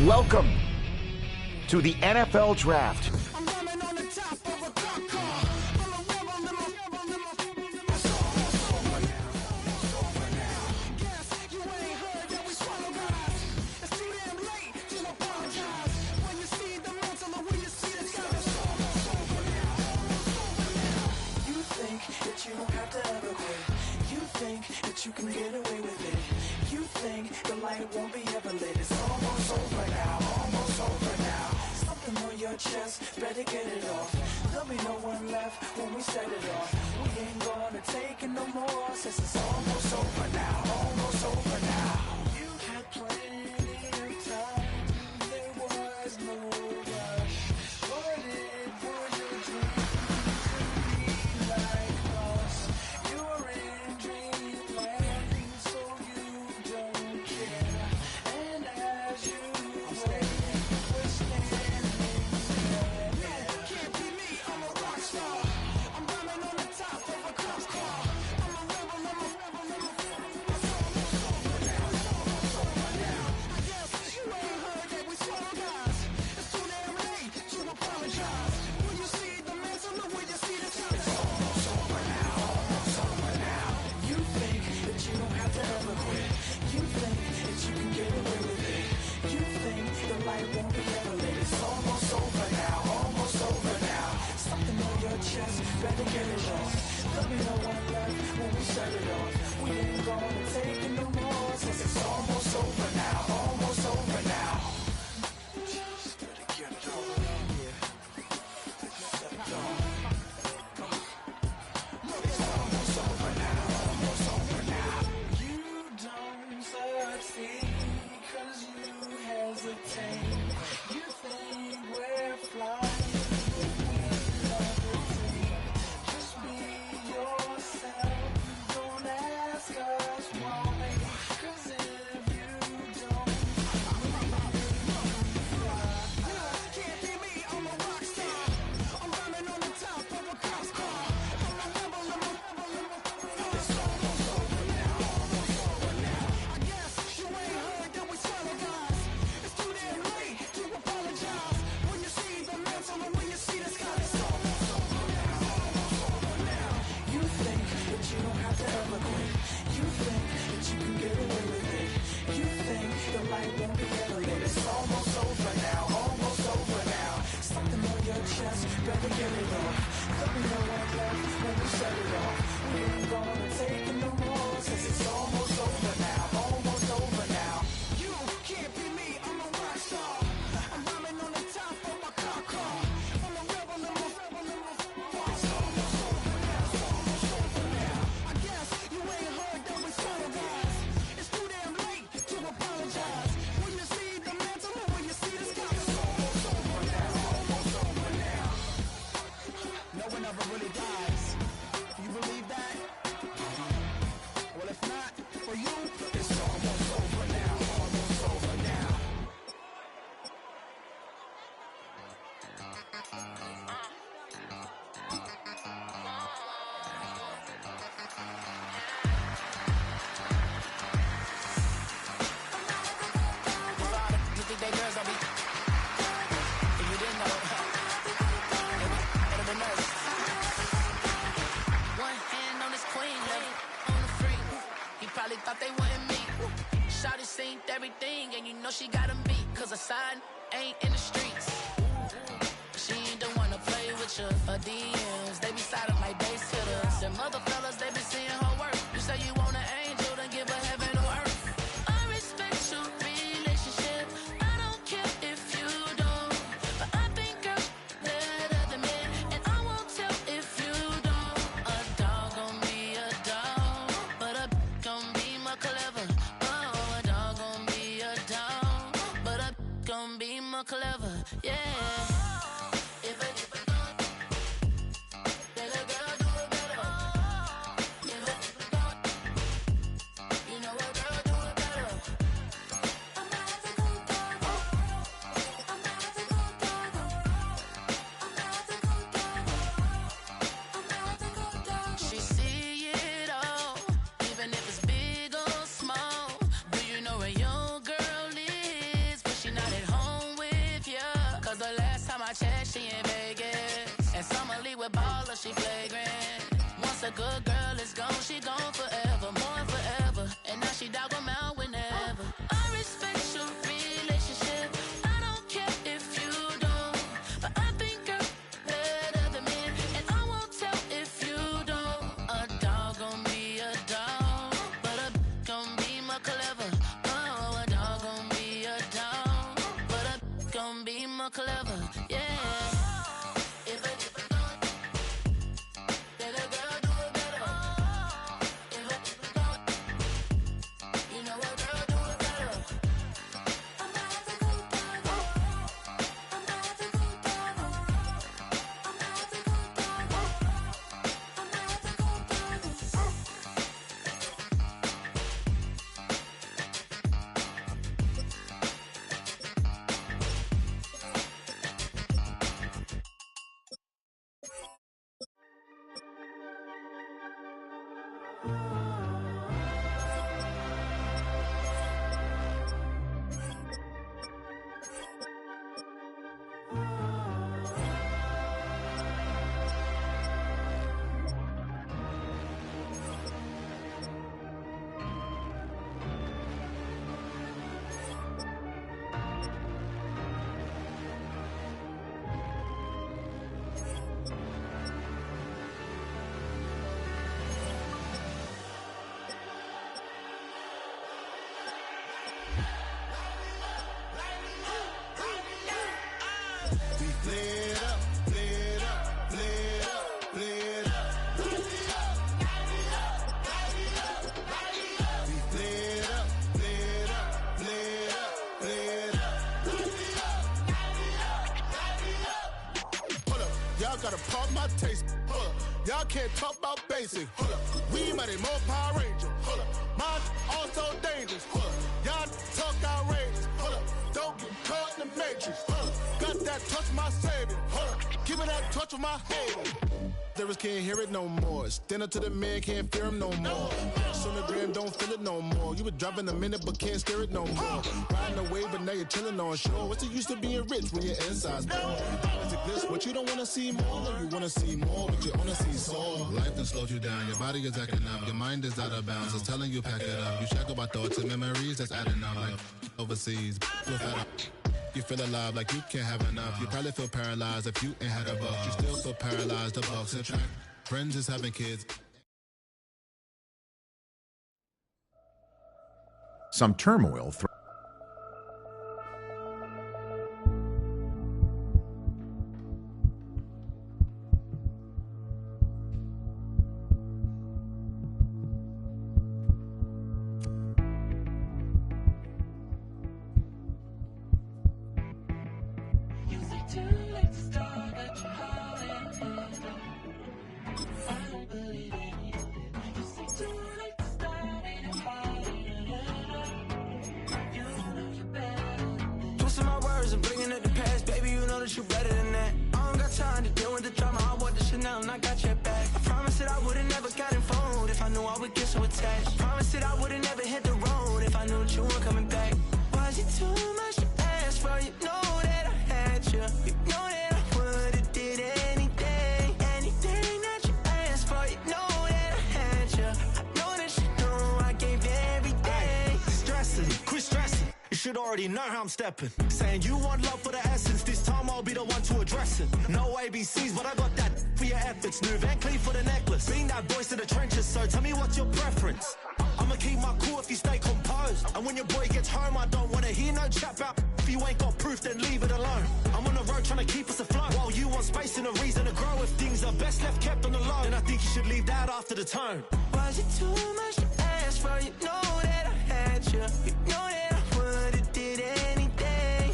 Welcome to the NFL Draft. You can get away with it. You think the light won't be ever lit. It's almost over now, almost over now. Something on your chest, better get it off. There'll be no one left when we set it off. We ain't gonna take it no more, since it's almost over now, almost over now. You had plenty of time, there was no rush. But it was your dream to be like us. You're in dreamland, so you don't care. And as you wait, we're standing there. Yeah, can't be me, I'm a rock star. I'm running on the top of a cop car. I'm a rebel, I'm a rebel, I'm a rebel. It's almost over now, almost over now. I guess you ain't heard that we swallow guys. It's too damn late to apologize. When you see the mantle, look when you see the sun. It's almost over now, almost over now. You think that you don't have to ever quit. You think that you can get away with it. You think the light won't be ever lit. It's almost over now, almost over now. Something on your chest, better get it off. There'll be no one left when we set it off. We ain't gonna take it no more, since it's almost over now, almost over now. Just better get it on. Set it on. Look, it's almost over now, almost over now. You don't succeed, 'cause you hesitate. You think we're flying, but we levitate. Just be yourself, don't ask us why. 'Cause if you don't, can't be me, I'm a rock star. I'm running on the top of a cop's car. I'm a rebel, I'm a rebel, I'm a rebel. It's almost over now, almost over now. I guess you ain't heard that we swallow guys. It's too damn late to apologize. When you see the mantle and when you see the sky, it's almost over now, almost over now. You think that you don't have to ever quit. You think that you can get away with it. You think the light won't be ever lit. It's almost over now, almost over now. Something on your chest, better get it off. There'll be no one left when we set it off. We ain't gonna take it no more, since it's almost over now, almost over now. You can't be me, I'm a rock star. I'm rhyming on the top of my car car. I'm a rebel, I'm a rebel, I'm a rebel. It's almost over now, it's almost over now. I guess you ain't heard that we swallow guys. It's too damn late to apologize. When you see the mantle and when you see the sky, it's almost over now, almost over now. No one ever really dies. You believe that? Well, if not, for you, it's almost over now, almost over now. You think they girls don't be? If you didn't know, it'd be nice. One hand on his queen, left on the free. He probably thought they wouldn't meet. Shawty seen everything, and you know she got him beat. 'Cause a sign ain't in the streets. She ain't the one to play with you. Her DMs, they be side up like base hitters. Them other fellas, they be seeing her work. You yeah. She in Vegas, and Summer Lee with baller, she flagrant. Once a good girl is gone, she gone forever, more forever. And now she dog 'em out whenever. I respect your relationship, I don't care if you don't, but I think you're better than me, and I won't tell if you don't. A dog gon' be a dog, but a gon' be more clever. Oh, a dog gon' be a dog, but a gon' be more clever, yeah. Gotta pump my taste. Hold up. Y'all can't talk about basic. Hold up. We might more Power Ranger. Hold up. Mine also dangerous. Hold up. Y'all talk outrageous. Hold up. Don't get caught in the matrix. Hold up. Got that touch my savior. Hold up. Give me that touch with my haters. Lyrics can't hear it no more. Stand up to the man, can't fear him no more. On the gram, don't feel it no more. You were driving a minute, but can't steer it no more. Riding away, but now you're chilling on shore. What's it used to being rich when your inside's poor? Is it this what you don't want to see more? You want to see more, but you only see sore. Life done slowed you down. Your body is acting up. Your mind is out of bounds. It's telling you pack it up. You shackle by thoughts and memories that's adding up. Like overseas, you feel alive like you can't have enough. You probably feel paralyzed if you ain't had a buck. You still feel paralyzed. The bucks attract. Friends is having kids. Some turmoil. Already know how I'm stepping. Saying you want love for the essence. This time I'll be the one to address it. No ABCs, but I got that for your efforts. New Van Cleef for the necklace. Being that voice in the trenches, so tell me what's your preference. I'ma keep my cool if you stay composed. And when your boy gets home, I don't wanna hear no chat about. If you ain't got proof, then leave it alone. I'm on the road trying to keep us afloat. While you want space and a reason to grow. If things are best left kept on the low, then I think you should leave that after the tone. Was it too much to ask for? You know that I had you. You know that I would've did anything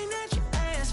that you asked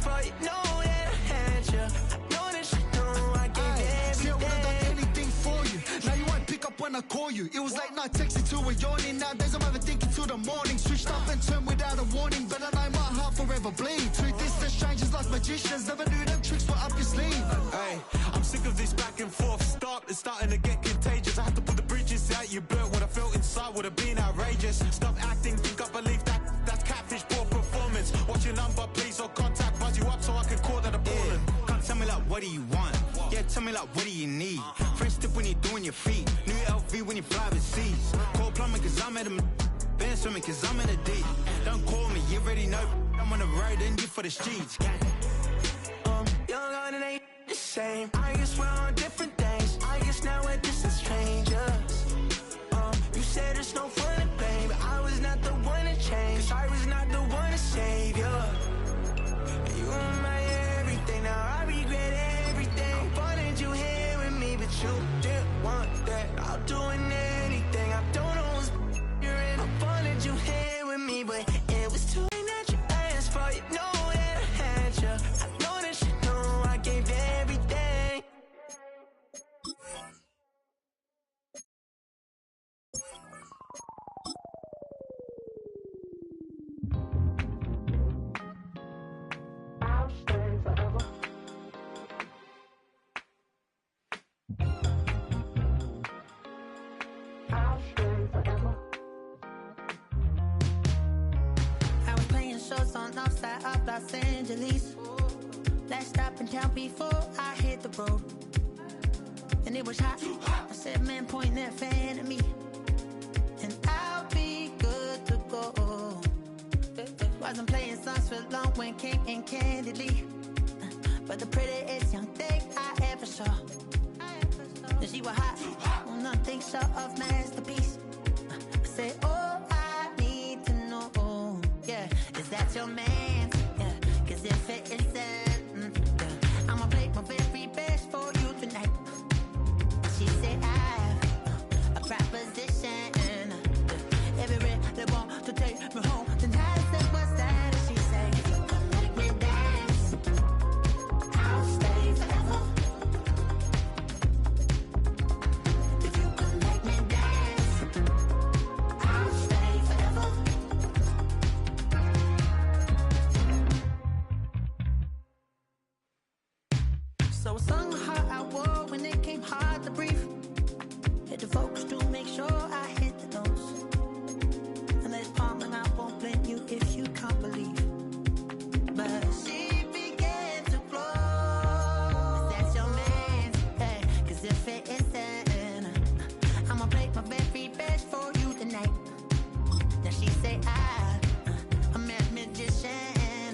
I call you. It was late night texting to a yawning. Nowadays I'm overthinking till the morning. Switched up and turned without a warning, but I know my heart forever bleed. Truth is that strangers like magicians, never knew them tricks were up your sleeve. Hey, I'm sick of this back and forth. It's starting to get contagious. I had to put the bridges out you burnt. What I felt inside would have been outrageous. Stop acting, think I believe that's catfish, poor performance. What's your number, please, or contact, buzz you up so I can call that a ballin'. Come tell me like, what do you want? Yeah, tell me like, what do you need? French tip when you're doing your feet. New LV when you fly overseas. Call plumbing cause I'm at a been swimming cause I'm in a deep. Don't call me, you already know. I'm on the road and you for the streets. Young and it ain't the same. I guess we're on different days. I guess now we're distant strangers. You said it's no fun to play, but I was not the one to change. 'Cause I was not the one to save you. You were my everything, now I regret everything. I wanted you here with me, but you didn't want that. I'll do anything, I don't know what's you're in. I wanted you here with me, but it was too late that you asked for. You know that I had you. I know that you know I gave everything. I'll stay forever. I'll stay forever. I was playing shows on outside of Los Angeles. Last stop in town before I hit the road. And it was hot. I said, man, point that fan at me. And I'll be good to go. Wasn't playing songs for long when came in candidly. But the prettiest young thing I ever saw. And she was hot. Well, nothing short of masterpiece. I said, oh, I need to know. Yeah, is that your man? Yeah, 'cause if it isn't, yeah, I'ma play my very best for you tonight. She said, I have a proposition. Every really want to take me home tonight. I said, what's that? And she said, if you come make me dance, I'll stay forever. If you come make me dance, I'll stay forever. So I sung the heart I wore when it came hard to breathe. Hit the focus to make sure I hit the notes. And there's palm and I won't blame you if you can't believe. But she began to flow. That's your man, hey, 'cause if it isn't, I'ma play my very best for you tonight. Now she say I'm a magician.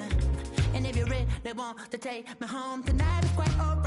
And if you really want to take me home tonight, it's quite open.